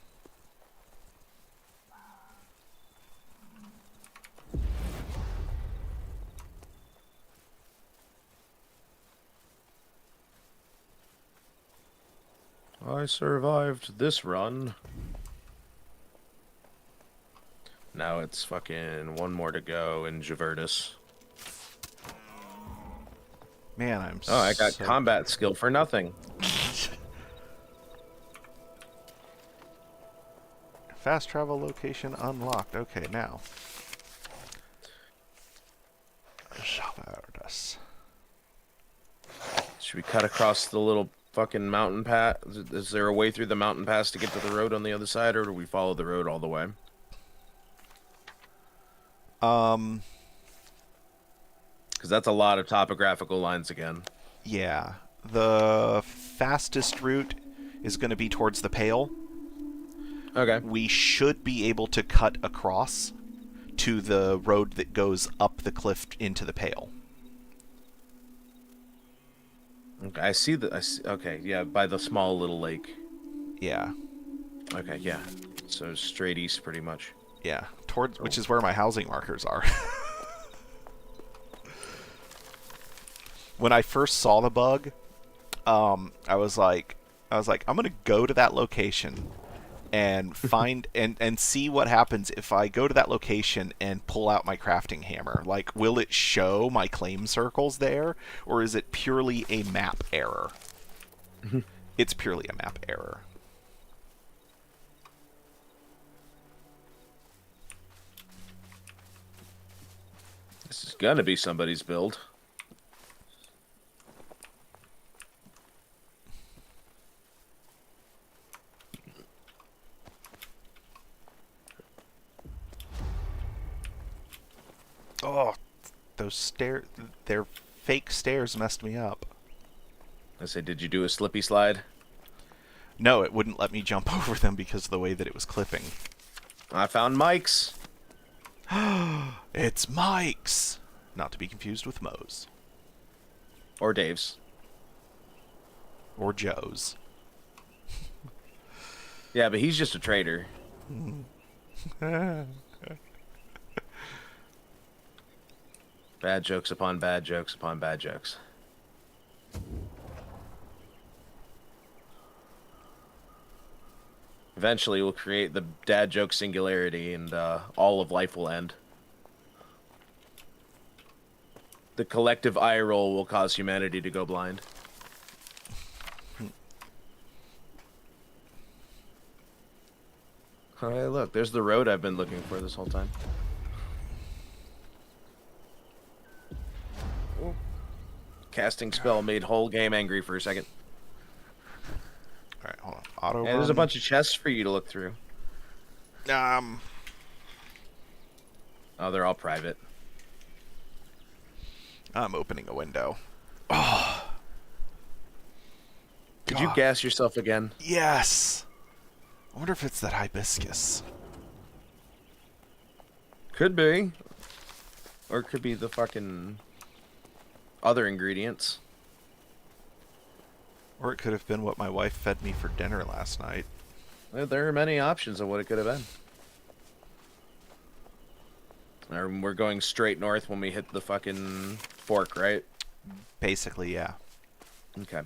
Speaker 2: I survived this run. Now it's fucking one more to go in Javertus.
Speaker 1: Man, I'm
Speaker 2: Oh, I got
Speaker 1: so...
Speaker 2: combat skill for nothing.
Speaker 1: Fast travel location unlocked. Okay, now. Javertus.
Speaker 2: Should we cut across the little fucking mountain path? Is there a way through the mountain pass to get to the road on the other side, or do we follow the road all the way? Because that's a lot of topographical lines again.
Speaker 1: Yeah. The fastest route is going to be towards the Pale.
Speaker 2: Okay.
Speaker 1: we should be able to cut across to the road that goes up the cliff into the Pale.
Speaker 2: Okay, I see the. I see, okay, yeah, by the small little lake.
Speaker 1: Yeah,
Speaker 2: Okay, yeah. So straight east, pretty much.
Speaker 1: yeah, towards
Speaker 2: Oh.
Speaker 1: which is where my housing markers are. When I first saw the bug, I was like, I'm gonna go to that location and find and see what happens if I go to that location and pull out my crafting hammer. Like, will it show my claim circles there, or is it purely a map error? It's purely a map error.
Speaker 2: This is gonna be somebody's build.
Speaker 1: Oh, those stairs, their fake stairs messed me up.
Speaker 2: I say, did you do a slippy slide?
Speaker 1: No, it wouldn't let me jump over them because of the way that it was clipping.
Speaker 2: I found Mike's.
Speaker 1: It's Mike's! Not to be confused with Moe's.
Speaker 2: Or Dave's.
Speaker 1: Or Joe's.
Speaker 2: Yeah, but he's just a trader. Bad jokes upon bad jokes upon bad jokes. Eventually, we'll create the dad joke singularity, and all of life will end. The collective eye roll will cause humanity to go blind. Hey, look, there's the road I've been looking for this whole time. Oh. Casting spell made whole game angry for a second.
Speaker 1: Alright, hold on. Auto
Speaker 2: And there's a bunch of chests for you to look through. Oh, they're all private.
Speaker 1: I'm opening a window.
Speaker 2: Could you gas yourself again?
Speaker 1: Yes! I wonder if it's that hibiscus.
Speaker 2: Could be. Or it could be the fucking other ingredients.
Speaker 1: Or it could have been what my wife fed me for dinner last night.
Speaker 2: There are many options of what it could have been. We're going straight north when we hit the fucking fork, right?
Speaker 1: Basically, yeah.
Speaker 2: Okay.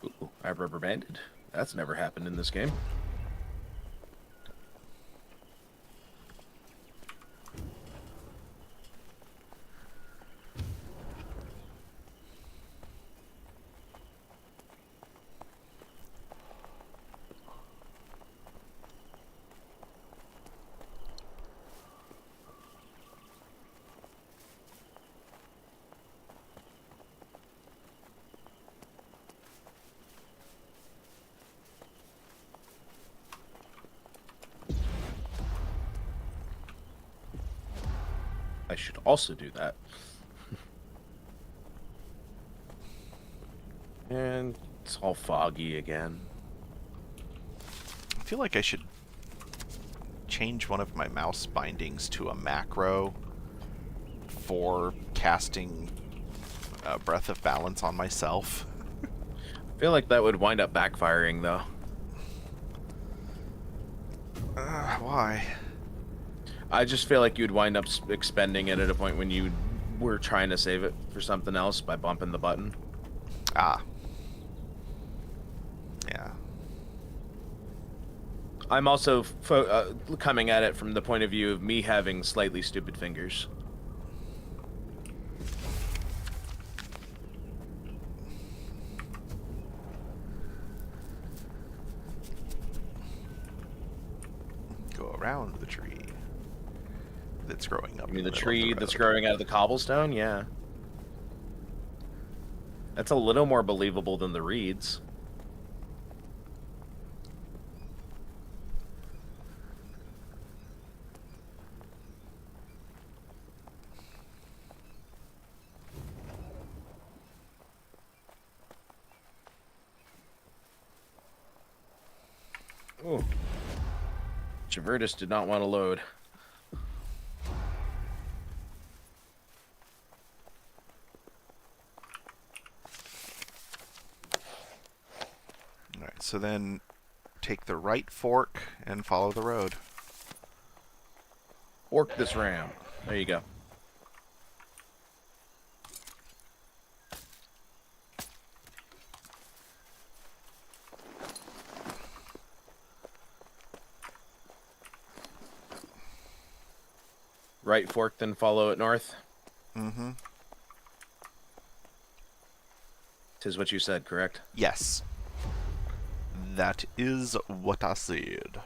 Speaker 2: Ooh, I've rubber banded. That's never happened in this game. I should also do that. And it's all foggy again.
Speaker 1: I feel like I should change one of my mouse bindings to a macro for casting Breath of Balance on myself.
Speaker 2: I feel like that would wind up backfiring, though.
Speaker 1: Why?
Speaker 2: I just feel like you'd wind up expending it at a point when you were trying to save it for something else by bumping the button.
Speaker 1: Ah. Yeah.
Speaker 2: I'm also coming at it from the point of view of me having slightly stupid fingers.
Speaker 1: Go around the tree that's growing up.
Speaker 2: I mean,
Speaker 1: in
Speaker 2: the
Speaker 1: middle of
Speaker 2: tree
Speaker 1: the
Speaker 2: that's
Speaker 1: road.
Speaker 2: growing out of the cobblestone? Yeah. That's a little more believable than the reeds. Oh, Javertus did not want to load.
Speaker 1: All right, so then take the right fork and follow the road.
Speaker 2: Fork this ram. There you go. Right fork, then follow it north.
Speaker 1: Mm-hmm.
Speaker 2: Tis what you said, correct?
Speaker 1: Yes. That is what I said.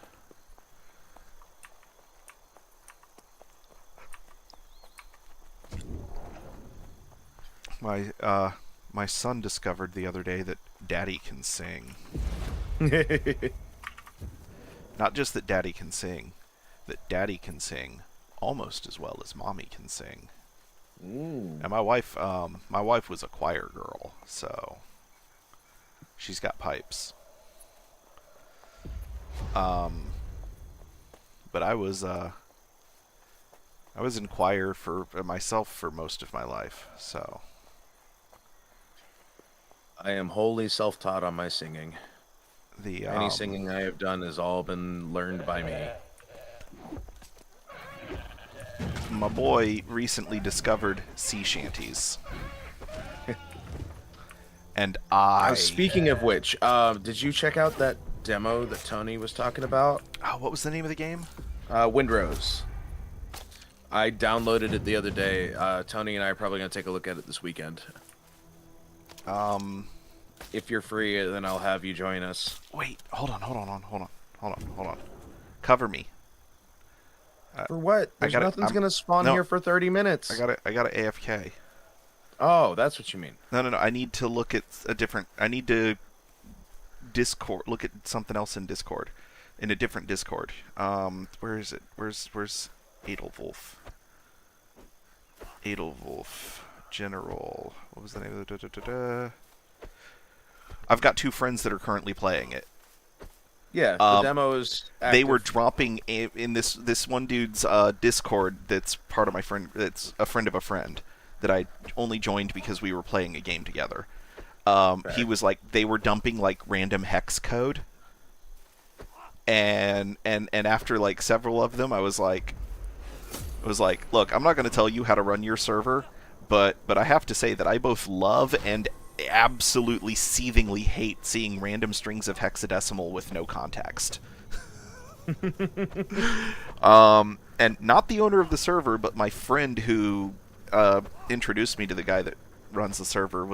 Speaker 1: My son discovered the other day that Daddy can sing. Not just that Daddy can sing, that Daddy can sing almost as well as Mommy can sing.
Speaker 2: Ooh.
Speaker 1: And my wife was a choir girl, so she's got pipes. But I was in choir for myself for most of my life, so
Speaker 2: I am wholly self-taught on my singing.
Speaker 1: the
Speaker 2: Any singing I have done has all been learned by me.
Speaker 1: my boy recently discovered sea shanties. And
Speaker 2: Speaking of which, did you check out that demo that Tony was talking about?
Speaker 1: Oh, what was the name of the game?
Speaker 2: Windrose. I downloaded it the other day. Tony and I are probably going to take a look at it this weekend. If you're free, then I'll have you join us.
Speaker 1: Wait, hold on. Cover me.
Speaker 2: For what? Nothing's going to spawn here for 30 minutes.
Speaker 1: I got a AFK.
Speaker 2: Oh, that's what you mean.
Speaker 1: No. I need to look at I need to Discord. Look at something else in Discord, in a different Discord. Where is it? Where's Edelwolf? Edelwolf General. What was the name of the? I've got two friends that are currently playing it.
Speaker 2: Yeah, the demo is active.
Speaker 1: They were dropping in this one dude's Discord. That's part of my friend. That's a friend of a friend that I only joined because we were playing a game together. He was like, they were dumping like random hex code, and after like several of them, I was like, look, I'm not going to tell you how to run your server, but I have to say that I both love and absolutely seethingly hate seeing random strings of hexadecimal with no context. And not the owner of the server, but my friend who introduced me to the guy that runs the server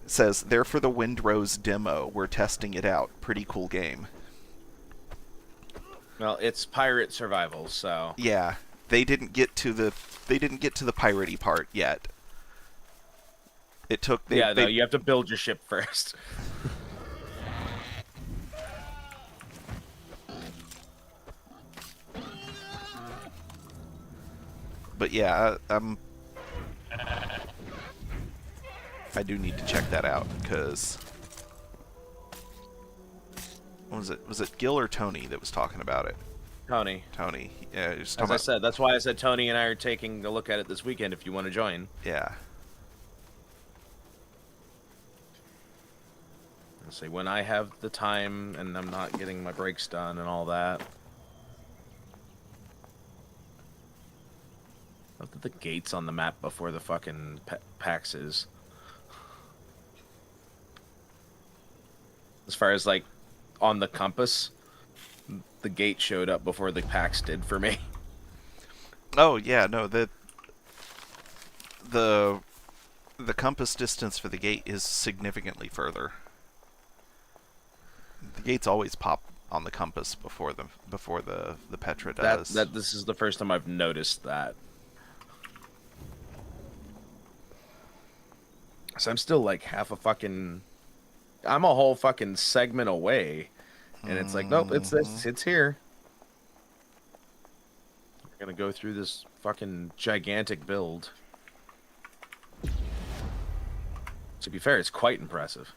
Speaker 1: says, they're for the Windrose demo. We're testing it out. Pretty cool game.
Speaker 2: Well, it's pirate survival, so
Speaker 1: yeah, they didn't get to the piratey part yet. It took.
Speaker 2: You have to build your ship first.
Speaker 1: But yeah, I do need to check that out because was it Gil or Tony that was talking about it?
Speaker 2: Tony.
Speaker 1: Yeah,
Speaker 2: as I said, that's why I said Tony and I are taking a look at it this weekend. If you want to join.
Speaker 1: Yeah.
Speaker 2: See, when I have the time and I'm not getting my breaks done and all that. Look at the gates on the map before the fucking PAX is. As far as like on the compass, the gate showed up before the PAX did for me.
Speaker 1: Oh yeah, no, the compass distance for the gate is significantly further. The gates always pop on the compass before the Petra does.
Speaker 2: This is the first time I've noticed that. So I'm still like I'm a whole fucking segment away, and it's like, nope, it's here. We're gonna go through this fucking gigantic build. To be fair, it's quite impressive.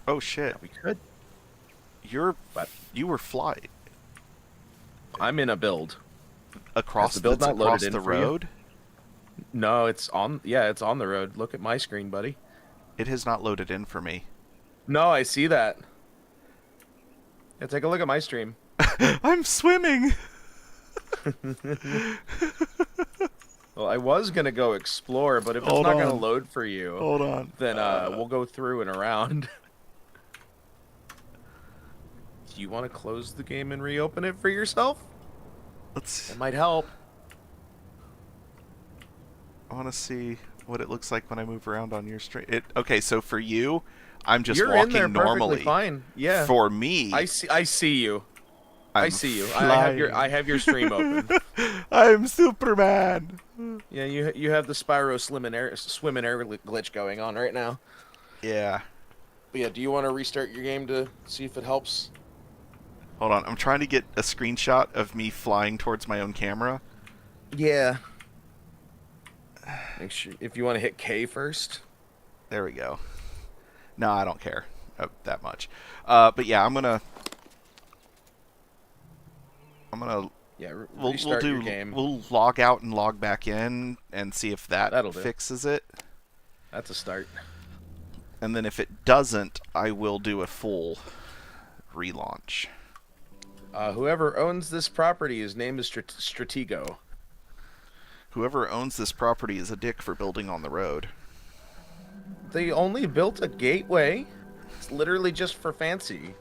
Speaker 1: Oh shit!
Speaker 2: We could,
Speaker 1: You're
Speaker 2: but
Speaker 1: you were flying
Speaker 2: I'm in a build. Has
Speaker 1: across
Speaker 2: the build
Speaker 1: that's
Speaker 2: not loaded
Speaker 1: across
Speaker 2: in
Speaker 1: the
Speaker 2: for you?
Speaker 1: road.
Speaker 2: No, it's on. Yeah, it's on the road. Look at my screen, buddy.
Speaker 1: It has not loaded in for me.
Speaker 2: No, I see that. Yeah, take a look at my stream.
Speaker 1: I'm swimming.
Speaker 2: Well, I was gonna go explore, but if it's
Speaker 1: Hold
Speaker 2: not gonna
Speaker 1: on.
Speaker 2: load for you,
Speaker 1: Hold on.
Speaker 2: then we'll go through and around. Do you want to close the game and reopen it for yourself?
Speaker 1: Let's.
Speaker 2: It might help.
Speaker 1: I want to see what it looks like when I move around on your stream. Okay, so for you, I'm just
Speaker 2: You're
Speaker 1: walking
Speaker 2: in there
Speaker 1: normally.
Speaker 2: perfectly fine. Yeah.
Speaker 1: For me,
Speaker 2: I see you.
Speaker 1: I'm
Speaker 2: I see you.
Speaker 1: flying.
Speaker 2: I have your stream open.
Speaker 1: I'm Superman.
Speaker 2: Yeah, you have the Spyro swim in air glitch going on right now.
Speaker 1: Yeah.
Speaker 2: But yeah, do you want to restart your game to see if it helps?
Speaker 1: Hold on. I'm trying to get a screenshot of me flying towards my own camera.
Speaker 2: Yeah. Make sure if you want to hit K first.
Speaker 1: There we go. No, I don't care that much. But yeah, I'm gonna.
Speaker 2: Yeah,
Speaker 1: We'll
Speaker 2: restart
Speaker 1: do.
Speaker 2: your game.
Speaker 1: We'll log out and log back in and see if
Speaker 2: That'll
Speaker 1: that
Speaker 2: do.
Speaker 1: fixes it.
Speaker 2: That's a start.
Speaker 1: And then if it doesn't, I will do a full relaunch.
Speaker 2: Whoever owns this property, his name is Stratego.
Speaker 1: Whoever owns this property is a dick for building on the road.
Speaker 2: They only built a gateway. It's literally just for fancy.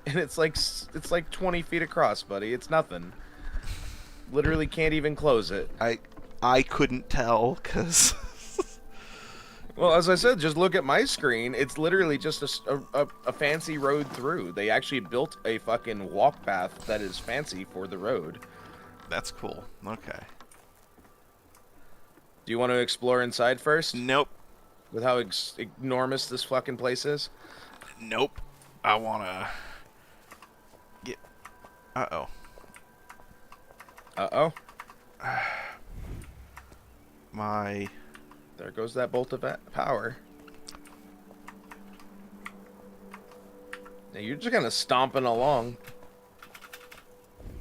Speaker 2: And it's like 20 feet across, buddy. It's nothing. Literally can't even close it.
Speaker 1: I couldn't tell because.
Speaker 2: Well, as I said, just look at my screen. It's literally just a fancy road through. They actually built a fucking walk path that is fancy for the road.
Speaker 1: That's cool. Okay.
Speaker 2: Do you want to explore inside first?
Speaker 1: Nope.
Speaker 2: With how enormous this fucking place is?
Speaker 1: Nope. I wanna get. Uh-oh.
Speaker 2: Uh-oh.
Speaker 1: My.
Speaker 2: There goes that bolt of power. Now you're just kind of stomping along.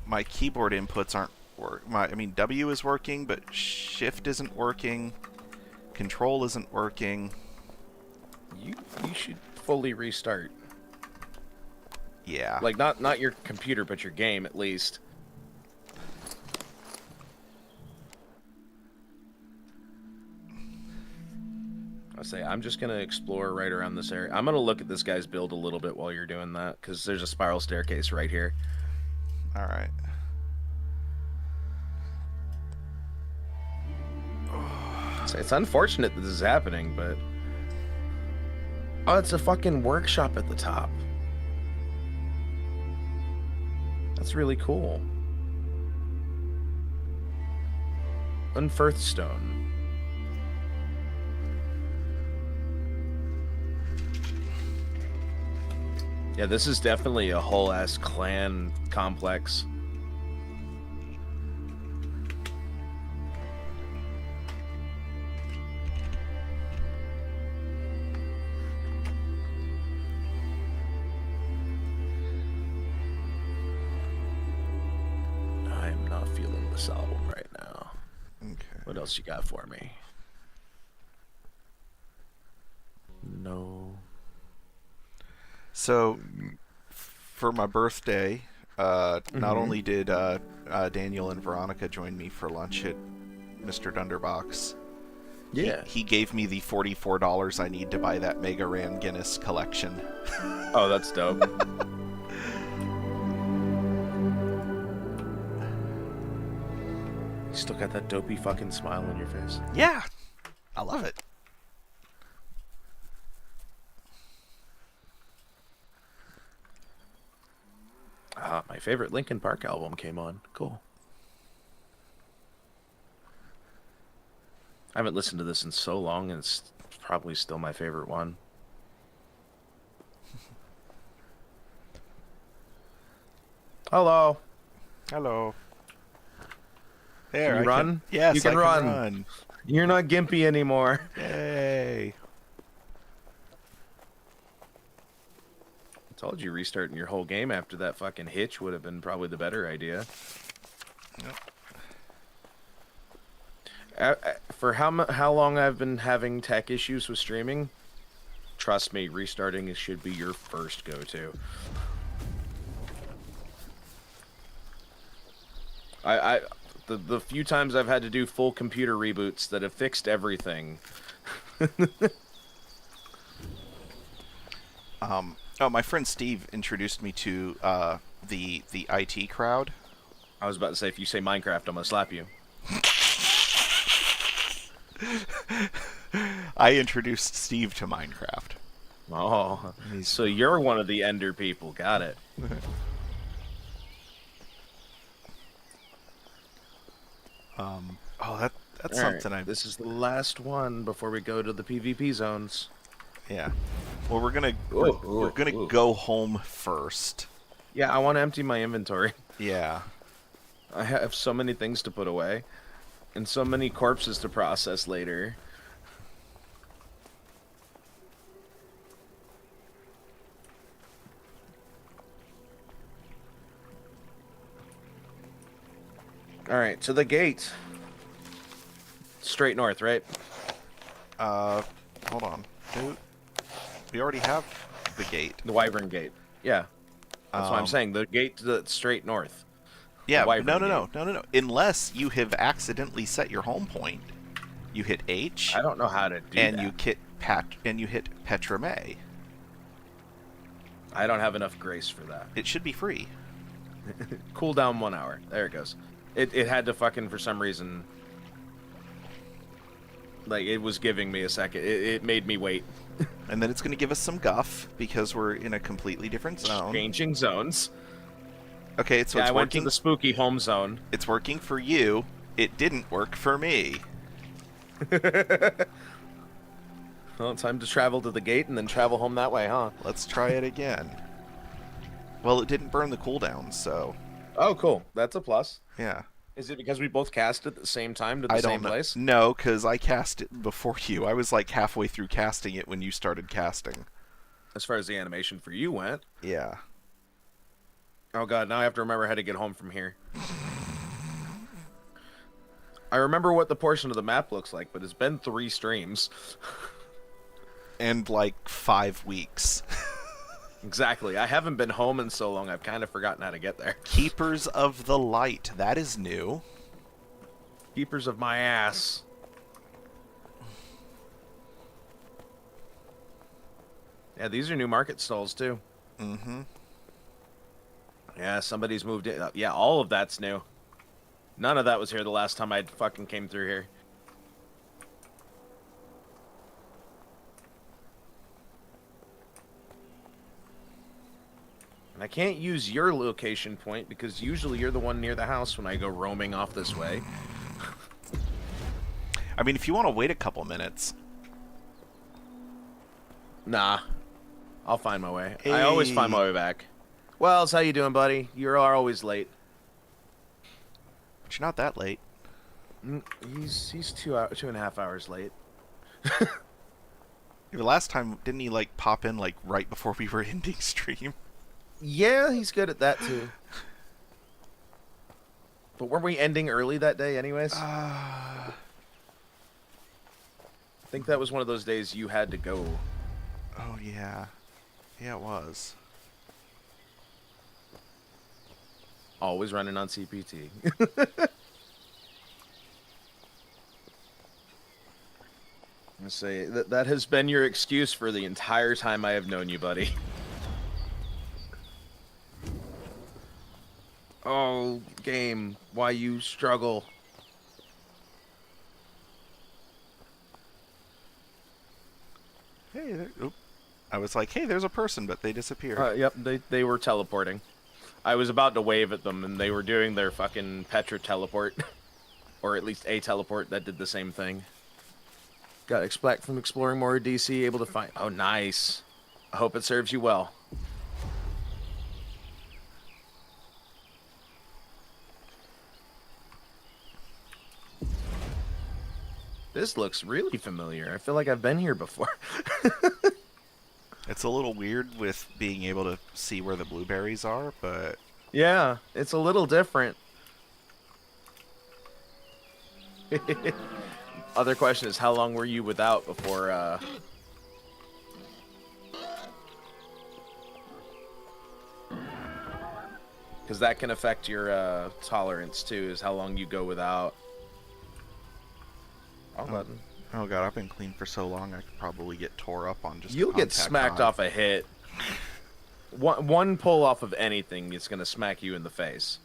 Speaker 1: My keyboard inputs aren't work. I mean, W is working, but Shift isn't working. Control isn't working.
Speaker 2: You should fully restart.
Speaker 1: Yeah.
Speaker 2: Like not your computer, but your game at least. I say I'm just gonna explore right around this area. I'm gonna look at this guy's build a little bit while you're doing that, because there's a spiral staircase right here.
Speaker 1: All right.
Speaker 2: It's unfortunate that this is happening, but oh, it's a fucking workshop at the top. That's really cool. Unfirthstone. Yeah, this is definitely a whole ass clan complex. I am not feeling this album right now.
Speaker 1: Okay.
Speaker 2: What else you got for me? No.
Speaker 1: So, for my birthday, not only did Daniel and Veronica join me for lunch at Mr. Dunderbox.
Speaker 2: Yeah.
Speaker 1: He gave me the $44 I need to buy that Mega Ran Guinness collection.
Speaker 2: Oh, that's dope. You still got that dopey fucking smile on your face.
Speaker 1: Yeah, I love it.
Speaker 2: My favorite Linkin Park album came on. Cool. I haven't listened to this in so long, and it's probably still my favorite one. Hello.
Speaker 1: Hello. There,
Speaker 2: Can you run?
Speaker 1: Yes,
Speaker 2: You can
Speaker 1: I
Speaker 2: run.
Speaker 1: can run.
Speaker 2: You're not gimpy anymore.
Speaker 1: Yay.
Speaker 2: Told you restarting your whole game after that fucking hitch would have been probably the better idea. For how long I've been having tech issues with streaming, trust me, restarting should be your first go-to. The few times I've had to do full computer reboots that have fixed everything.
Speaker 1: Oh, my friend Steve introduced me to the IT crowd.
Speaker 2: I was about to say, if you say Minecraft, I'm gonna slap you.
Speaker 1: I introduced Steve to Minecraft.
Speaker 2: Oh, so you're one of the Ender people. Got it.
Speaker 1: Oh, that's
Speaker 2: All
Speaker 1: something
Speaker 2: right, This is the last one before we go to the PvP zones.
Speaker 1: Yeah. Well, we're gonna
Speaker 2: Ooh.
Speaker 1: go home first.
Speaker 2: Yeah, I want to empty my inventory.
Speaker 1: Yeah.
Speaker 2: I have so many things to put away, and so many corpses to process later. All right, to the gate. Straight north, right?
Speaker 1: Hold on. We already have the gate.
Speaker 2: The Wyvern Gate. Yeah. That's what I'm saying. The gate to the straight north.
Speaker 1: Yeah,
Speaker 2: Wyvern
Speaker 1: no.
Speaker 2: Gate.
Speaker 1: Unless you have accidentally set your home point. You hit H.
Speaker 2: I don't know how to do
Speaker 1: and
Speaker 2: that.
Speaker 1: you hit Petra May.
Speaker 2: I don't have enough grace for that.
Speaker 1: It should be free.
Speaker 2: Cool down 1 hour. There it goes. It had to fucking, for some reason, like, it was giving me a second. It made me wait.
Speaker 1: And then it's going to give us some guff because we're in a completely different zone.
Speaker 2: Changing zones.
Speaker 1: Okay, so
Speaker 2: yeah,
Speaker 1: it's
Speaker 2: I went
Speaker 1: working.
Speaker 2: to the spooky home zone.
Speaker 1: It's working for you. It didn't work for me.
Speaker 2: Well, time to travel to the gate and then travel home that way, huh?
Speaker 1: Let's try it again. Well, it didn't burn the cooldown, so...
Speaker 2: Oh, cool. That's a plus.
Speaker 1: Yeah.
Speaker 2: Is it because we both cast at the same time to the
Speaker 1: I
Speaker 2: same
Speaker 1: don't know.
Speaker 2: place?
Speaker 1: No, because I cast it before you. I was like halfway through casting it when you started casting.
Speaker 2: As far as the animation for you went.
Speaker 1: Yeah.
Speaker 2: Oh god, now I have to remember how to get home from here. I remember what the portion of the map looks like, but it's been 3 streams.
Speaker 1: And like 5 weeks.
Speaker 2: Exactly. I haven't been home in so long, I've kind of forgotten how to get there.
Speaker 1: Keepers of the Light. That is new.
Speaker 2: Keepers of my ass. Yeah, these are new market stalls, too.
Speaker 1: Mm-hmm.
Speaker 2: Yeah, somebody's moved in. Yeah, all of that's new. None of that was here the last time I fucking came through here. And I can't use your location point because usually you're the one near the house when I go roaming off this way.
Speaker 1: I mean, if you want to wait a couple minutes.
Speaker 2: Nah. I'll find my way.
Speaker 1: Hey.
Speaker 2: I always find my way back. Wells, how you doing, buddy? You are always late.
Speaker 1: But you're not that late.
Speaker 2: He's 2.5 hours late.
Speaker 1: The last time, didn't he like pop in like right before we were ending stream?
Speaker 2: Yeah, he's good at that too. But weren't we ending early that day anyways? I think that was one of those days you had to go.
Speaker 1: Oh, yeah. Yeah, it was.
Speaker 2: Always running on CPT. I say that has been your excuse for the entire time I have known you, buddy. Oh, game, why you struggle?
Speaker 1: Hey, oop. I was like, hey, there's a person, but they disappeared.
Speaker 2: Yep, they were teleporting. I was about to wave at them, and they were doing their fucking Petra teleport. Or at least a teleport that did the same thing. Got expect from exploring more DC, able to find... Oh, nice. I hope it serves you well. This looks really familiar. I feel like I've been here before.
Speaker 1: It's a little weird with being able to see where the blueberries are, but
Speaker 2: Yeah, it's a little different. Other question is, how long were you without before? Because that can affect your tolerance too. Is how long you go without. Wrong
Speaker 1: oh,
Speaker 2: button.
Speaker 1: oh god, I've been clean for so long I could probably get tore up on just a
Speaker 2: You'll get
Speaker 1: contact
Speaker 2: smacked
Speaker 1: high.
Speaker 2: off a hit. One pull off of anything is gonna smack you in the face.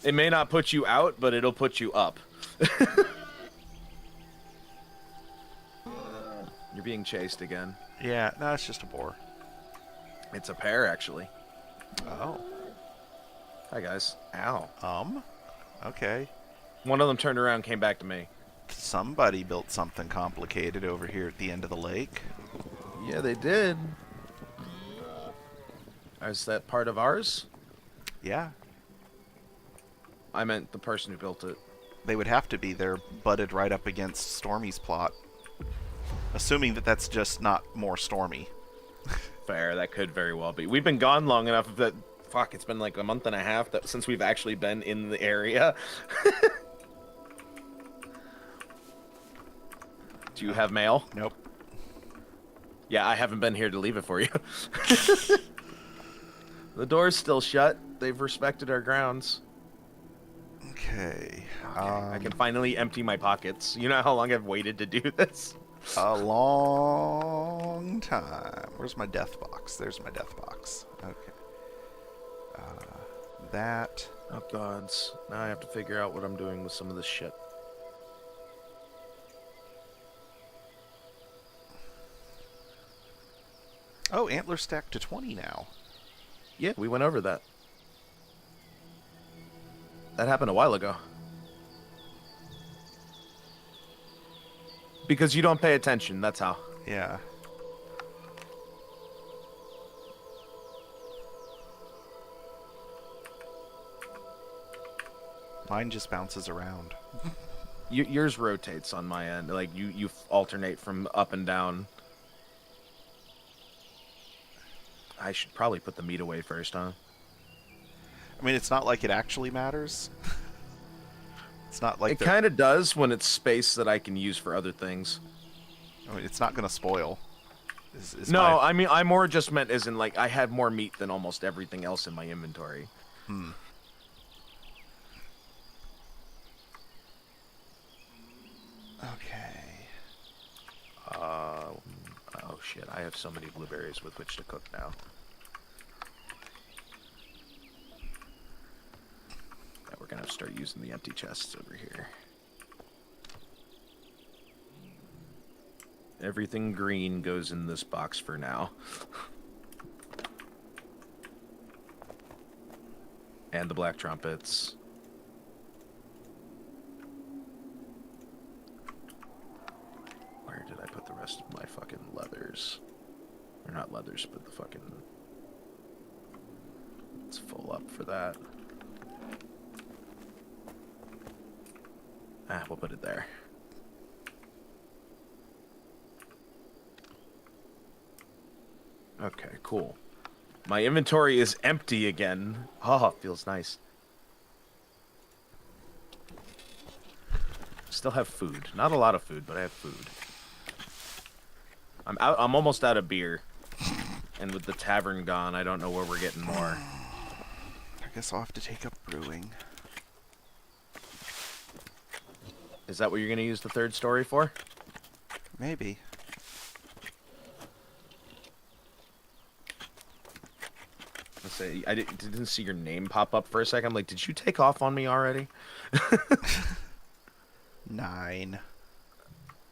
Speaker 2: It may not put you out, but it'll put you up. You're being chased again.
Speaker 1: Yeah, no, it's just a boar.
Speaker 2: It's a pair, actually.
Speaker 1: Oh.
Speaker 2: Hi, guys. Ow.
Speaker 1: Okay.
Speaker 2: One of them turned around and came back to me.
Speaker 1: Somebody built something complicated over here at the end of the lake.
Speaker 2: Yeah, they did. Is that part of ours?
Speaker 1: Yeah.
Speaker 2: I meant the person who built it.
Speaker 1: They would have to be. They're butted right up against Stormy's plot. Assuming that that's just not more Stormy.
Speaker 2: Fair, that could very well be. We've been gone long enough that... Fuck, it's been like a month and a half since we've actually been in the area. Do you have mail?
Speaker 1: Nope.
Speaker 2: Yeah, I haven't been here to leave it for you. The door's still shut. They've respected our grounds.
Speaker 1: Okay.
Speaker 2: I can finally empty my pockets. You know how long I've waited to do this?
Speaker 1: A long time. Where's my death box? There's my death box. Okay. That.
Speaker 2: Oh, gods. Now I have to figure out what I'm doing with some of this shit.
Speaker 1: Oh, antler stacked to 20 now.
Speaker 2: Yeah, we went over that. That happened a while ago. Because you don't pay attention, that's how.
Speaker 1: Yeah. Mine just bounces around.
Speaker 2: Yours rotates on my end. Like, you alternate from up and down. I should probably put the meat away first, huh?
Speaker 1: I mean, it's not like it actually matters. It's not like
Speaker 2: It kind of does when it's space that I can use for other things.
Speaker 1: I mean, it's not going to spoil.
Speaker 2: No, I mean, I more just meant as in, like, I had more meat than almost everything else in my inventory.
Speaker 1: Hmm. Okay.
Speaker 2: Oh shit, I have so many blueberries with which to cook now. Yeah, we're gonna have to start using the empty chests over here. Everything green goes in this box for now. And the black trumpets. Where did I put the rest of my fucking leathers? Or not leathers, but the fucking... It's full up for that. Ah, we'll put it there. Okay, cool. My inventory is empty again. Oh, it feels nice. Still have food. Not a lot of food, but I have food. I'm almost out of beer. And with the tavern gone, I don't know where we're getting more.
Speaker 1: I guess I'll have to take up brewing.
Speaker 2: Is that what you're going to use the third story for?
Speaker 1: Maybe.
Speaker 2: Let's say I didn't see your name pop up for a second. I'm like, did you take off on me already?
Speaker 1: 9.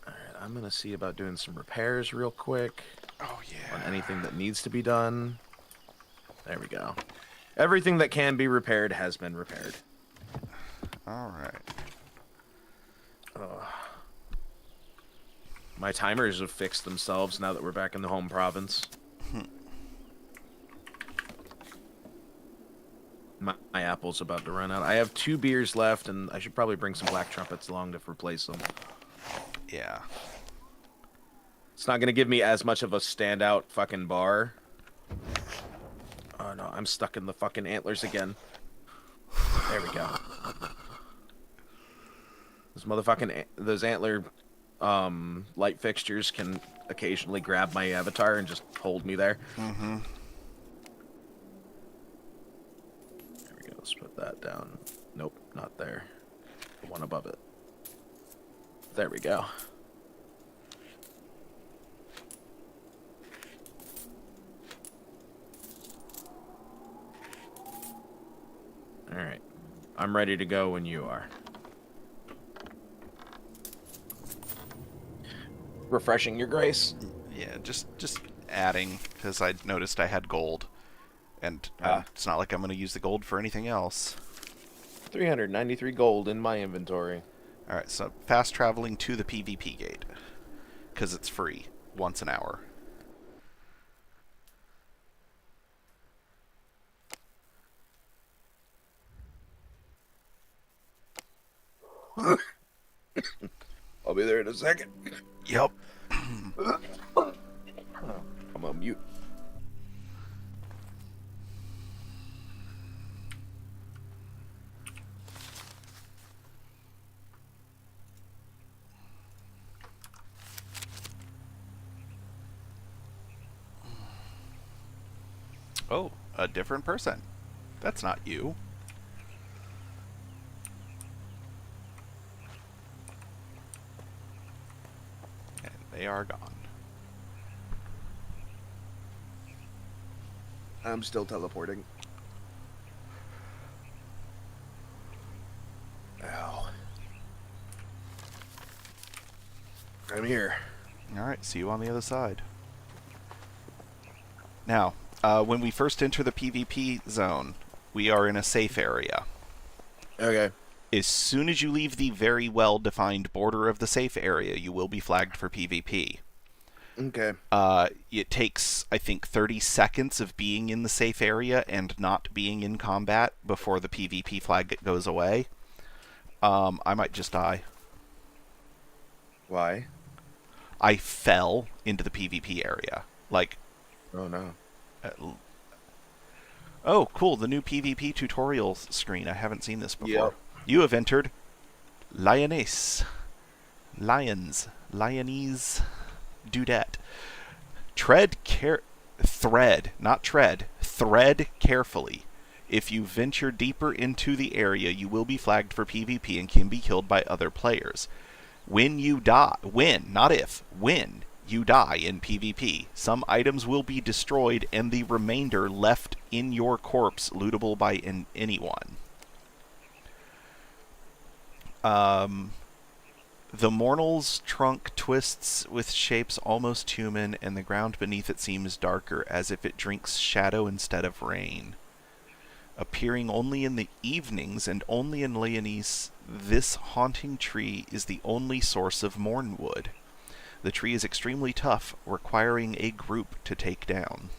Speaker 2: Alright, I'm going to see about doing some repairs real quick.
Speaker 1: Oh, yeah.
Speaker 2: On anything that needs to be done. There we go. Everything that can be repaired has been repaired.
Speaker 1: Alright.
Speaker 2: My timers have fixed themselves now that we're back in the home province. My apple's about to run out. I have 2 beers left, and I should probably bring some black trumpets along to replace them.
Speaker 1: Yeah.
Speaker 2: It's not gonna give me as much of a standout fucking bar. Oh no, I'm stuck in the fucking antlers again. There we go. Those antler light fixtures can occasionally grab my avatar and just hold me there.
Speaker 1: Mm-hmm.
Speaker 2: There we go. Let's put that down. Nope, not there. The one above it. There we go. All right. I'm ready to go when you are. Refreshing your grace.
Speaker 1: Yeah, just adding, because I noticed I had gold. And it's not like I'm going to use the gold for anything else.
Speaker 2: 393 gold in my inventory.
Speaker 1: Alright, so fast traveling to the PvP gate. Because it's free. Once an hour.
Speaker 2: I'll be there in a second.
Speaker 1: Yep.
Speaker 2: I'm on mute.
Speaker 1: Oh, a different person. That's not you. And they are gone.
Speaker 2: I'm still teleporting. Ow. I'm here.
Speaker 1: Alright, see you on the other side. Now, when we first enter the PvP zone, we are in a safe area.
Speaker 2: Okay.
Speaker 1: As soon as you leave the very well-defined border of the safe area, you will be flagged for PvP.
Speaker 2: Okay.
Speaker 1: It takes, I think, 30 seconds of being in the safe area and not being in combat before the PvP flag goes away. I might just die.
Speaker 2: Why?
Speaker 1: I fell into the PvP area. Like...
Speaker 2: Oh, no.
Speaker 1: Oh, cool, the new PvP tutorial screen. I haven't seen this before.
Speaker 2: Yep.
Speaker 1: You have entered Lioness. Lions. Lionese dudette. Thread carefully. If you venture deeper into the area, you will be flagged for PvP and can be killed by other players. When you die, not if, when you die in PvP, some items will be destroyed and the remainder left in your corpse lootable by anyone. The Mornal's trunk twists with shapes almost human, and the ground beneath it seems darker, as if it drinks shadow instead of rain. Appearing only in the evenings and only in Leonese, this haunting tree is the only source of mornwood. The tree is extremely tough, requiring a group to take down.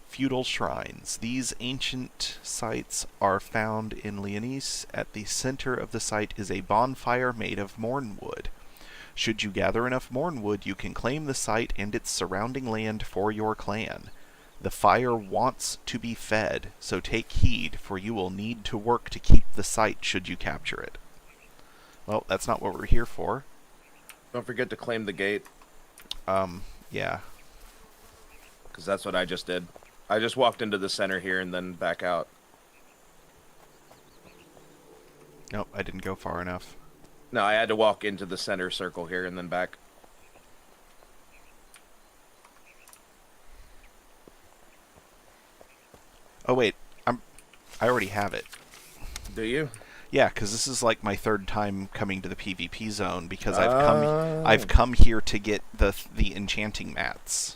Speaker 1: Feudal shrines. These ancient sites are found in Leonese. At the center of the site is a bonfire made of mornwood. Should you gather enough mornwood, you can claim the site and its surrounding land for your clan. The fire wants to be fed, so take heed, for you will need to work to keep the site should you capture it. Well, that's not what we're here for.
Speaker 2: Don't forget to claim the gate.
Speaker 1: Yeah.
Speaker 2: Because that's what I just did. I just walked into the center here and then back out.
Speaker 1: Nope, I didn't go far enough.
Speaker 2: No, I had to walk into the center circle here and then back.
Speaker 1: Oh wait, I already have it.
Speaker 2: Do you?
Speaker 1: Yeah, because this is like my third time coming to the PvP zone because I've
Speaker 2: Oh.
Speaker 1: come here to get the enchanting mats.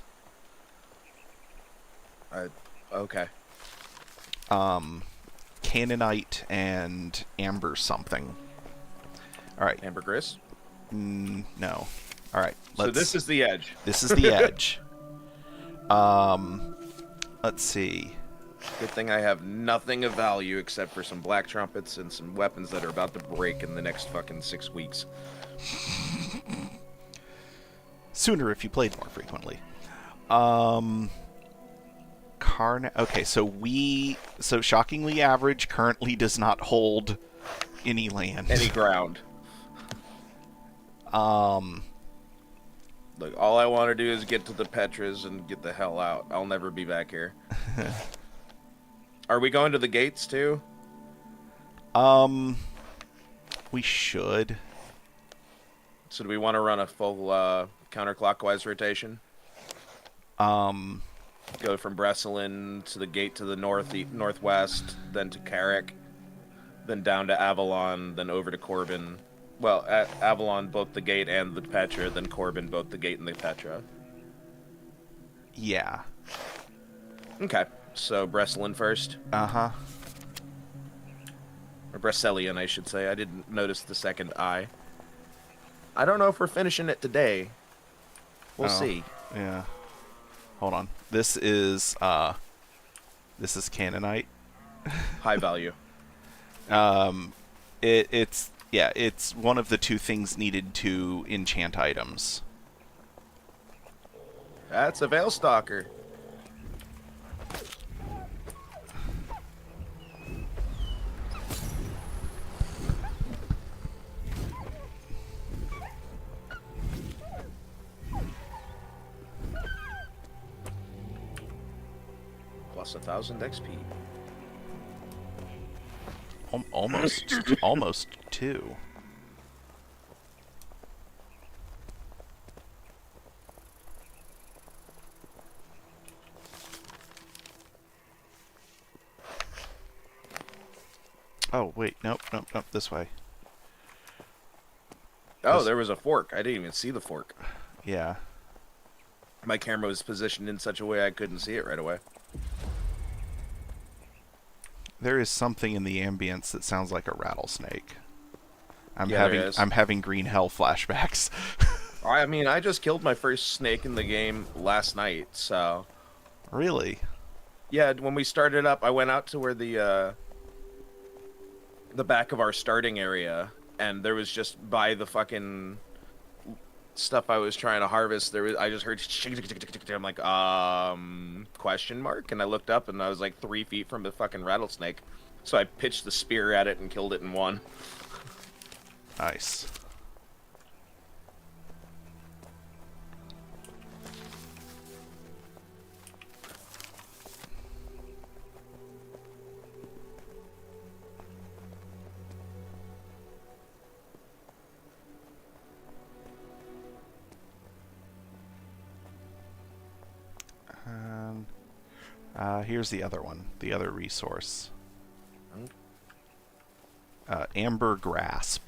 Speaker 2: Okay.
Speaker 1: Canaanite and amber something. All right.
Speaker 2: Ambergris?
Speaker 1: No. All right.
Speaker 2: So this is the edge.
Speaker 1: This is the edge. Let's see.
Speaker 2: Good thing I have nothing of value except for some black trumpets and some weapons that are about to break in the next fucking 6 weeks.
Speaker 1: Sooner if you played more frequently. Um, Okay, so shockingly average currently does not hold any land.
Speaker 2: Any ground.
Speaker 1: Um,
Speaker 2: Look, all I want to do is get to the Petras and get the hell out. I'll never be back here. Are we going to the gates too?
Speaker 1: we should.
Speaker 2: So do we want to run a full counterclockwise rotation? Go from Bresselin to the gate to the northwest, then to Carrick, then down to Avalon, then over to Corbin. Well, at Avalon, both the gate and the Petra, then Corbin, both the gate and the Petra.
Speaker 1: Yeah.
Speaker 2: Okay, so Bresselin first.
Speaker 1: Uh-huh.
Speaker 2: Or Bresselian, I should say. I didn't notice the second I. I don't know if we're finishing it today. We'll see.
Speaker 1: Yeah. Hold on. This is Canaanite.
Speaker 2: High value.
Speaker 1: It's one of the two things needed to enchant items.
Speaker 2: That's a Veilstalker. Plus 1,000 XP.
Speaker 1: Almost two. Oh wait, nope, this way.
Speaker 2: Oh, there was a fork. I didn't even see the fork.
Speaker 1: Yeah.
Speaker 2: My camera was positioned in such a way I couldn't see it right away.
Speaker 1: There is something in the ambience that sounds like a rattlesnake. I'm
Speaker 2: there is.
Speaker 1: having green hell flashbacks.
Speaker 2: I mean, I just killed my first snake in the game last night, so...
Speaker 1: Really?
Speaker 2: Yeah, when we started up, I went out to where the back of our starting area, and there was just by the fucking stuff I was trying to harvest, I just heard I'm like, question mark? And I looked up and I was like 3 feet from the fucking rattlesnake. So I pitched the spear at it and killed it in one.
Speaker 1: Nice. Here's the other one, the other resource. Amber Grasp.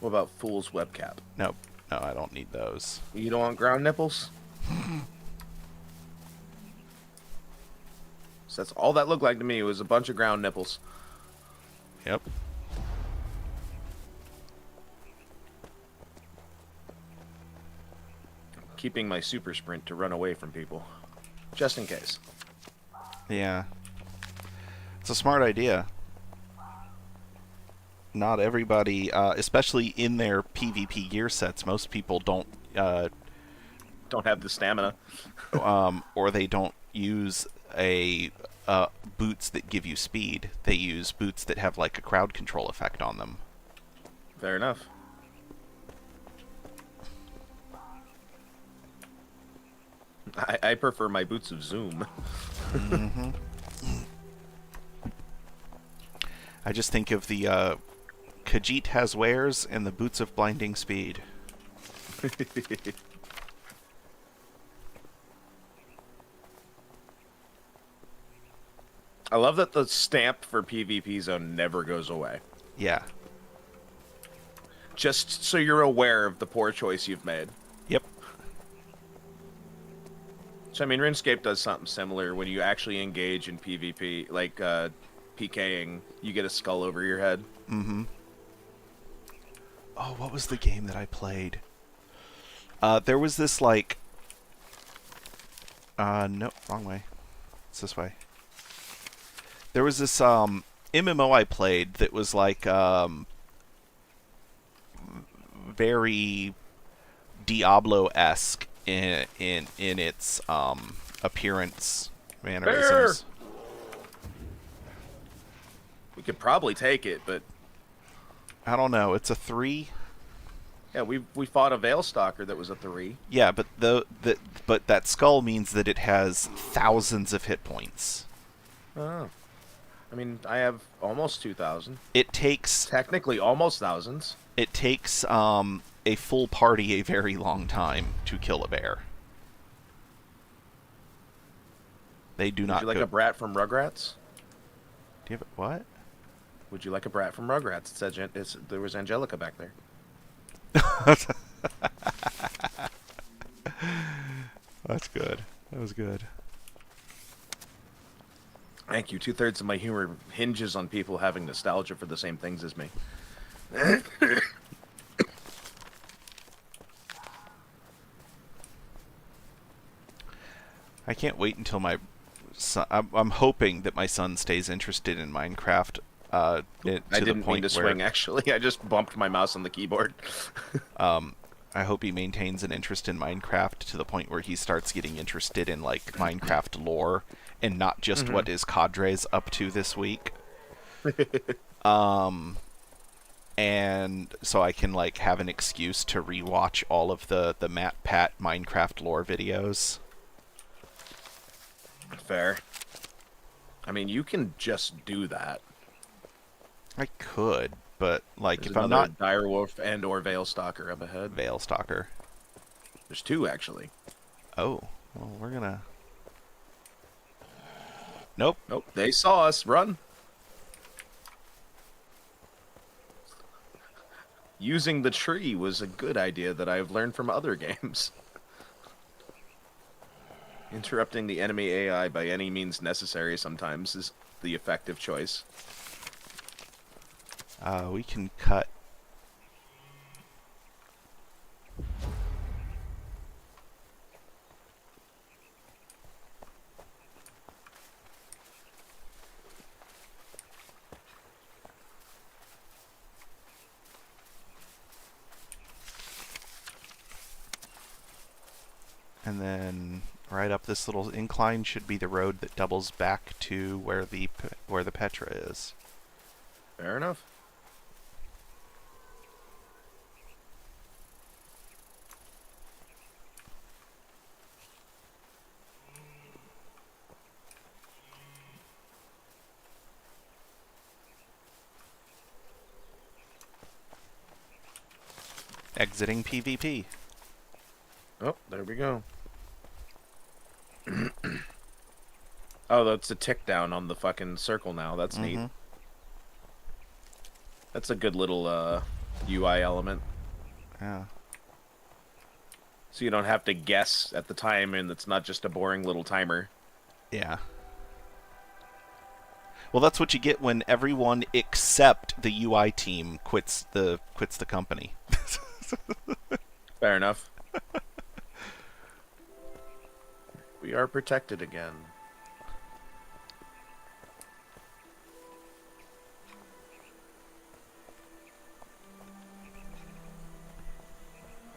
Speaker 2: What about Fool's Webcap?
Speaker 1: Nope. No, I don't need those.
Speaker 2: You don't want ground nipples? So that's all that looked like to me was a bunch of ground nipples.
Speaker 1: Yep.
Speaker 2: Keeping my super sprint to run away from people. Just in case.
Speaker 1: Yeah. It's a smart idea. Not everybody, especially in their PvP gear sets, most people don't
Speaker 2: have the stamina.
Speaker 1: or they don't use boots that give you speed. They use boots that have like a crowd control effect on them.
Speaker 2: Fair enough. I prefer my boots of Zoom.
Speaker 1: Mm-hmm. I just think of the Khajiit has wares and the boots of blinding speed.
Speaker 2: I love that the stamp for PvP zone never goes away.
Speaker 1: Yeah.
Speaker 2: Just so you're aware of the poor choice you've made.
Speaker 1: Yep.
Speaker 2: So, I mean, RuneScape does something similar. When you actually engage in PvP, like PKing, you get a skull over your head.
Speaker 1: Mm-hmm. Oh, what was the game that I played? There was this, like... no, wrong way. It's this way. There was this MMO I played that was like very Diablo-esque in its appearance, mannerisms.
Speaker 2: Bear! We could probably take it, but
Speaker 1: I don't know. It's a 3.
Speaker 2: yeah, we fought a Veil Stalker that was a 3.
Speaker 1: Yeah, but but that skull means that it has thousands of hit points.
Speaker 2: Oh. I mean, I have almost 2,000.
Speaker 1: It takes
Speaker 2: Technically, almost thousands.
Speaker 1: a full party a very long time to kill a bear. They do not.
Speaker 2: Would you like a brat from Rugrats?
Speaker 1: Do you have what?
Speaker 2: Would you like a brat from Rugrats? It said there was Angelica back there.
Speaker 1: That's good. That was good.
Speaker 2: Thank you. 2/3 of my humor hinges on people having nostalgia for the same things as me.
Speaker 1: I can't wait until my son. I'm hoping that my son stays interested in Minecraft.
Speaker 2: I
Speaker 1: the
Speaker 2: didn't
Speaker 1: point
Speaker 2: mean to
Speaker 1: where,
Speaker 2: swing, actually. I just bumped my mouse on the keyboard.
Speaker 1: I hope he maintains an interest in Minecraft to the point where he starts getting interested in like Minecraft lore and not just what his cadre's up to this week. And so I can like have an excuse to rewatch all of the Matt Pat Minecraft lore videos.
Speaker 2: Fair. I mean, you can just do that.
Speaker 1: I could, but like
Speaker 2: There's
Speaker 1: if I'm
Speaker 2: another
Speaker 1: not
Speaker 2: Direwolf and or Veil Stalker up ahead.
Speaker 1: Veil Stalker.
Speaker 2: There's 2 actually.
Speaker 1: Oh, well, we're gonna. Nope.
Speaker 2: Nope, they saw us. Run. Using the tree was a good idea that I've learned from other games. Interrupting the enemy AI by any means necessary sometimes is the effective choice.
Speaker 1: We can cut. And then right up this little incline should be the road that doubles back to where the Petra is.
Speaker 2: Fair enough.
Speaker 1: Exiting PvP.
Speaker 2: Oh, there we go. Oh, that's a tick down on the fucking circle now. That's neat. That's a good little UI element.
Speaker 1: Yeah.
Speaker 2: So you don't have to guess at the time, and it's not just a boring little timer.
Speaker 1: Yeah. Well, that's what you get when everyone except the UI team quits the company.
Speaker 2: Fair enough. We are protected again.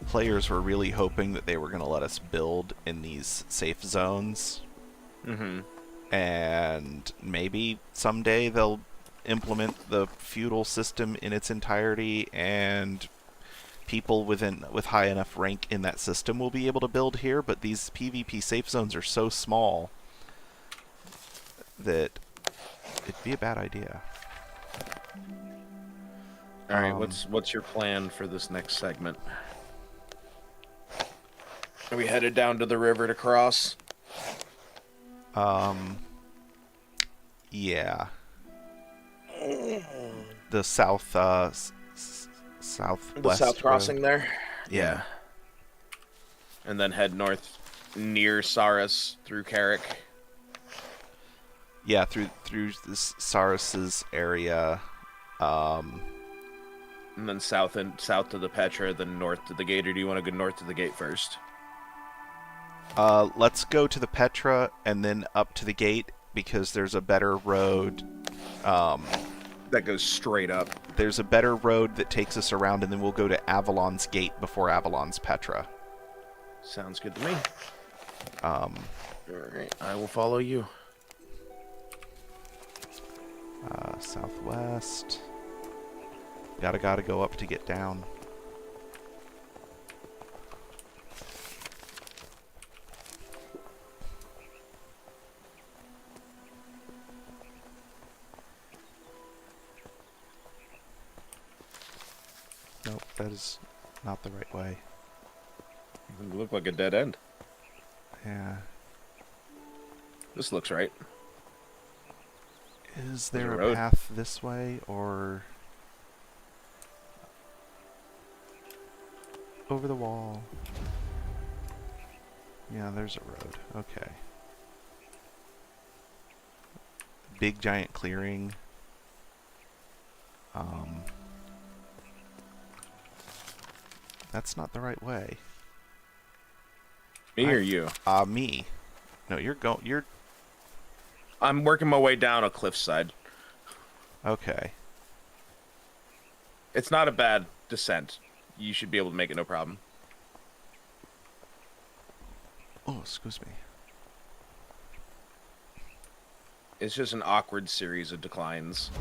Speaker 1: Players were really hoping that they were going to let us build in these safe zones. And maybe someday they'll implement the feudal system in its entirety, and people with high enough rank in that system will be able to build here, but these PvP safe zones are so small that it'd be a bad idea.
Speaker 2: All right, what's your plan for this next segment? Are we headed down to the river to cross?
Speaker 1: Yeah. The south, southwest.
Speaker 2: The south crossing
Speaker 1: road.
Speaker 2: there?
Speaker 1: Yeah.
Speaker 2: And then head north near Saras through Carrick.
Speaker 1: Yeah, through this Saras's area.
Speaker 2: And then south to the Petra, then north to the gate, or do you want to go north to the gate first?
Speaker 1: Let's go to the Petra and then up to the gate, because there's a better road
Speaker 2: That goes straight up.
Speaker 1: there's a better road that takes us around, and then we'll go to Avalon's Gate before Avalon's Petra.
Speaker 2: Sounds good to me.
Speaker 1: Um,
Speaker 2: Alright, I will follow you.
Speaker 1: Southwest. Gotta go up to get down. Nope, that is not the right way.
Speaker 2: It look like a dead end.
Speaker 1: Yeah.
Speaker 2: This looks right.
Speaker 1: Is there
Speaker 2: There's a
Speaker 1: a path this way, or over the wall? Yeah, there's a road. Okay. Big giant clearing. That's not the right way.
Speaker 2: Me or you?
Speaker 1: Me. No, you're
Speaker 2: I'm working my way down a cliffside.
Speaker 1: okay.
Speaker 2: It's not a bad descent. You should be able to make it no problem.
Speaker 1: Oh, excuse me.
Speaker 2: It's just an awkward series of declines.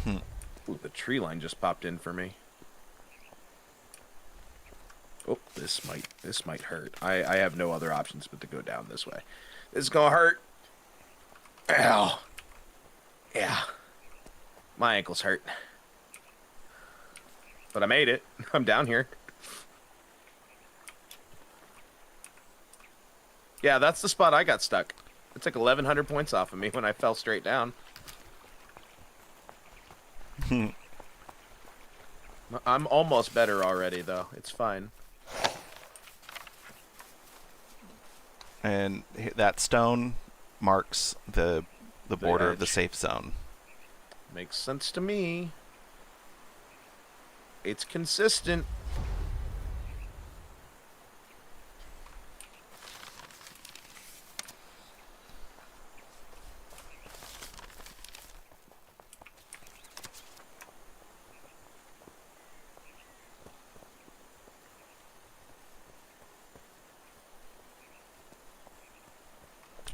Speaker 2: Ooh, the tree line just popped in for me. Oh, this might hurt. I have no other options but to go down this way. This is gonna hurt. Ow. Yeah. My ankle's hurt. But I made it. I'm down here. Yeah, that's the spot I got stuck. It took 1,100 points off of me when I fell straight down. I'm almost better already, though. It's fine.
Speaker 1: And that stone marks the border of the
Speaker 2: edge.
Speaker 1: safe zone.
Speaker 2: Makes sense to me. It's consistent.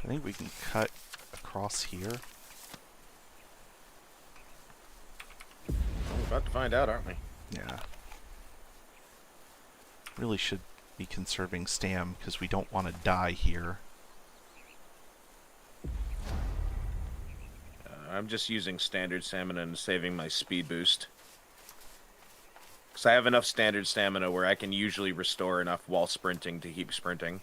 Speaker 1: I think we can cut across here.
Speaker 2: We're about to find out, aren't we?
Speaker 1: Yeah. Really should be conserving stam because we don't want to die here.
Speaker 2: I'm just using standard stamina and saving my speed boost. Because I have enough standard stamina where I can usually restore enough while sprinting to keep sprinting.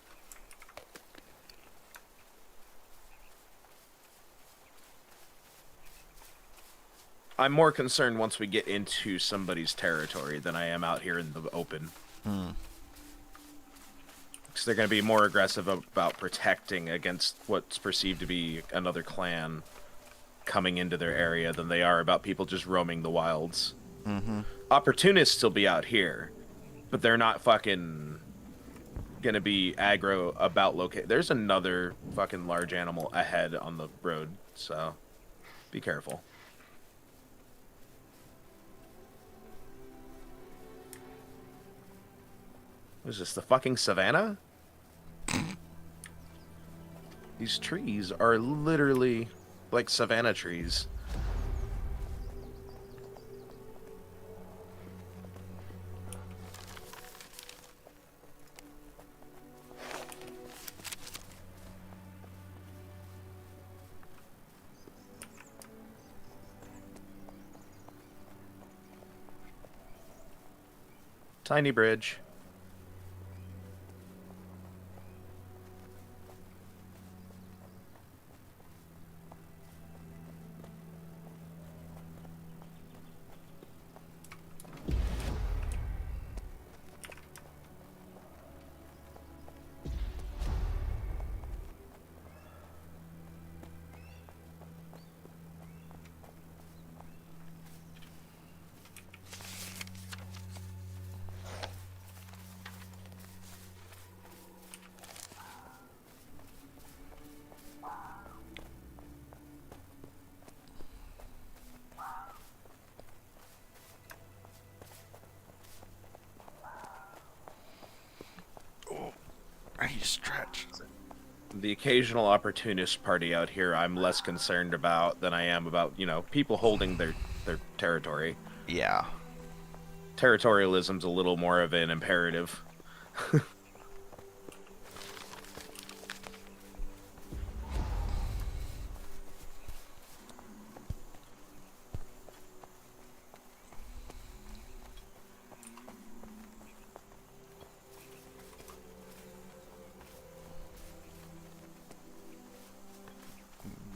Speaker 2: I'm more concerned once we get into somebody's territory than I am out here in the open. Because they're going to be more aggressive about protecting against what's perceived to be another clan coming into their area than they are about people just roaming the wilds. Opportunists will be out here, but they're not fucking gonna be aggro about locate. There's another fucking large animal ahead on the road, so be careful. What is this, the fucking savannah? These trees are literally like savanna trees. Tiny bridge.
Speaker 1: stretch.
Speaker 2: The occasional opportunist party out here, I'm less concerned about than I am about, people holding their territory.
Speaker 1: Yeah.
Speaker 2: Territorialism's a little more of an imperative.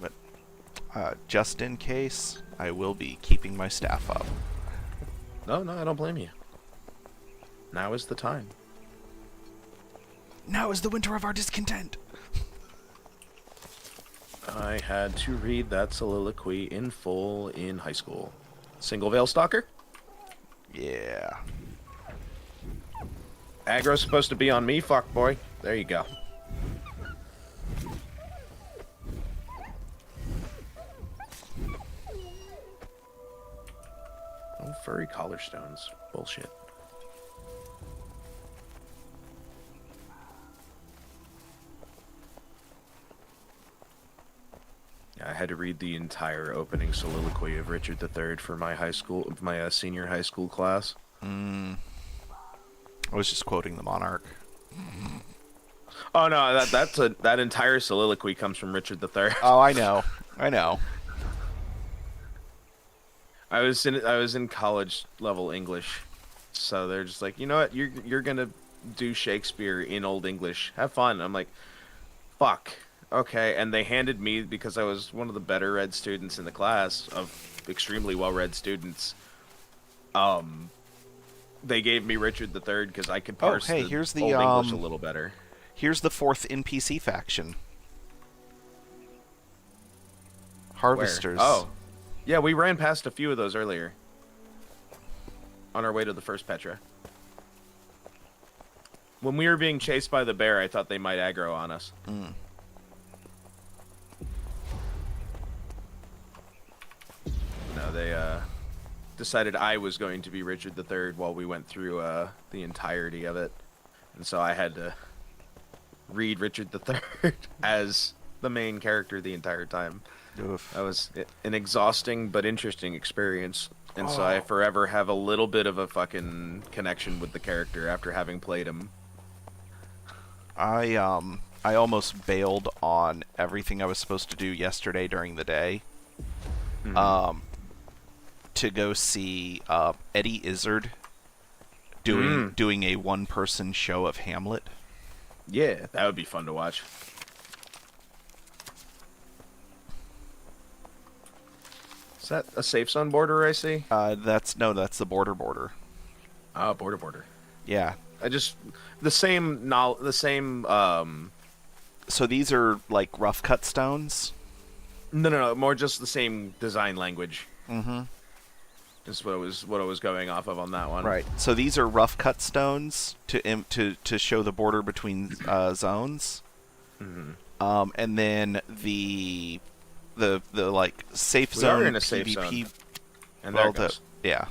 Speaker 1: But just in case, I will be keeping my staff up.
Speaker 2: No, I don't blame you. Now is the time.
Speaker 1: Now is the winter of our discontent.
Speaker 2: I had to read that soliloquy in full in high school. Single veil stalker?
Speaker 1: Yeah.
Speaker 2: Aggro's supposed to be on me, fuck boy. There you go. Oh, furry collar stones. Bullshit. Yeah, I had to read the entire opening soliloquy of Richard III for my senior high school class.
Speaker 1: I was just quoting the Monarch.
Speaker 2: Oh no, that entire soliloquy comes from Richard III.
Speaker 1: Oh, I know. I know.
Speaker 2: I was in college level English, so they're just like, you know what, you're gonna do Shakespeare in Old English. Have fun. I'm like, fuck. Okay, and they handed me, because I was one of the better read students in the class of extremely well read students. They gave me Richard III because I could parse
Speaker 1: here's the
Speaker 2: Old English a little better.
Speaker 1: Here's the 4th NPC faction. Harvesters.
Speaker 2: Where? Oh. Yeah, we ran past a few of those earlier. On our way to the first Petra. When we were being chased by the bear, I thought they might aggro on us. No, they decided I was going to be Richard III while we went through the entirety of it. And so I had to read Richard III as the main character the entire time.
Speaker 1: Oof.
Speaker 2: That was an exhausting but interesting experience, and so I forever have a little bit of a fucking connection with the character after having played him.
Speaker 1: I almost bailed on everything I was supposed to do yesterday during the day. To go see Eddie Izzard doing a one-person show of Hamlet.
Speaker 2: Yeah, that would be fun to watch. Is that a safe zone border I see?
Speaker 1: That's the border.
Speaker 2: Oh, border.
Speaker 1: Yeah.
Speaker 2: The same.
Speaker 1: So these are like rough cut stones?
Speaker 2: No, more just the same design language.
Speaker 1: Mm-hmm.
Speaker 2: Just what I was going off of on that one.
Speaker 1: Right. So these are rough cut stones to show the border between zones.
Speaker 2: Mm-hmm.
Speaker 1: And then the like safe
Speaker 2: We
Speaker 1: zone
Speaker 2: are in a
Speaker 1: PvP.
Speaker 2: safe zone. And
Speaker 1: Well,
Speaker 2: there it goes.
Speaker 1: yeah.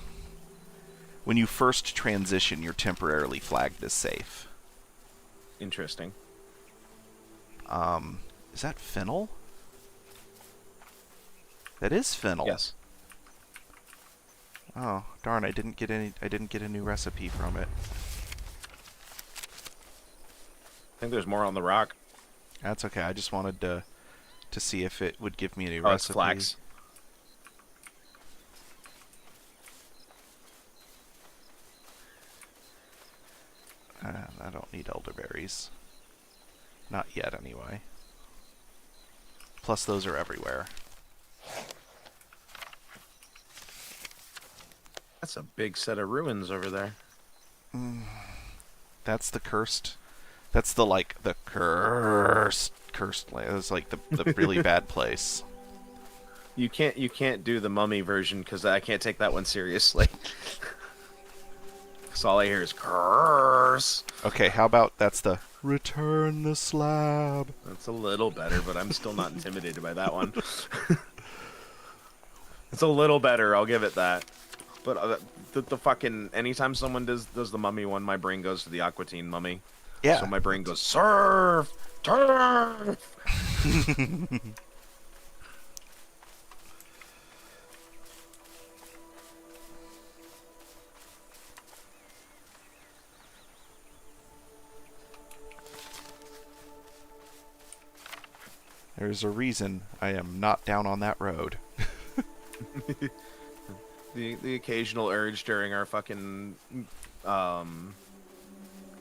Speaker 1: When you first transition, you're temporarily flagged as safe.
Speaker 2: Interesting.
Speaker 1: Is that fennel? That is fennel.
Speaker 2: Yes.
Speaker 1: Oh, darn, I didn't get a new recipe from it.
Speaker 2: I think there's more on the rock.
Speaker 1: That's okay. I just wanted to see if it would give me a new
Speaker 2: Oh, it's
Speaker 1: recipe.
Speaker 2: flax.
Speaker 1: I don't need elderberries. Not yet, anyway. Plus, those are everywhere.
Speaker 2: That's a big set of ruins over there.
Speaker 1: That's the cursed. That's the cursed land. It's like the really bad place.
Speaker 2: You can't do the mummy version because I can't take that one seriously. Because all I hear is curse.
Speaker 1: Okay, how about that's the return the slab?
Speaker 2: That's a little better, but I'm still not intimidated by that one. It's a little better, I'll give it that. But the fucking anytime someone does the mummy one, my brain goes to the Aqua Teen mummy.
Speaker 1: Yeah.
Speaker 2: So my brain goes, surf, turf.
Speaker 1: There's a reason I am not down on that road.
Speaker 2: The occasional urge during our fucking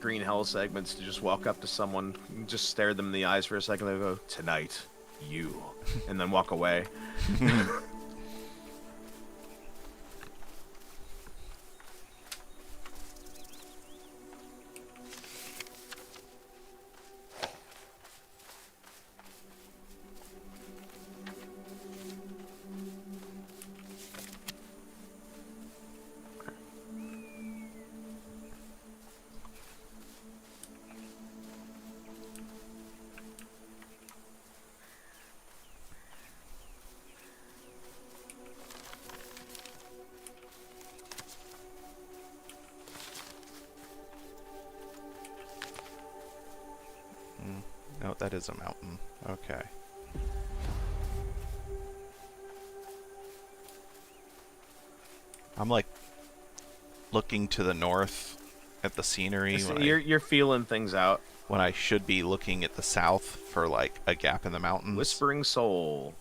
Speaker 2: green hell segments to just walk up to someone, just stare them in the eyes for a second, they go, tonight, you, and then walk away.
Speaker 1: No, that is a mountain. Okay. I'm like looking to the north at the scenery
Speaker 2: You're feeling things out.
Speaker 1: when I should be looking at the south for like a gap in the mountains.
Speaker 2: Whispering Soul.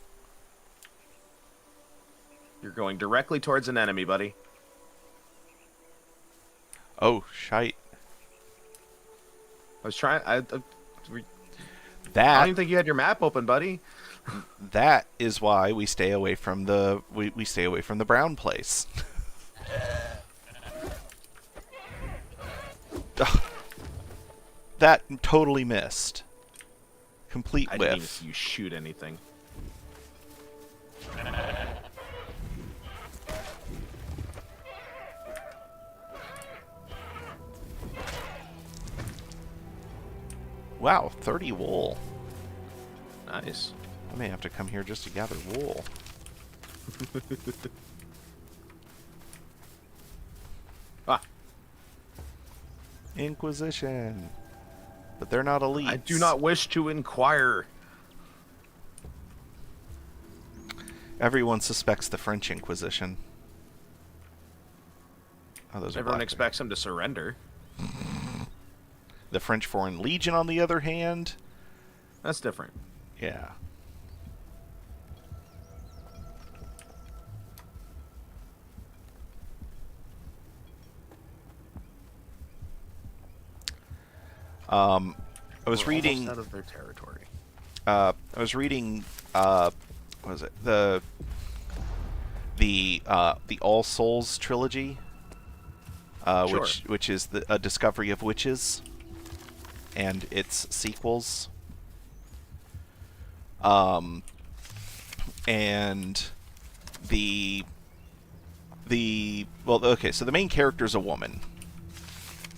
Speaker 2: You're going directly towards an enemy, buddy.
Speaker 1: Oh, shite.
Speaker 2: I was trying. I
Speaker 1: That
Speaker 2: don't even think you had your map open, buddy.
Speaker 1: that is why we stay away from the we stay away from the brown place. That totally missed. Complete
Speaker 2: I didn't even
Speaker 1: whiff.
Speaker 2: see you shoot anything.
Speaker 1: Wow, 30 wool.
Speaker 2: Nice.
Speaker 1: I may have to come here just to gather wool.
Speaker 2: Ah,
Speaker 1: Inquisition. But they're not elites.
Speaker 2: I do not wish to inquire.
Speaker 1: Everyone suspects the French Inquisition. Oh, those are
Speaker 2: Everyone
Speaker 1: black.
Speaker 2: expects him to surrender.
Speaker 1: The French Foreign Legion, on the other hand,
Speaker 2: That's different.
Speaker 1: yeah. I was
Speaker 2: We're
Speaker 1: reading.
Speaker 2: almost out of their territory.
Speaker 1: I was reading. What was it? The All Souls trilogy,
Speaker 2: Sure.
Speaker 1: which is a discovery of witches, and its sequels. And well, okay, so the main character is a woman.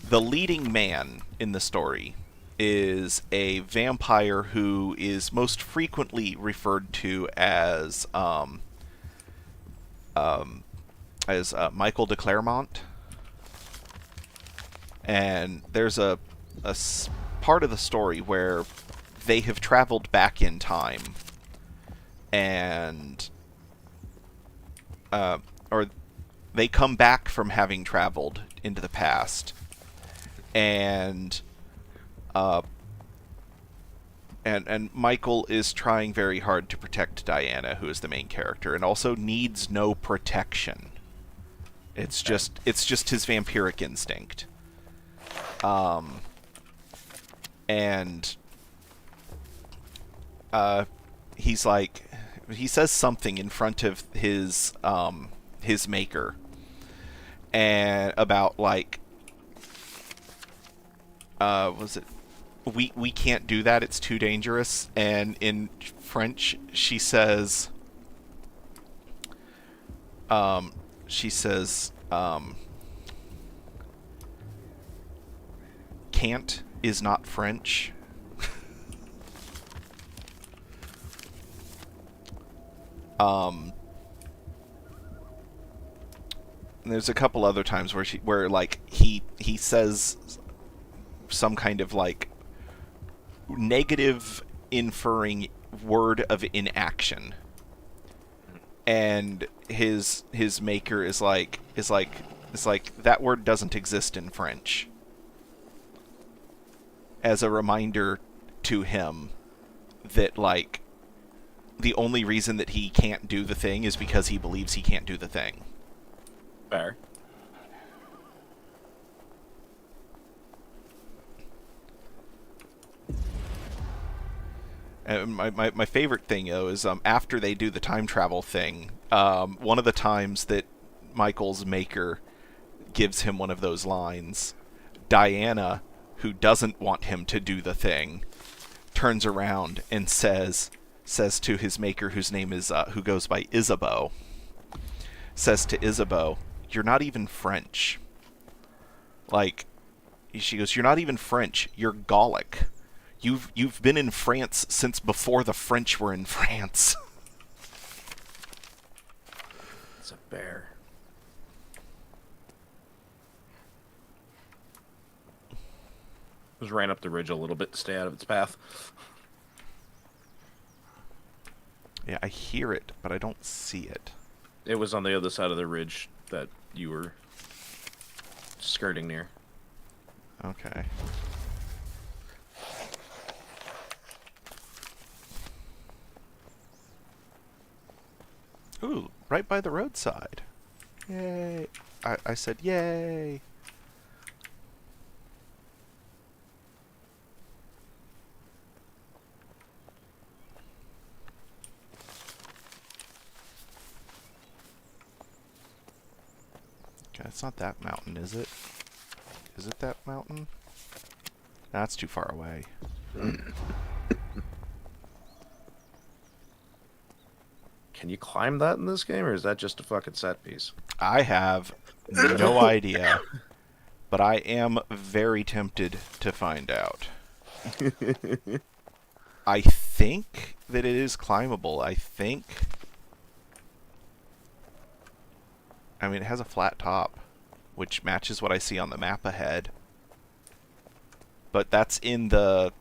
Speaker 1: The leading man in the story is a vampire who is most frequently referred to as Michael de Clermont. And there's a part of the story where they have traveled back in time, and or they come back from having traveled into the past, and Michael is trying very hard to protect Diana, who is the main character, and also needs no protection. It's just his vampiric instinct. And he's like, he says something in front of his maker, and about like, was it, we can't do that, it's too dangerous. And in French she says can't is not French. And there's a couple other times where like he says some kind of like negative inferring word of inaction, and his maker is like that word doesn't exist in French, as a reminder to him that like the only reason that he can't do the thing is because he believes he can't do the thing.
Speaker 2: Fair.
Speaker 1: And my favorite thing, though, is after they do the time travel thing, one of the times that Michael's maker gives him one of those lines, Diana, who doesn't want him to do the thing, turns around and says to his maker, whose name is who goes by Isabeau, says to Isabeau, "You're not even French." Like, she goes, "You're not even French. You're Gallic. You've been in France since before the French were in France."
Speaker 2: It's a bear. Just ran up the ridge a little bit to stay out of its path.
Speaker 1: Yeah, I hear it, but I don't see it.
Speaker 2: It was on the other side of the ridge that you were skirting near.
Speaker 1: Okay. Ooh, right by the roadside. Yay. I said yay. Okay, it's not that mountain, is it? Is it that mountain? That's too far away.
Speaker 2: Can you climb that in this game, or is that just a fucking set piece?
Speaker 1: I have no idea, but I am very tempted to find out. I think that it is climbable. I mean, it has a flat top, which matches what I see on the map ahead. But that's in the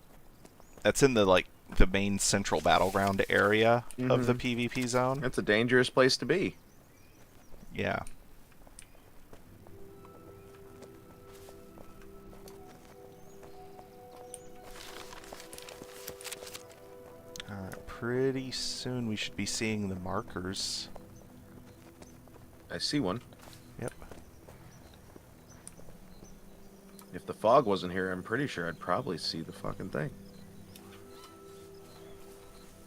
Speaker 1: like the main central battleground area of the PvP zone.
Speaker 2: That's a dangerous place to be.
Speaker 1: Yeah. Alright, pretty soon we should be seeing the markers.
Speaker 2: I see one.
Speaker 1: Yep.
Speaker 2: If the fog wasn't here, I'm pretty sure I'd probably see the fucking thing.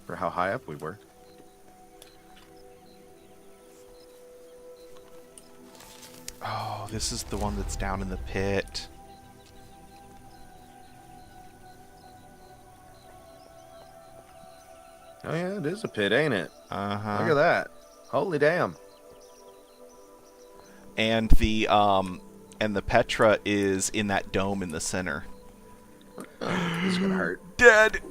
Speaker 2: For how high up we were.
Speaker 1: Oh, this is the one that's down in the pit.
Speaker 2: Oh yeah, it is a pit, ain't it?
Speaker 1: Uh-huh.
Speaker 2: Look at that. Holy damn.
Speaker 1: And the Petra is in that dome in the center.
Speaker 2: This is gonna hurt.
Speaker 1: Dead.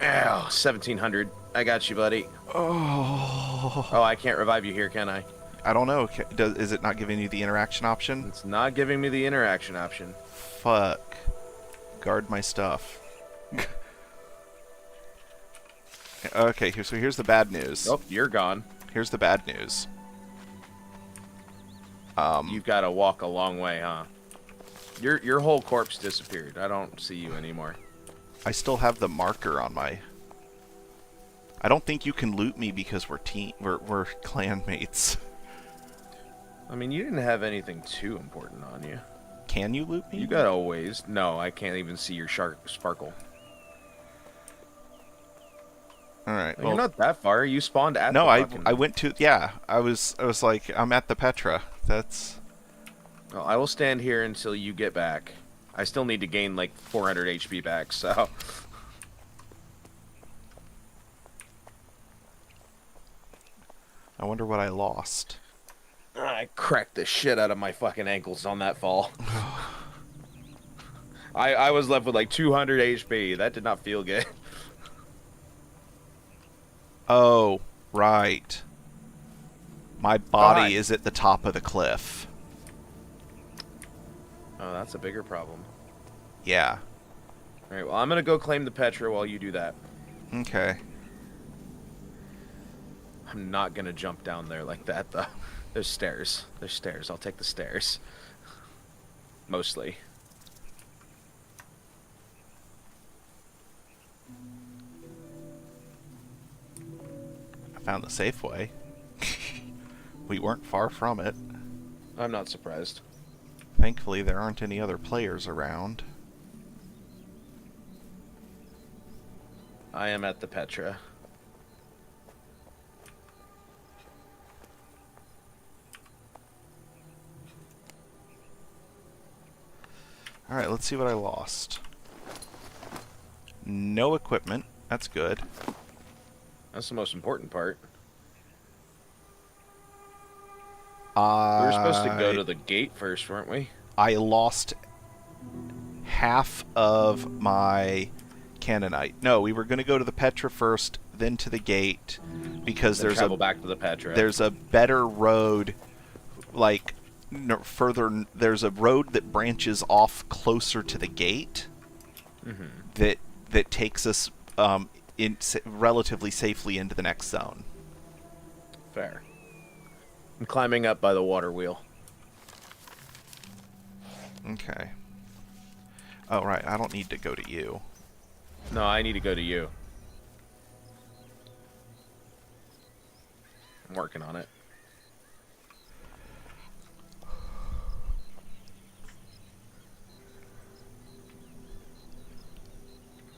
Speaker 2: Ow, 1700. I got you, buddy.
Speaker 1: Oh.
Speaker 2: Oh, I can't revive you here, can I?
Speaker 1: I don't know. Is it not giving you the interaction option?
Speaker 2: It's not giving me the interaction option.
Speaker 1: Fuck. Guard my stuff. Okay, so here's the bad news.
Speaker 2: Oh, you're gone.
Speaker 1: Here's the bad news.
Speaker 2: You've got to walk a long way, huh? Your whole corpse disappeared. I don't see you anymore.
Speaker 1: I still have the marker on my... I don't think you can loot me because we're clan mates.
Speaker 2: I mean, you didn't have anything too important on you.
Speaker 1: Can you loot me?
Speaker 2: You got a ways. No, I can't even see your sparkle.
Speaker 1: All right.
Speaker 2: Well, you're not that far. You spawned at
Speaker 1: no,
Speaker 2: the fucking...
Speaker 1: I went to... Yeah, I was like, I'm at the Petra. That's...
Speaker 2: Well, I will stand here until you get back. I still need to gain like 400 HP back, so...
Speaker 1: I wonder what I lost.
Speaker 2: I cracked the shit out of my fucking ankles on that fall. I was left with like 200 HP. That did not feel good.
Speaker 1: Oh, right. My body is at the top of the cliff.
Speaker 2: Oh, that's a bigger problem.
Speaker 1: Yeah.
Speaker 2: All right. Well, I'm gonna go claim the Petra while you do that.
Speaker 1: Okay.
Speaker 2: I'm not gonna jump down there like that though. There's stairs. There's stairs. I'll take the stairs. Mostly.
Speaker 1: I found the safe way. We weren't far from it.
Speaker 2: I'm not surprised.
Speaker 1: Thankfully, there aren't any other players around.
Speaker 2: I am at the Petra.
Speaker 1: Alright, let's see what I lost. No equipment. That's good.
Speaker 2: That's the most important part.
Speaker 1: We
Speaker 2: We were supposed to go to the gate first, weren't we?
Speaker 1: I lost half of my Cannonite. No, we were going to go to the Petra first, then to the gate, because
Speaker 2: Then travel back to the Petra.
Speaker 1: there's a better road, like further. There's a road that branches off closer to the gate that takes us relatively safely into the next zone.
Speaker 2: Fair. I'm climbing up by the water wheel.
Speaker 1: Okay. Oh, right. I don't need to go to you.
Speaker 2: No, I need to go to you. I'm working on it.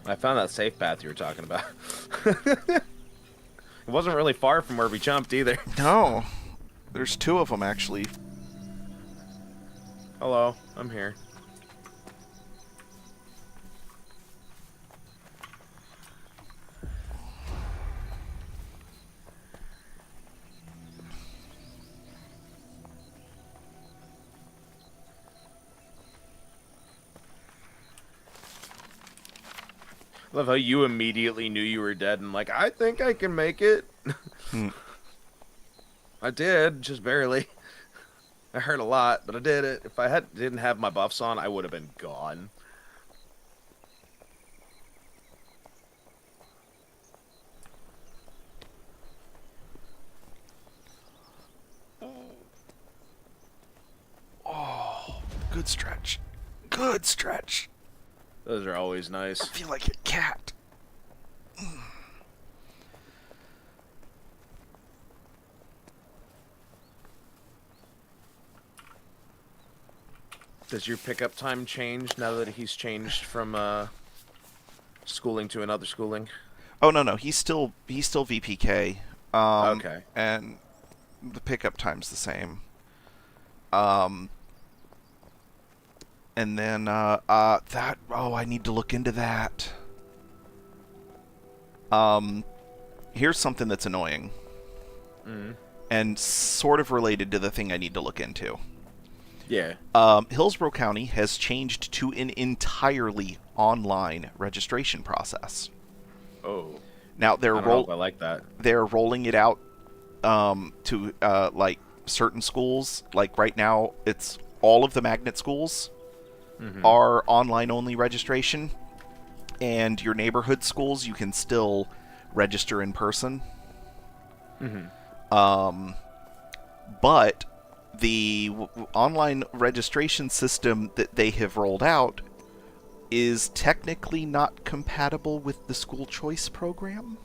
Speaker 2: I found that safe path you were talking about. It wasn't really far from where we jumped either.
Speaker 1: No. There's two of them, actually.
Speaker 2: Hello, I'm here. Love how you immediately knew you were dead and like, I think I can make it. I did, just barely. I hurt a lot, but I did it. If I didn't have my buffs on, I would have been gone.
Speaker 1: Oh, good stretch. Good stretch.
Speaker 2: Those are always nice.
Speaker 1: I feel like a cat.
Speaker 2: Does your pickup time change now that he's changed from schooling to another schooling?
Speaker 1: Oh no, he's still VPK.
Speaker 2: Okay.
Speaker 1: And the pickup time's the same. And then I need to look into that. Here's something that's annoying. And sort of related to the thing I need to look into.
Speaker 2: Yeah.
Speaker 1: Hillsborough County has changed to an entirely online registration process.
Speaker 2: Oh.
Speaker 1: Now
Speaker 2: I don't know if I like that.
Speaker 1: they're rolling it out to like certain schools. Like right now, it's all of the magnet schools are online only registration, and your neighborhood schools you can still register in person. But the online registration system that they have rolled out is technically not compatible with the school choice program.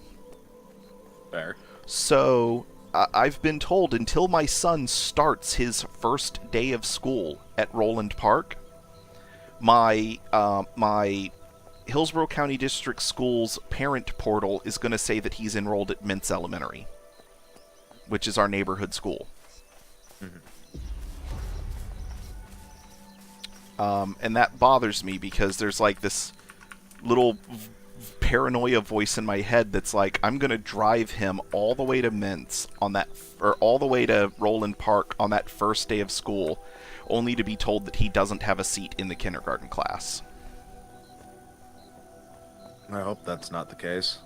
Speaker 2: Fair.
Speaker 1: So I've been told until my son starts his first day of school at Roland Park, my Hillsborough County District Schools parent portal is going to say that he's enrolled at Mintz Elementary, which is our neighborhood school. And that bothers me because there's like this little paranoia voice in my head that's like, I'm going to drive him all the way to Mintz on that, or all the way to Roland Park on that first day of school, only to be told that he doesn't have a seat in the kindergarten class.
Speaker 2: I hope that's not the case.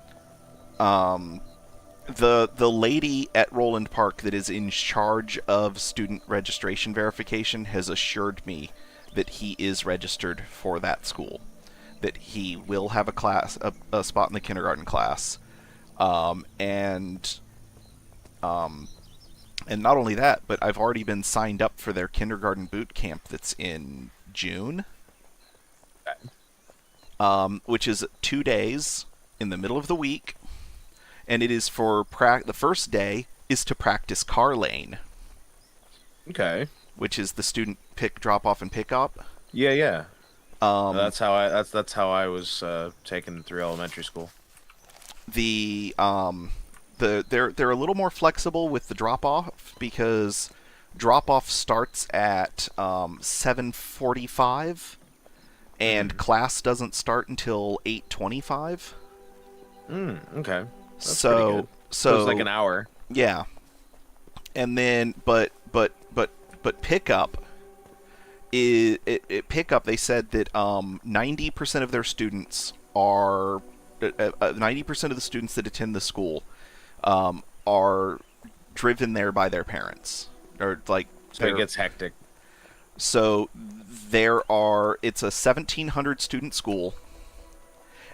Speaker 1: The lady at Roland Park that is in charge of student registration verification has assured me that he is registered for that school, that he will have a spot in the kindergarten class, um, and um, and not only that, but I've already been signed up for their kindergarten boot camp that's in June, which is 2 days in the middle of the week, and it is for the first day is to practice car lane,
Speaker 2: Okay.
Speaker 1: which is the student drop off and pick up.
Speaker 2: Yeah.
Speaker 1: Um,
Speaker 2: That's how I was taken through elementary school.
Speaker 1: They're a little more flexible with the drop off, because drop off starts at 7:45, and class doesn't start until 8:25.
Speaker 2: Okay. That's
Speaker 1: So
Speaker 2: pretty good. So it's like an hour.
Speaker 1: Yeah, and then but pickup is pickup. They said that 90% of their students are 90% of the students that attend the school are driven there by their parents, or like.
Speaker 2: So it gets hectic.
Speaker 1: So it's a 1,700 student school,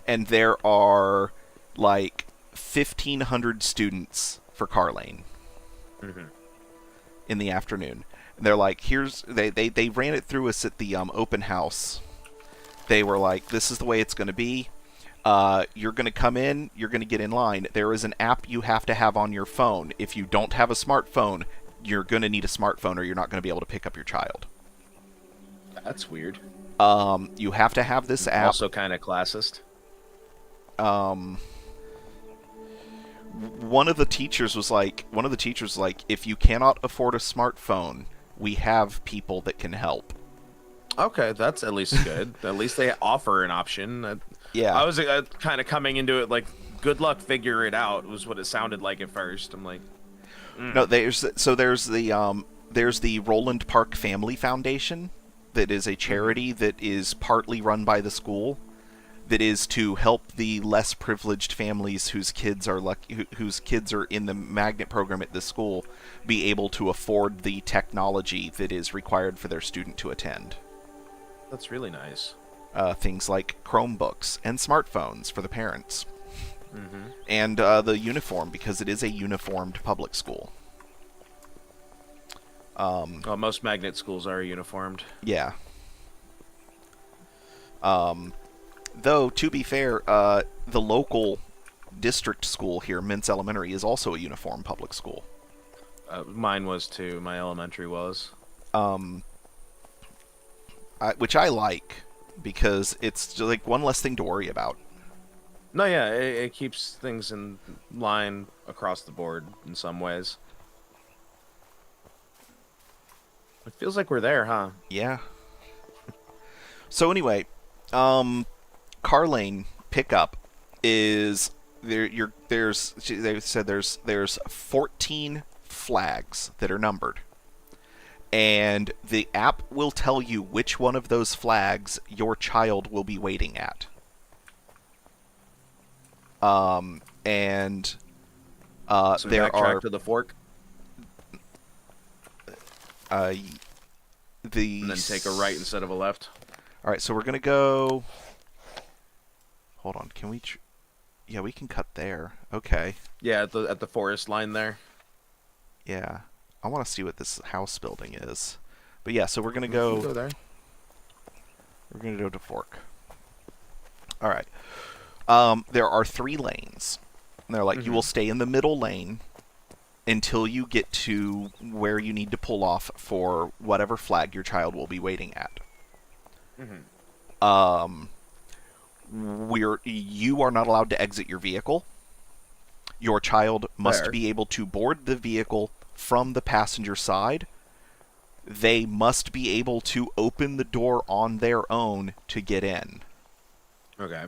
Speaker 1: and there are like 1,500 students for car lane in the afternoon. And they're like, they ran it through us at the open house. They were like, this is the way it's going to be. You're going to come in, you're going to get in line. There is an app you have to have on your phone. If you don't have a smartphone, you're going to need a smartphone, or you're not going to be able to pick up your child.
Speaker 2: That's weird.
Speaker 1: You have to have this app.
Speaker 2: Also kind of classist.
Speaker 1: One of the teachers was like, if you cannot afford a smartphone, we have people that can help.
Speaker 2: Okay, that's at least good. At least they offer an option.
Speaker 1: Yeah.
Speaker 2: I was kind of coming into it like, good luck, figure it out, was what it sounded like at first. I'm like,
Speaker 1: No, there's the Roland Park Family Foundation, that is a charity that is partly run by the school, that is to help the less privileged families whose kids are in the magnet program at this school be able to afford the technology that is required for their student to attend.
Speaker 2: that's really nice.
Speaker 1: Things like Chromebooks and smartphones for the parents. And the uniform, because it is a uniformed public school.
Speaker 2: Well, most magnet schools are uniformed.
Speaker 1: Yeah. Though, to be fair, the local district school here, Mintz Elementary, is also a uniform public school.
Speaker 2: Mine was too. My elementary was.
Speaker 1: Which I like, because it's just like one less thing to worry about.
Speaker 2: No, yeah, it keeps things in line across the board in some ways. It feels like we're there, huh?
Speaker 1: Yeah. So anyway, car lane pickup is there. They said there's 14 flags that are numbered, and the app will tell you which one of those flags your child will be waiting at.
Speaker 2: So
Speaker 1: there
Speaker 2: backtrack
Speaker 1: are
Speaker 2: to the fork,
Speaker 1: and
Speaker 2: and then take a right instead of a left.
Speaker 1: All right, so we're gonna go. Hold on, can we? Yeah, we can cut there. Okay.
Speaker 2: Yeah, at the forest line there.
Speaker 1: Yeah, I want to see what this house building is. But yeah, so we're gonna
Speaker 2: Go there.
Speaker 1: We're gonna go to Fork. All right. There are 3 lanes. And they're like, you will stay in the middle lane until you get to where you need to pull off for whatever flag your child will be waiting at. You are not allowed to exit your vehicle. Your child must
Speaker 2: Fair.
Speaker 1: be able to board the vehicle from the passenger side. They must be able to open the door on their own to get in.
Speaker 2: Okay.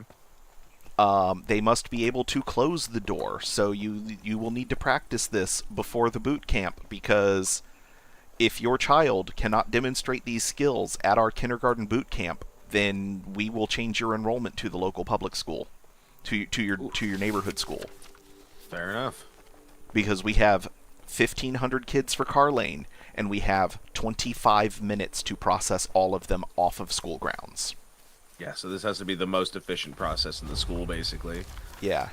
Speaker 1: They must be able to close the door, so you will need to practice this before the boot camp, because if your child cannot demonstrate these skills at our kindergarten boot camp, then we will change your enrollment to the local public school, to your neighborhood school,
Speaker 2: Fair enough.
Speaker 1: because we have 1,500 kids for car lane, and we have 25 minutes to process all of them off of school grounds.
Speaker 2: Yeah, so this has to be the most efficient process in the school, basically.
Speaker 1: Yeah.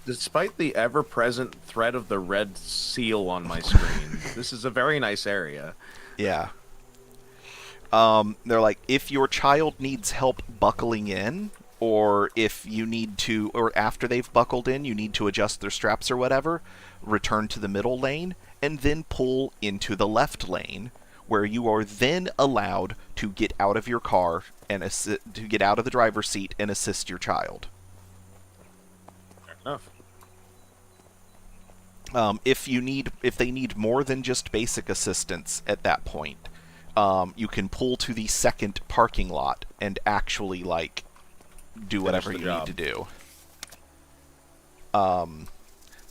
Speaker 2: Despite the ever-present threat of the red seal on my screen, this is a very nice area.
Speaker 1: Yeah. They're like, if your child needs help buckling in, or if you need to, or after they've buckled in, you need to adjust their straps or whatever, return to the middle lane, and then pull into the left lane, where you are then allowed to get out of your car and to get out of the driver's seat and assist your child.
Speaker 2: Fair enough.
Speaker 1: If they need more than just basic assistance at that point, you can pull to the second parking lot and actually like do whatever you need to do.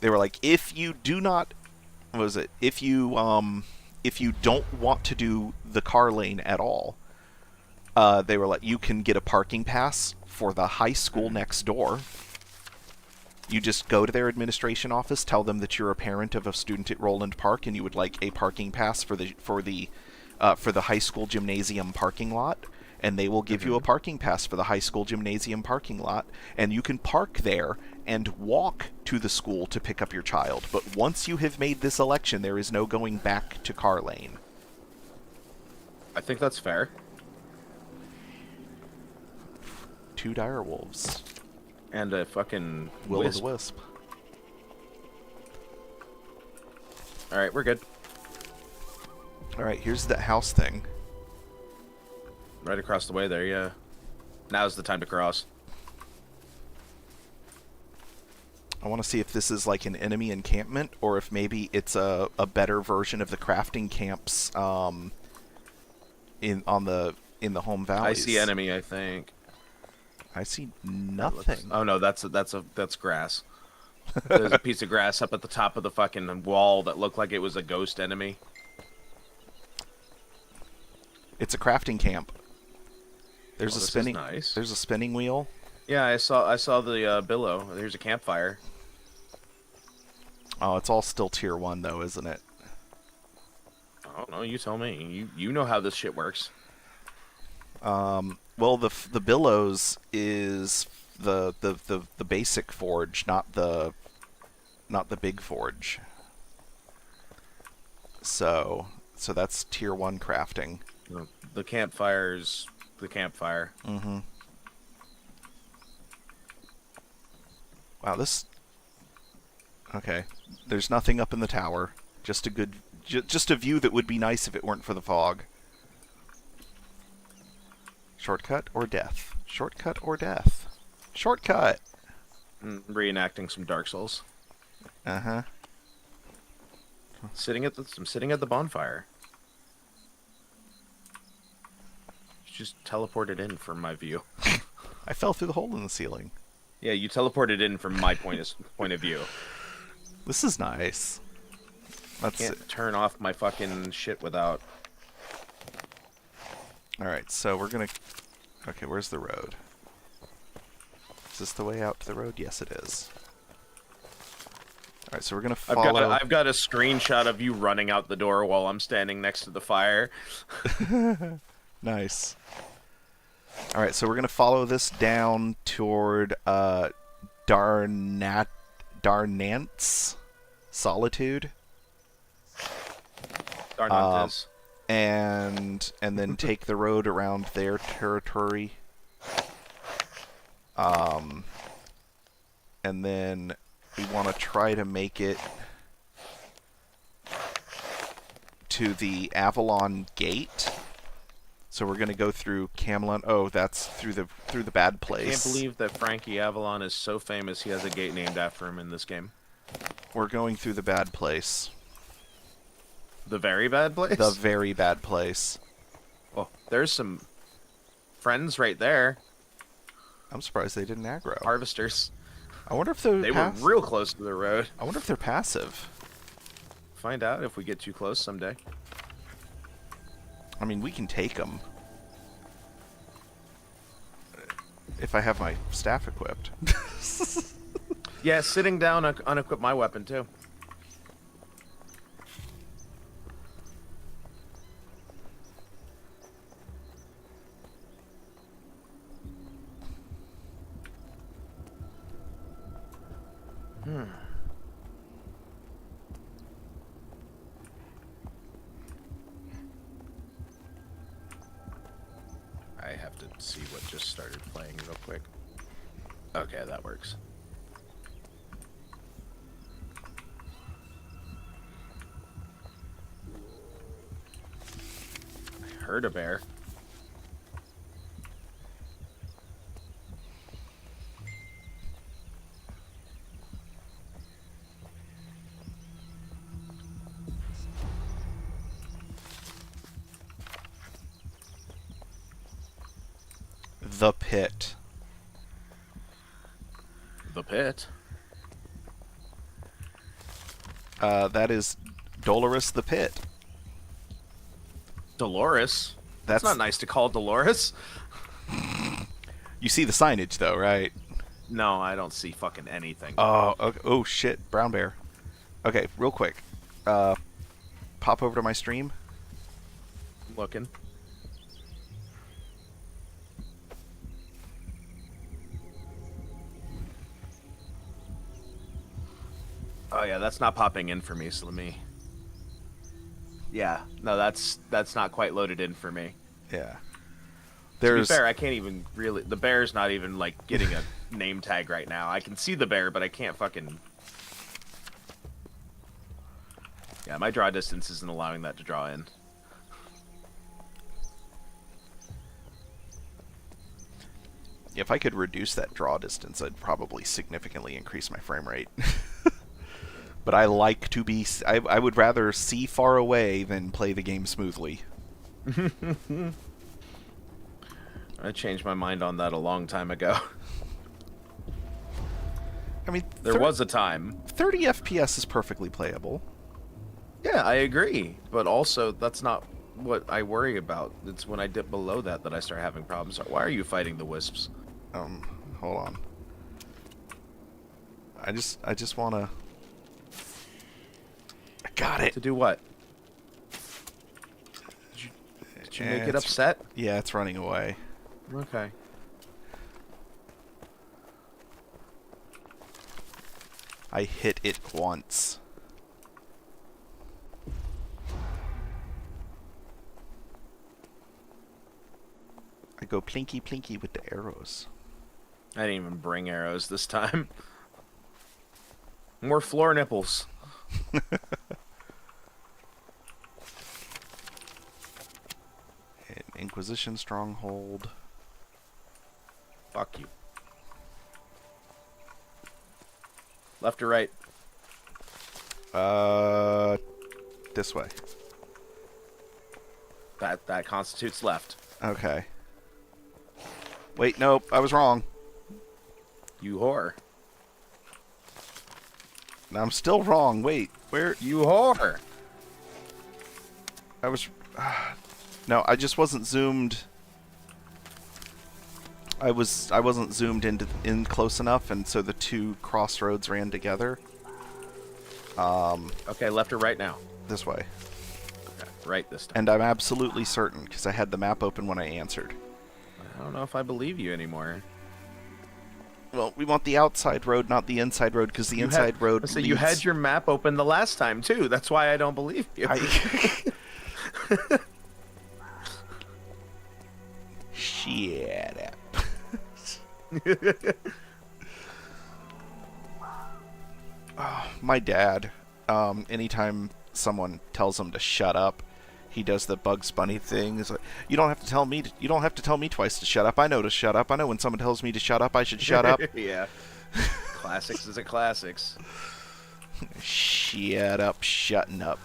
Speaker 1: They were like, if you do not, what was it? If you don't want to do the car lane at all, they were like, you can get a parking pass for the high school next door. You just go to their administration office, tell them that you're a parent of a student at Roland Park, and you would like a parking pass for the high school gymnasium parking lot, and they will give you a parking pass for the high school gymnasium parking lot, and you can park there and walk to the school to pick up your child. But once you have made this election, there is no going back to car lane.
Speaker 2: I think that's fair.
Speaker 1: 2 dire wolves.
Speaker 2: And a fucking
Speaker 1: Will-o'-the-wisp.
Speaker 2: Alright, we're good.
Speaker 1: Alright, here's the house thing.
Speaker 2: Right across the way there, yeah. Now's the time to cross.
Speaker 1: I want to see if this is like an enemy encampment, or if maybe it's a better version of the crafting camps in the home valleys.
Speaker 2: I see enemy, I think.
Speaker 1: I see nothing.
Speaker 2: Oh no, that's grass. There's a piece of grass up at the top of the fucking wall that looked like it was a ghost enemy.
Speaker 1: It's a crafting camp. There's
Speaker 2: this
Speaker 1: a spinning.
Speaker 2: is nice.
Speaker 1: There's a spinning wheel.
Speaker 2: Yeah, I saw the billow. There's a campfire.
Speaker 1: Oh, it's all still tier 1 though, isn't it?
Speaker 2: I don't know. You tell me. You know how this shit works.
Speaker 1: Well, the billows is the basic forge, not the big forge. So that's tier 1 crafting.
Speaker 2: The campfire's the campfire.
Speaker 1: Mm-hmm. Wow, this. Okay, there's nothing up in the tower. Just a view that would be nice if it weren't for the fog. Shortcut or death? Shortcut or death? Shortcut!
Speaker 2: Reenacting some Dark Souls.
Speaker 1: Uh-huh.
Speaker 2: I'm sitting at the bonfire. You just teleported in from my view.
Speaker 1: I fell through the hole in the ceiling.
Speaker 2: Yeah, you teleported in from my point of view.
Speaker 1: This is nice.
Speaker 2: Can't turn off my fucking shit without.
Speaker 1: Alright, so we're gonna... Okay, where's the road? Is this the way out to the road? Yes, it is. Alright, so we're gonna follow...
Speaker 2: I've got a screenshot of you running out the door while I'm standing next to the fire.
Speaker 1: Nice. Alright, so we're gonna follow this down toward, Darnant's Solitude.
Speaker 2: Darnantes.
Speaker 1: And then take the road around their territory. And then we want to try to make it to the Avalon Gate. So we're going to go through Camelon. Oh, that's through the bad place.
Speaker 2: I can't believe that Frankie Avalon is so famous he has a gate named after him in this game.
Speaker 1: We're going through the bad place.
Speaker 2: The very bad place?
Speaker 1: The very bad place.
Speaker 2: Oh, there's some friends right there.
Speaker 1: I'm surprised they didn't aggro.
Speaker 2: Harvesters.
Speaker 1: I wonder if they're
Speaker 2: They were real close to the road.
Speaker 1: I wonder if they're passive.
Speaker 2: Find out if we get too close someday.
Speaker 1: I mean, we can take them. If I have my staff equipped.
Speaker 2: Yeah, sitting down, unequip my weapon too. I have to see what just started playing real quick. Okay, that works. I heard a bear.
Speaker 1: The pit.
Speaker 2: The pit.
Speaker 1: That is Dolorous the Pit.
Speaker 2: Dolores. That's not nice to call Dolores.
Speaker 1: You see the signage though, right?
Speaker 2: No, I don't see fucking anything.
Speaker 1: Oh, okay. Oh shit, brown bear. Okay, real quick. Pop over to my stream.
Speaker 2: Looking. Oh yeah, that's not popping in for me, so let me... Yeah, no, that's not quite loaded in for me.
Speaker 1: Yeah.
Speaker 2: To be fair, I can't even really... The bear's not even, like, getting a name tag right now. I can see the bear, but I can't fucking... Yeah, my draw distance isn't allowing that to draw in.
Speaker 1: If I could reduce that draw distance, I'd probably significantly increase my frame rate. But I like to be... I would rather see far away than play the game smoothly.
Speaker 2: I changed my mind on that a long time ago.
Speaker 1: I mean...
Speaker 2: There was a time.
Speaker 1: 30 FPS is perfectly playable.
Speaker 2: Yeah, I agree. But also, that's not what I worry about. It's when I dip below that that I start having problems. Why are you fighting the wisps?
Speaker 1: Hold on. I just want to... I got it!
Speaker 2: To do what? Did you make it upset?
Speaker 1: Yeah, it's running away.
Speaker 2: Okay.
Speaker 1: I hit it once. I go plinky plinky with the arrows.
Speaker 2: I didn't even bring arrows this time. More floor nipples.
Speaker 1: Inquisition stronghold.
Speaker 2: Fuck you. Left or right?
Speaker 1: This way.
Speaker 2: That constitutes left.
Speaker 1: Okay. Wait, nope, I was wrong.
Speaker 2: You whore.
Speaker 1: I'm still wrong. Wait, where?
Speaker 2: You whore.
Speaker 1: I was... no, I just wasn't zoomed... I wasn't zoomed in close enough, and so the two crossroads ran together.
Speaker 2: Okay, left or right now?
Speaker 1: This way.
Speaker 2: Okay, right this time.
Speaker 1: And I'm absolutely certain, because I had the map open when I answered.
Speaker 2: I don't know if I believe you anymore.
Speaker 1: Well, we want the outside road, not the inside road, because the inside road
Speaker 2: So you had your map open the last time, too. That's why I don't believe you.
Speaker 1: Shut up. Oh, my dad, anytime someone tells him to shut up, he does the Bugs Bunny thing. It's like, you don't have to tell me twice to shut up. I know to shut up. I know when someone tells me to shut up, I should shut up.
Speaker 2: Yeah. Classics is a classics.
Speaker 1: Shut up, shutting up.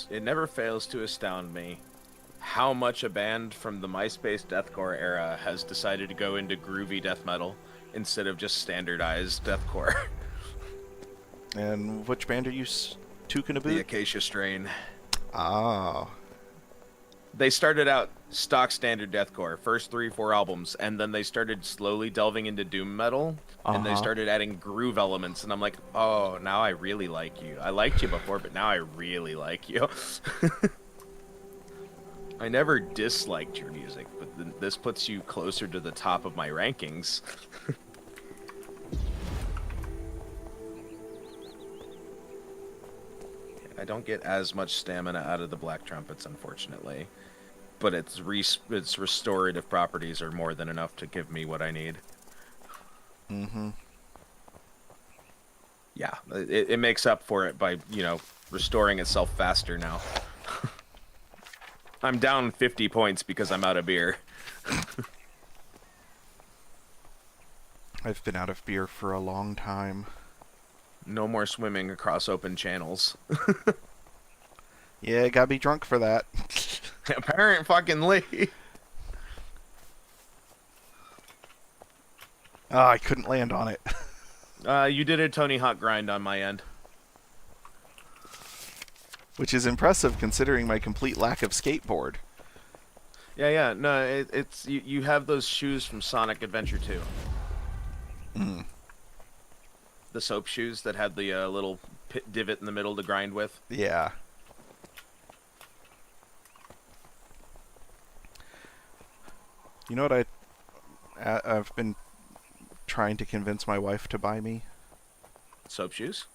Speaker 2: It never fails to astound me how much a band from the MySpace deathcore era has decided to go into groovy death metal instead of just standardized deathcore.
Speaker 1: And which band are you talking about?
Speaker 2: The Acacia Strain.
Speaker 1: Ah.
Speaker 2: They started out stock standard deathcore, first 3-4 albums, and then they started slowly delving into doom metal, and they started adding groove elements, and I'm like, oh, now I really like you. I liked you before, but now I really like you. I never disliked your music, but this puts you closer to the top of my rankings. I don't get as much stamina out of the black trumpets, unfortunately. But its restorative properties are more than enough to give me what I need.
Speaker 1: Mm-hmm.
Speaker 2: Yeah, it makes up for it by, restoring itself faster now. I'm down 50 points because I'm out of beer.
Speaker 1: I've been out of beer for a long time.
Speaker 2: No more swimming across open channels.
Speaker 1: Yeah, gotta be drunk for that.
Speaker 2: Apparently.
Speaker 1: I couldn't land on it.
Speaker 2: You did a Tony Hawk grind on my end.
Speaker 1: Which is impressive considering my complete lack of skateboard.
Speaker 2: Yeah. No, it's you have those shoes from Sonic Adventure 2.
Speaker 1: Mm.
Speaker 2: The soap shoes that had the little divot in the middle to grind with.
Speaker 1: Yeah. You know what I've been trying to convince my wife to buy me?
Speaker 2: Soap shoes?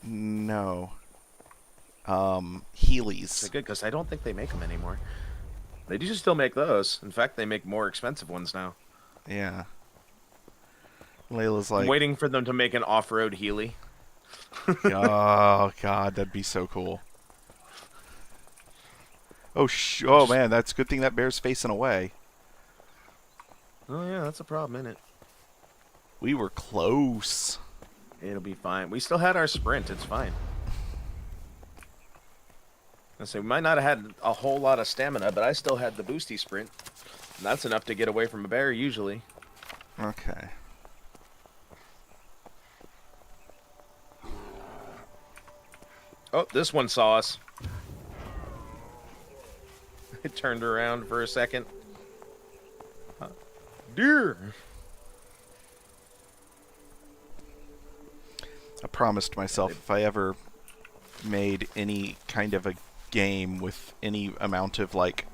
Speaker 1: No. Heelys.
Speaker 2: They're good because I don't think they make them anymore. They do still make those. In fact, they make more expensive ones now.
Speaker 1: Yeah. Layla's like...
Speaker 2: I'm waiting for them to make an off-road Heely.
Speaker 1: Oh, God, that'd be so cool. Oh, man, that's a good thing that bear's facing away.
Speaker 2: Oh, yeah, that's a problem, isn't it?
Speaker 1: We were close.
Speaker 2: It'll be fine. We still had our sprint. It's fine. I say we might not have had a whole lot of stamina, but I still had the boosty sprint. And that's enough to get away from a bear, usually.
Speaker 1: Okay.
Speaker 2: Oh, this one saw us. It turned around for a second. Deer!
Speaker 1: I promised myself if I ever made any kind of a game with any amount of, like,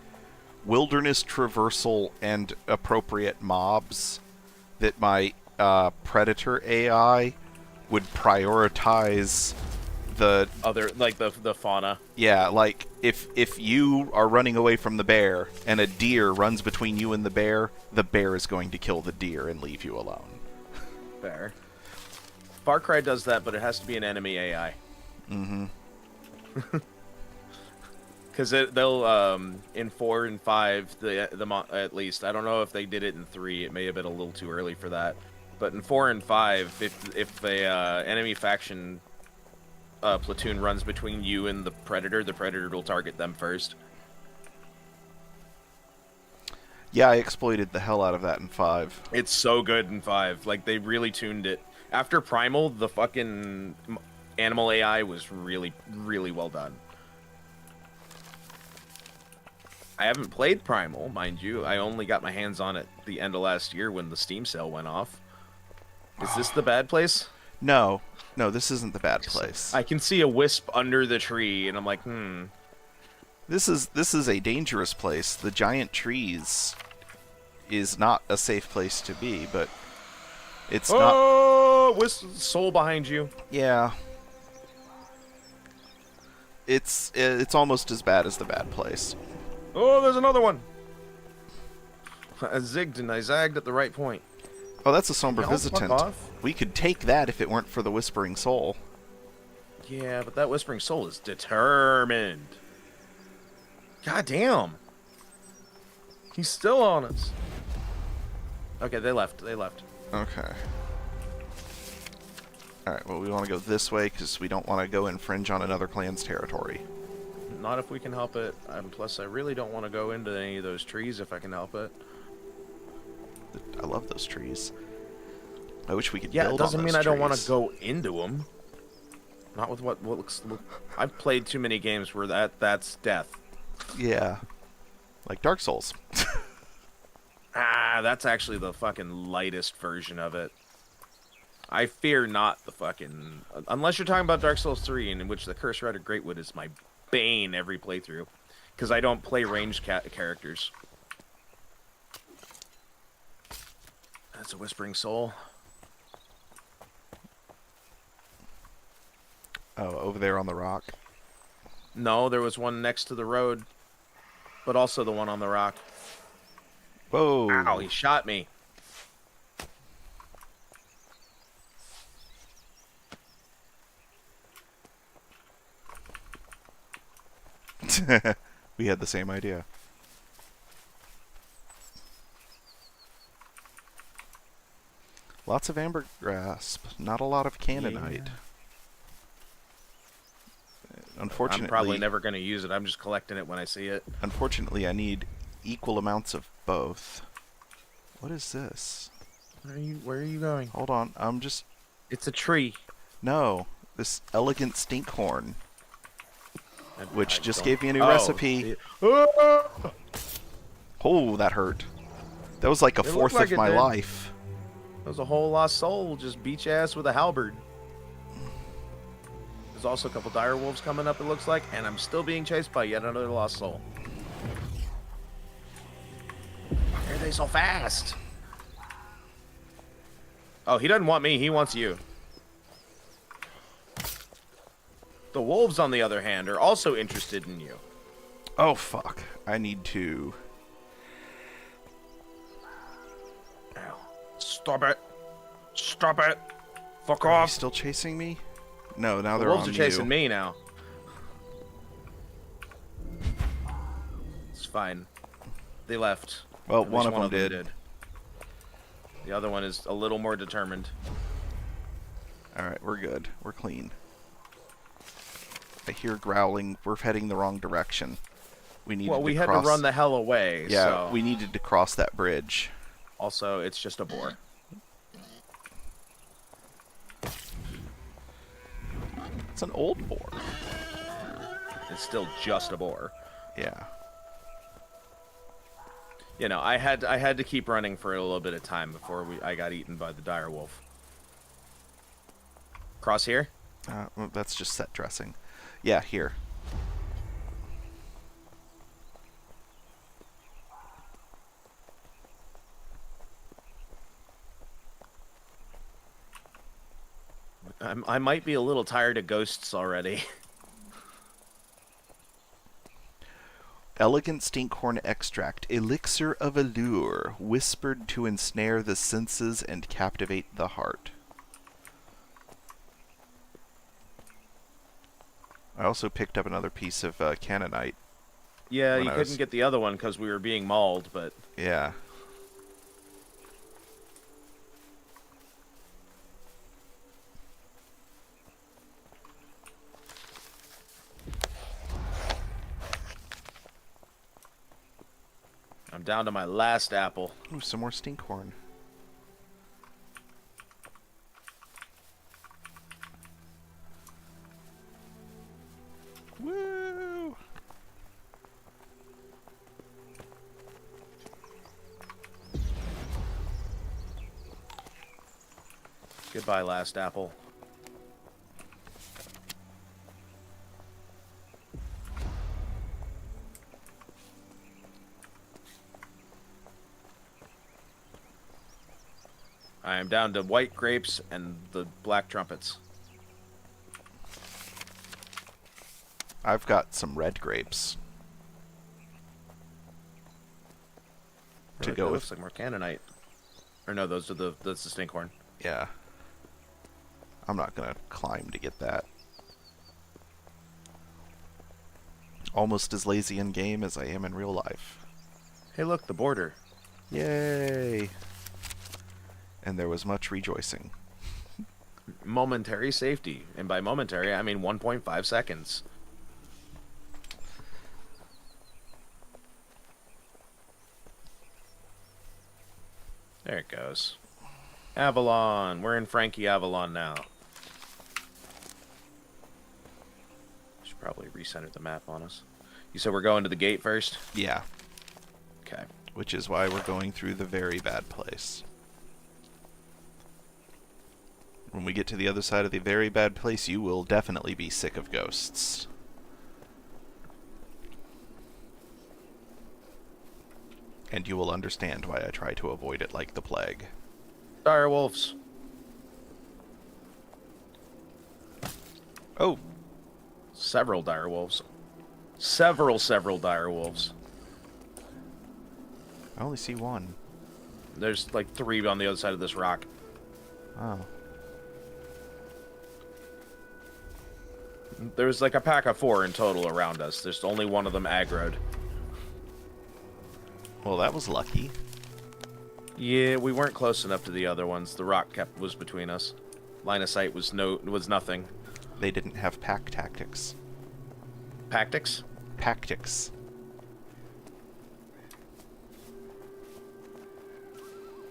Speaker 1: wilderness traversal and appropriate mobs, that my predator AI would prioritize the
Speaker 2: other, like the fauna.
Speaker 1: Yeah, like if you are running away from the bear and a deer runs between you and the bear is going to kill the deer and leave you alone.
Speaker 2: Fair. Far Cry does that, but it has to be an enemy AI.
Speaker 1: Mm-hmm.
Speaker 2: Because they'll in 4 and 5 at least. I don't know if they did it in 3. It may have been a little too early for that. But in 4 and 5, if the enemy faction platoon runs between you and the predator will target them first.
Speaker 1: Yeah, I exploited the hell out of that in 5.
Speaker 2: It's so good in 5. Like, they really tuned it. After Primal, the fucking animal AI was really, really well done. I haven't played Primal, mind you. I only got my hands on it the end of last year when the Steam sale went off. Is this the bad place?
Speaker 1: No, this isn't the bad place.
Speaker 2: I can see a wisp under the tree, and I'm like,
Speaker 1: This is a dangerous place. The giant trees is not a safe place to be, but it's not...
Speaker 2: Oh, wisp, soul behind you.
Speaker 1: Yeah. It's almost as bad as the bad place.
Speaker 2: Oh, there's another one. I zigged and I zagged at the right point.
Speaker 1: Oh, that's a somber visitant.
Speaker 2: Fuck off.
Speaker 1: We could take that if it weren't for the Whispering Soul.
Speaker 2: Yeah, but that Whispering Soul is determined. God damn. He's still on us. Okay, they left.
Speaker 1: Okay. Alright, well, we want to go this way because we don't want to go infringe on another clan's territory.
Speaker 2: Not if we can help it. Plus, I really don't want to go into any of those trees if I can help it.
Speaker 1: I love those trees. I wish we could
Speaker 2: Yeah,
Speaker 1: build
Speaker 2: it doesn't
Speaker 1: on
Speaker 2: mean
Speaker 1: those
Speaker 2: I don't want to
Speaker 1: trees.
Speaker 2: go into them. Not with what looks. I've played too many games where that's death.
Speaker 1: Yeah. Like Dark Souls.
Speaker 2: That's actually the fucking lightest version of it. I fear not the fucking... Unless you're talking about Dark Souls 3, in which the Curse Rider Greatwood is my bane every playthrough. Because I don't play ranged characters. That's a Whispering Soul.
Speaker 1: Oh, over there on the rock.
Speaker 2: No, there was one next to the road. But also the one on the rock.
Speaker 1: Whoa.
Speaker 2: Ow, he shot me.
Speaker 1: We had the same idea. Lots of ambergris, not a lot of cannonite.
Speaker 2: Yeah.
Speaker 1: Unfortunately,
Speaker 2: I'm probably never going to use it. I'm just collecting it when I see it.
Speaker 1: Unfortunately, I need equal amounts of both. What is this?
Speaker 2: Where are you going?
Speaker 1: Hold on, I'm just...
Speaker 2: It's a tree.
Speaker 1: No, this elegant stinkhorn, which just gave me a new
Speaker 2: Oh,
Speaker 1: recipe. Oh, that hurt. That was like a
Speaker 2: It
Speaker 1: fourth
Speaker 2: looked like
Speaker 1: of my
Speaker 2: it did.
Speaker 1: life.
Speaker 2: There's a whole lost soul. Just beat your ass with a halberd. There's also a couple dire wolves coming up, it looks like, and I'm still being chased by yet another lost soul. Why are they so fast? Oh, he doesn't want me. He wants you. The wolves, on the other hand, are also interested in you.
Speaker 1: Oh, fuck. I need to...
Speaker 2: Ow. Stop it. Stop it. Fuck
Speaker 1: Are you
Speaker 2: off.
Speaker 1: still chasing me? No, now
Speaker 2: The
Speaker 1: they're
Speaker 2: wolves
Speaker 1: on
Speaker 2: are chasing
Speaker 1: you.
Speaker 2: me now. It's fine. They left.
Speaker 1: Well,
Speaker 2: At
Speaker 1: one
Speaker 2: least
Speaker 1: of them did.
Speaker 2: The other one is a little more determined.
Speaker 1: Alright, we're good. We're clean. I hear growling. We're heading the wrong direction.
Speaker 2: Well, we had to run the hell away.
Speaker 1: Yeah,
Speaker 2: so.
Speaker 1: we needed to cross that bridge.
Speaker 2: Also, it's just a boar.
Speaker 1: It's an old boar.
Speaker 2: It's still just a boar.
Speaker 1: Yeah.
Speaker 2: You know, I had to keep running for a little bit of time before I got eaten by the dire wolf. Cross here?
Speaker 1: Well, that's just set dressing. Yeah, here.
Speaker 2: I might be a little tired of ghosts already.
Speaker 1: Elegant stinkhorn extract, elixir of allure, whispered to ensnare the senses and captivate the heart. I also picked up another piece of cannonite.
Speaker 2: Yeah,
Speaker 1: When
Speaker 2: you
Speaker 1: I
Speaker 2: couldn't
Speaker 1: was-
Speaker 2: get the other one because we were being mauled, but...
Speaker 1: Yeah.
Speaker 2: I'm down to my last apple.
Speaker 1: Ooh, some more stinkhorn. Woo!
Speaker 2: Goodbye, last apple. I am down to white grapes and the black trumpets.
Speaker 1: I've got some red grapes. To go
Speaker 2: That
Speaker 1: with.
Speaker 2: looks like more cannonite. Or no, that's the stinkhorn.
Speaker 1: Yeah. I'm not gonna climb to get that. Almost as lazy in game as I am in real life.
Speaker 2: Hey, look, the border.
Speaker 1: Yay! And there was much rejoicing.
Speaker 2: Momentary safety. And by momentary, I mean 1.5 seconds. There it goes. Avalon. We're in Frankie Avalon now. Should probably recenter the map on us. You said we're going to the gate first?
Speaker 1: Yeah.
Speaker 2: Okay.
Speaker 1: Which is why we're going through the very bad place. When we get to the other side of the very bad place, you will definitely be sick of ghosts. And you will understand why I try to avoid it like the plague.
Speaker 2: Dire wolves.
Speaker 1: Oh,
Speaker 2: Several dire wolves. Several dire wolves.
Speaker 1: I only see one.
Speaker 2: There's like 3 on the other side of this rock.
Speaker 1: Oh.
Speaker 2: There's like a pack of 4 in total around us. There's only one of them aggroed.
Speaker 1: Well, that was lucky.
Speaker 2: Yeah, we weren't close enough to the other ones. The rock was between us. Line of sight was nothing.
Speaker 1: They didn't have pack tactics.
Speaker 2: Tactics?
Speaker 1: Tactics.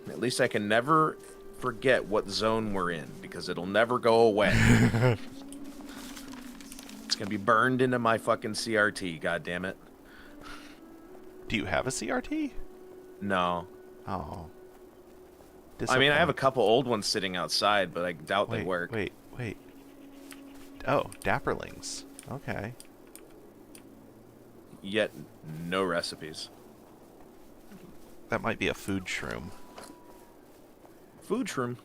Speaker 2: At least I can never forget what zone we're in, because it'll never go away. It's gonna be burned into my fucking CRT, god damn it.
Speaker 1: Do you have a CRT?
Speaker 2: No.
Speaker 1: Oh.
Speaker 2: I mean, I have a couple old ones sitting outside, but I doubt they work.
Speaker 1: Wait. Oh, Dapperlings. Okay.
Speaker 2: Yet, no recipes.
Speaker 1: That might be a food shroom.
Speaker 2: Food shroom.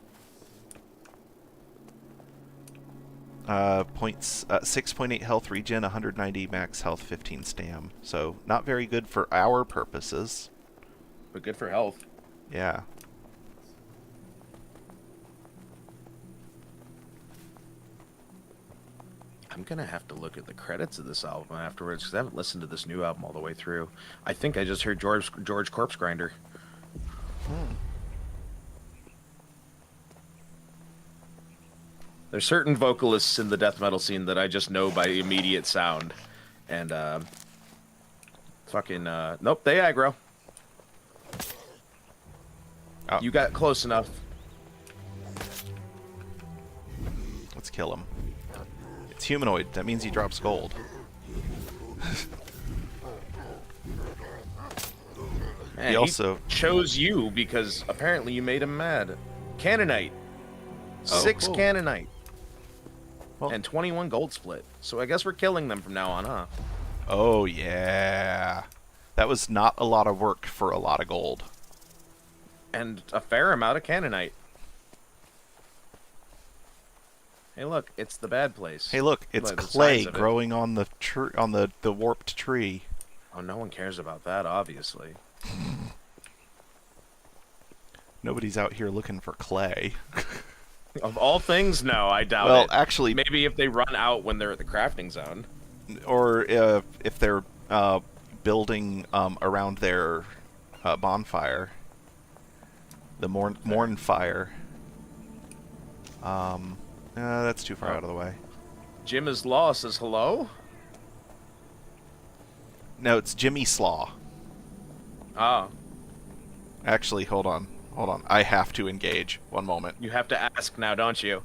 Speaker 1: Points 6.8 health regen, 190 max health, 15 stam. So not very good for our purposes.
Speaker 2: But good for health.
Speaker 1: Yeah.
Speaker 2: I'm gonna have to look at the credits of this album afterwards, because I haven't listened to this new album all the way through. I think I just heard George Corpse Grinder. There's certain vocalists in the death metal scene that I just know by immediate sound. And, nope, they aggro.
Speaker 1: Oh.
Speaker 2: You got close enough.
Speaker 1: Let's kill him. It's humanoid. That means he drops gold.
Speaker 2: Man,
Speaker 1: He also
Speaker 2: chose you because apparently you made him mad. Cannonite.
Speaker 1: Oh,
Speaker 2: 6
Speaker 1: cool.
Speaker 2: Cannonite.
Speaker 1: Well-
Speaker 2: And 21 gold split. So I guess we're killing them from now on, huh?
Speaker 1: Oh, yeah. That was not a lot of work for a lot of gold.
Speaker 2: And a fair amount of Cannonite. Hey, look, it's the bad place.
Speaker 1: Hey, look, it's
Speaker 2: Look, the
Speaker 1: clay
Speaker 2: size of it.
Speaker 1: growing on the the warped tree.
Speaker 2: Oh, no one cares about that, obviously.
Speaker 1: Nobody's out here looking for clay.
Speaker 2: Of all things, no, I doubt
Speaker 1: Well,
Speaker 2: it.
Speaker 1: actually,
Speaker 2: Maybe if they run out when they're at the crafting zone.
Speaker 1: or if they're building around their bonfire, the morn fire. That's too far out of the way.
Speaker 2: Jim is Law says hello?
Speaker 1: No, it's Jimmy Slaw.
Speaker 2: Ah,
Speaker 1: Actually, hold on. I have to engage. One moment.
Speaker 2: you have to ask now, don't you?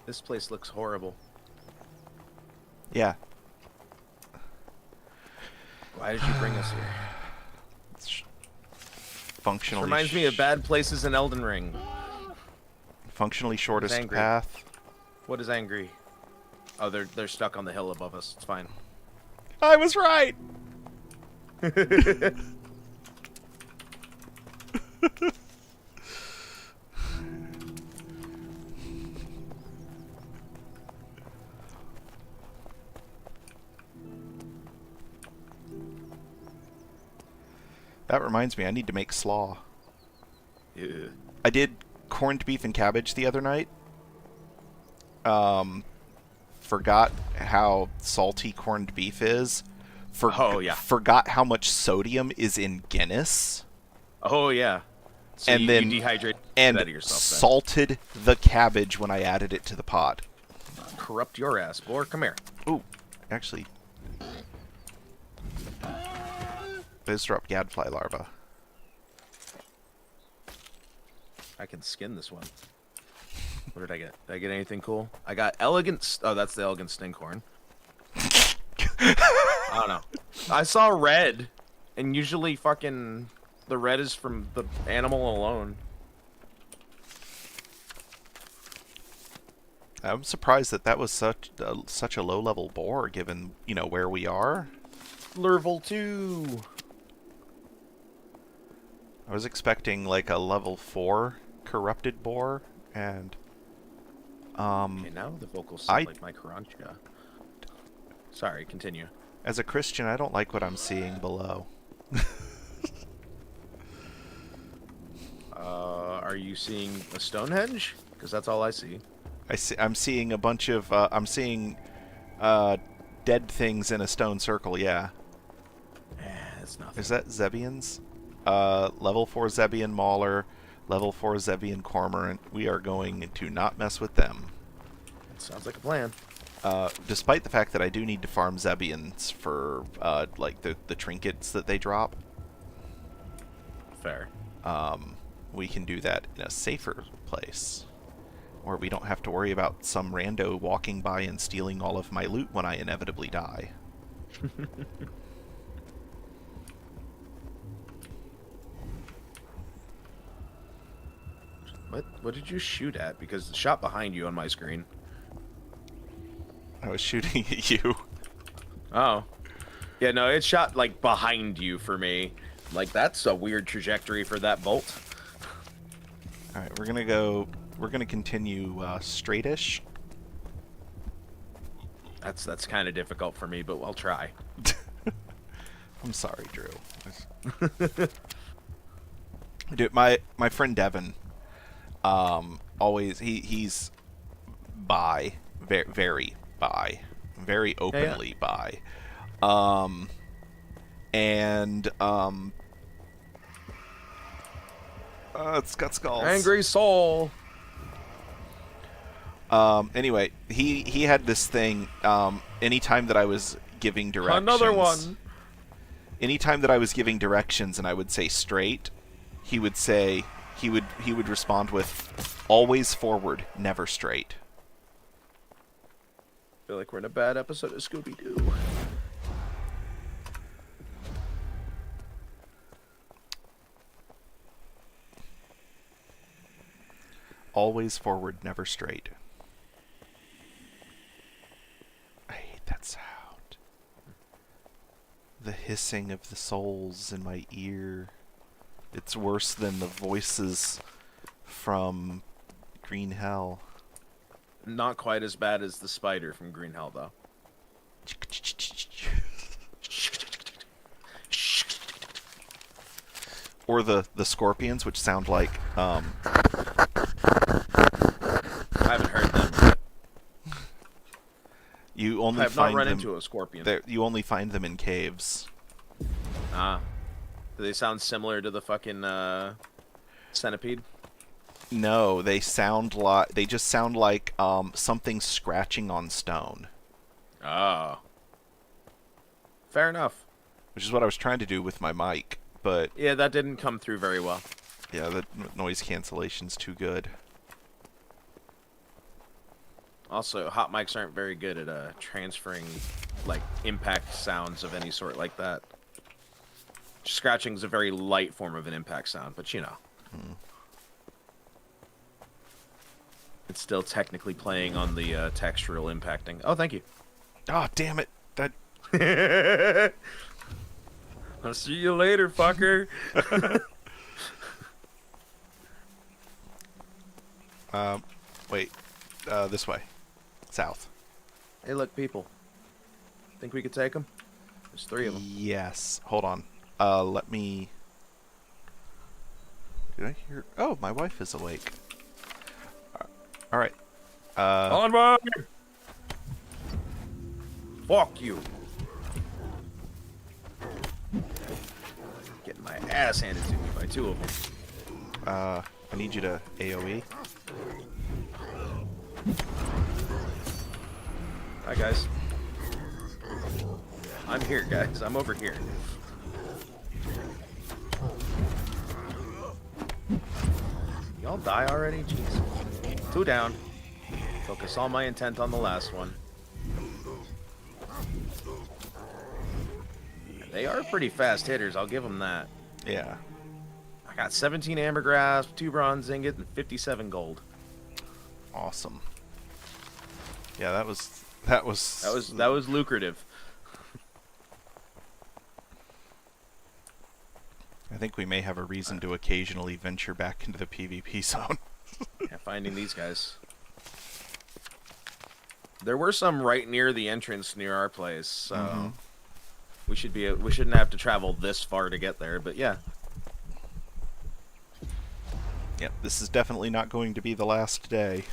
Speaker 2: This place looks horrible.
Speaker 1: Yeah.
Speaker 2: Why did you bring us here?
Speaker 1: It's functionally
Speaker 2: Reminds me of bad places in Elden Ring.
Speaker 1: functionally shortest
Speaker 2: angry.
Speaker 1: path.
Speaker 2: What is angry? Oh, they're stuck on the hill above us. It's fine.
Speaker 1: I was right. That reminds me, I need to make slaw.
Speaker 2: Yeah.
Speaker 1: I did corned beef and cabbage the other night, Forgot how salty corned beef is.
Speaker 2: Oh yeah.
Speaker 1: Forgot how much sodium is in Guinness.
Speaker 2: Oh yeah. So
Speaker 1: And
Speaker 2: you
Speaker 1: then
Speaker 2: dehydrate
Speaker 1: and
Speaker 2: that of yourself then.
Speaker 1: salted the cabbage when I added it to the pot.
Speaker 2: Corrupt your ass, boy. Come here.
Speaker 1: Ooh, actually, those drop gadfly larvae.
Speaker 2: I can skin this one. What did I get? Did I get anything cool? I got elegant. Oh, that's the elegant stinkhorn. I don't know. I saw red, and usually fucking the red is from the animal alone.
Speaker 1: I'm surprised that was such a low level boar, given where we are.
Speaker 2: Level 2.
Speaker 1: I was expecting like a level 4 corrupted boar, and
Speaker 2: Okay, now the vocals sound like my Karancha. Sorry, continue.
Speaker 1: as a Christian, I don't like what I'm seeing below.
Speaker 2: Are you seeing a Stonehenge? Because that's all I see.
Speaker 1: I'm seeing a bunch of dead things in a stone circle. Yeah.
Speaker 2: It's nothing.
Speaker 1: Is that Zebians? Level 4 Zebian Mauler, level 4 Zebian Cormorant. We are going to not mess with them.
Speaker 2: Sounds like a plan.
Speaker 1: Despite the fact that I do need to farm Zebians for like the trinkets that they drop.
Speaker 2: Fair.
Speaker 1: We can do that in a safer place, where we don't have to worry about some rando walking by and stealing all of my loot when I inevitably die.
Speaker 2: What did you shoot at? Because the shot behind you on my screen.
Speaker 1: I was shooting at you.
Speaker 2: Oh. Yeah, no, it shot like behind you for me. Like that's a weird trajectory for that bolt.
Speaker 1: Alright, we're gonna continue straightish.
Speaker 2: That's kind of difficult for me, but I'll try.
Speaker 1: I'm sorry, Drew. Dude, my friend Devin, always he's bi, very bi, very openly bi, it's got skulls.
Speaker 2: Angry soul.
Speaker 1: Anyway, he had this thing. Anytime that I was giving directions,
Speaker 2: Another one.
Speaker 1: Anytime that I was giving directions and I would say straight, he would respond with, "Always forward, never straight."
Speaker 2: I feel like we're in a bad episode of Scooby-Doo.
Speaker 1: Always forward, never straight. I hate that sound. The hissing of the souls in my ear. It's worse than the voices from Green Hell.
Speaker 2: Not quite as bad as the spider from Green Hell, though.
Speaker 1: Or the scorpions, which sound like
Speaker 2: I haven't heard them yet.
Speaker 1: you only
Speaker 2: I have
Speaker 1: find
Speaker 2: not run
Speaker 1: them.
Speaker 2: into a scorpion.
Speaker 1: You only find them in caves.
Speaker 2: Ah. Do they sound similar to the fucking centipede?
Speaker 1: No, they just sound like something scratching on stone.
Speaker 2: Oh. Fair enough.
Speaker 1: Which is what I was trying to do with my mic, but
Speaker 2: Yeah, that didn't come through very well.
Speaker 1: yeah, the noise cancellation's too good.
Speaker 2: Also, hot mics aren't very good at transferring like impact sounds of any sort like that. Scratching is a very light form of an impact sound, but you know. It's still technically playing on the textural impacting. Oh, thank you.
Speaker 1: Oh, damn it. That
Speaker 2: I'll see you later, fucker.
Speaker 1: wait. This way. South.
Speaker 2: Hey, look, people. Think we could take them? There's 3 of them.
Speaker 1: Yes. Hold on. Let me... Did I hear... Oh, my wife is awake. Alright. Uh,
Speaker 2: Onward! Fuck you. Getting my ass handed to me by two of them.
Speaker 1: I need you to AoE.
Speaker 2: Hi, guys. I'm here, guys. I'm over here. Y'all die already? Jeez. 2 down. Focus all my intent on the last one. They are pretty fast hitters, I'll give them that.
Speaker 1: Yeah.
Speaker 2: I got 17 amber grasp, 2 bronze ingot, and 57 gold.
Speaker 1: Awesome. Yeah, that was
Speaker 2: That was lucrative.
Speaker 1: I think we may have a reason to occasionally venture back into the PvP zone.
Speaker 2: Yeah, finding these guys. There were some right near the entrance near our place, so we shouldn't have to travel this far to get there. But yeah,
Speaker 1: Yep, this is definitely not going to be the last day.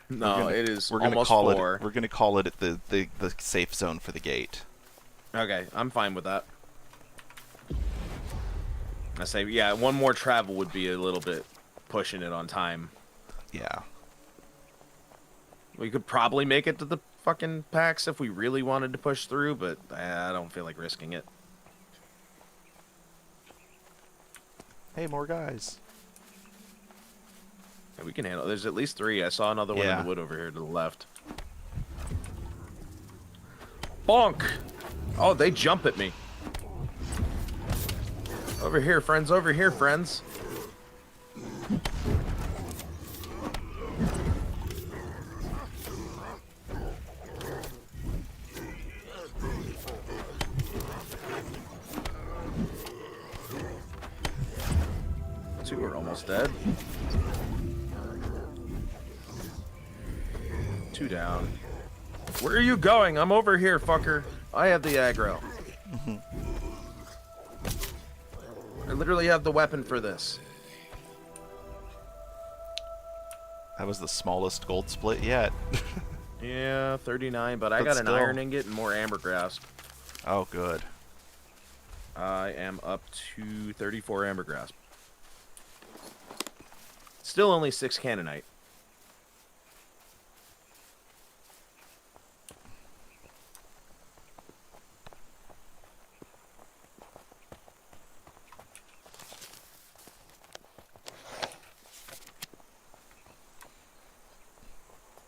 Speaker 2: no, it is
Speaker 1: We're gonna
Speaker 2: almost
Speaker 1: call
Speaker 2: 4.
Speaker 1: it. We're gonna call it at the safe zone for the gate.
Speaker 2: Okay, I'm fine with that. I say, yeah, one more travel would be a little bit pushing it on time.
Speaker 1: Yeah.
Speaker 2: We could probably make it to the fucking packs if we really wanted to push through, but I don't feel like risking it.
Speaker 1: Hey, more guys.
Speaker 2: Yeah, we can handle it. There's at least 3. I saw another one in
Speaker 1: Yeah.
Speaker 2: the wood over here to the left. Bonk! Oh, they jump at me. Over here, friends. Over here, friends. Two are almost dead. 2 down. Where are you going? I'm over here, fucker. I have the aggro. I literally have the weapon for this.
Speaker 1: That was the smallest gold split yet.
Speaker 2: Yeah, 39, but I
Speaker 1: But
Speaker 2: got
Speaker 1: still.
Speaker 2: an iron ingot and more amber grasp.
Speaker 1: Oh, good.
Speaker 2: I am up to 34 amber grasp. Still only 6 cannonite.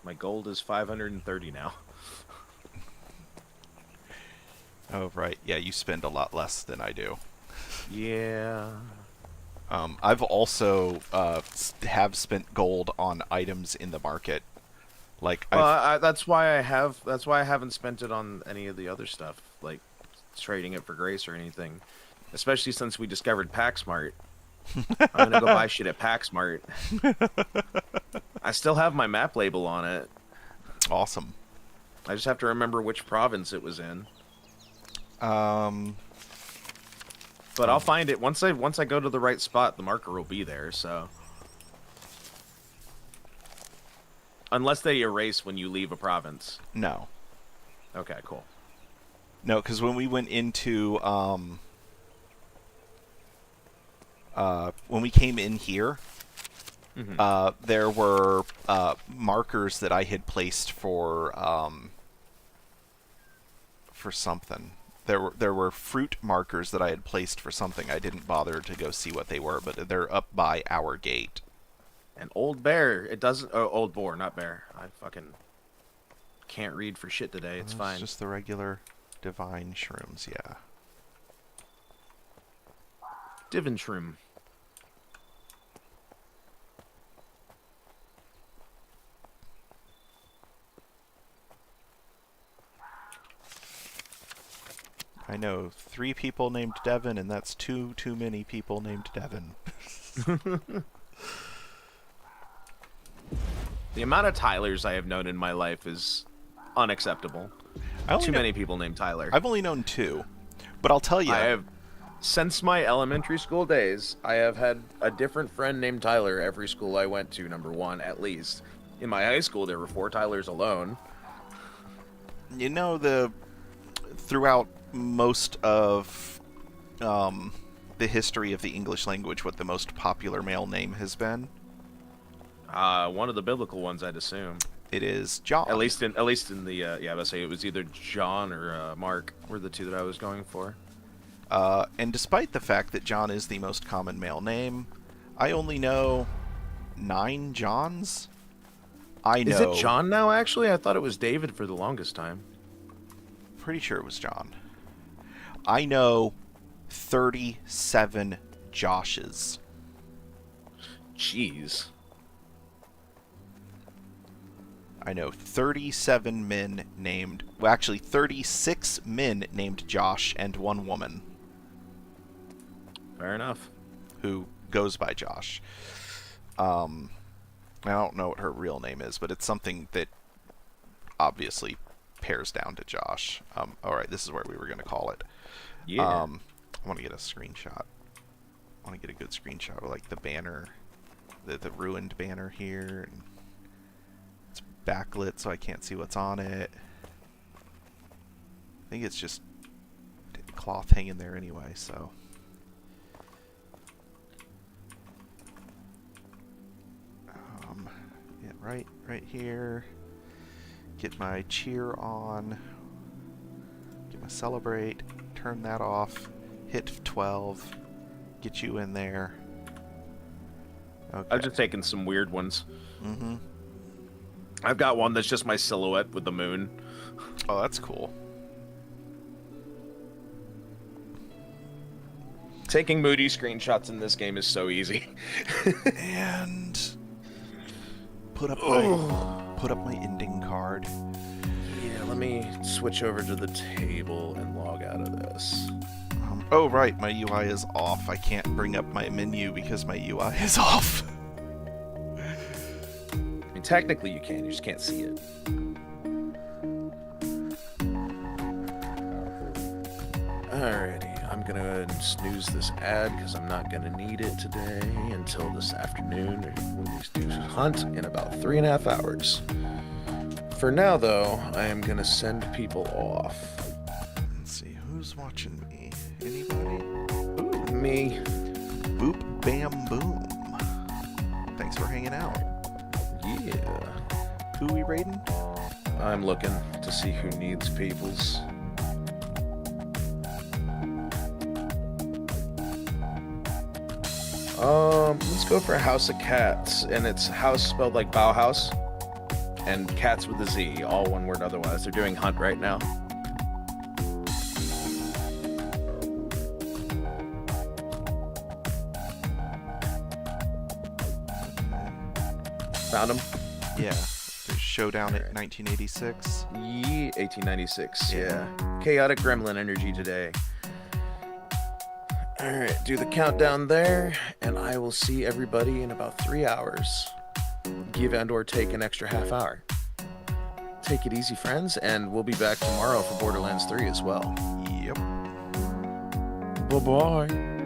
Speaker 2: My gold is 530 now.
Speaker 1: Oh, right. Yeah, you spend a lot less than I do.
Speaker 2: Yeah.
Speaker 1: I've also have spent gold on items in the market. Like,
Speaker 2: That's why I have. That's why I haven't spent it on any of the other stuff, like trading it for grace or anything. Especially since we discovered PackSmart. I'm gonna go buy shit at PackSmart. I still have my map label on it.
Speaker 1: awesome.
Speaker 2: I just have to remember which province it was in. But I'll find it once I go to the right spot. The marker will be there. So, unless they erase when you leave a province.
Speaker 1: No.
Speaker 2: Okay, cool.
Speaker 1: No, because when we went into when we came in here, there were markers that I had placed for something. There were fruit markers that I had placed for something. I didn't bother to go see what they were, but they're up by our gate.
Speaker 2: An old bear. It doesn't. Oh, old boar, not bear. I fucking can't read for shit today. It's fine.
Speaker 1: Just the regular divine shrooms, yeah.
Speaker 2: Divin shroom.
Speaker 1: I know 3 people named Devin, and that's too many people named Devin.
Speaker 2: The amount of Tylers I have known in my life is unacceptable. Too many people named Tyler.
Speaker 1: I've only known 2, but I'll tell you.
Speaker 2: I have, since my elementary school days, I have had a different friend named Tyler every school I went to, number 1, at least. In my high school, there were 4 Tylers alone.
Speaker 1: You know, throughout most of the history of the English language, what the most popular male name has been?
Speaker 2: One of the biblical ones, I'd assume.
Speaker 1: It is John.
Speaker 2: At least in the yeah, I would say it was either John or Mark were the 2 that I was going for.
Speaker 1: And despite the fact that John is the most common male name, I only know 9 Johns. I know.
Speaker 2: Is it John now? Actually, I thought it was David for the longest time.
Speaker 1: Pretty sure it was John. I know 37 Joshes.
Speaker 2: Jeez.
Speaker 1: I know 37 men named... Well, actually, 36 men named Josh and 1 woman.
Speaker 2: Fair enough.
Speaker 1: Who goes by Josh. I don't know what her real name is, but it's something that obviously pairs down to Josh. Alright, this is where we were going to call it.
Speaker 2: Yeah.
Speaker 1: I want to get a screenshot. I want to get a good screenshot of like the banner, the ruined banner here. And it's backlit, so I can't see what's on it. I think it's just cloth hanging there anyway, so. Yeah, right here. Get my cheer on. Get my celebrate. Turn that off. Hit 12. Get you in there. Okay.
Speaker 2: I've just taken some weird ones.
Speaker 1: Mm-hmm.
Speaker 2: I've got one that's just my silhouette with the moon.
Speaker 1: Oh, that's cool.
Speaker 2: Taking moody screenshots in this game is so easy.
Speaker 1: And put up my ending card.
Speaker 2: Yeah, let me switch over to the table and log out of this.
Speaker 1: Oh right, my UI is off. I can't bring up my menu because my UI is off.
Speaker 2: I mean, technically you can, you just can't see it. Alrighty, I'm gonna go ahead and snooze this ad because I'm not gonna need it today until this afternoon when we do hunt in about 3.5 hours. For now, though, I am gonna send people off.
Speaker 1: Let's see, who's watching me? Anybody?
Speaker 2: Ooh, me.
Speaker 1: Boop, bam, boom. Thanks for hanging out.
Speaker 2: Yeah.
Speaker 1: Who we raiding?
Speaker 2: I'm looking to see who needs peoples. Let's go for House of Cats, and it's house spelled like Bauhaus, and cats with a Z, all one word otherwise. They're doing hunt right now. Found him?
Speaker 1: Yeah. There's Showdown at 1986.
Speaker 2: 1896, yeah. Chaotic gremlin energy today. Alright, do the countdown there, and I will see everybody in about 3 hours. Give and or take an extra half hour. Take it easy, friends, and we'll be back tomorrow for Borderlands 3 as well.
Speaker 1: Yep.
Speaker 2: Bye-bye.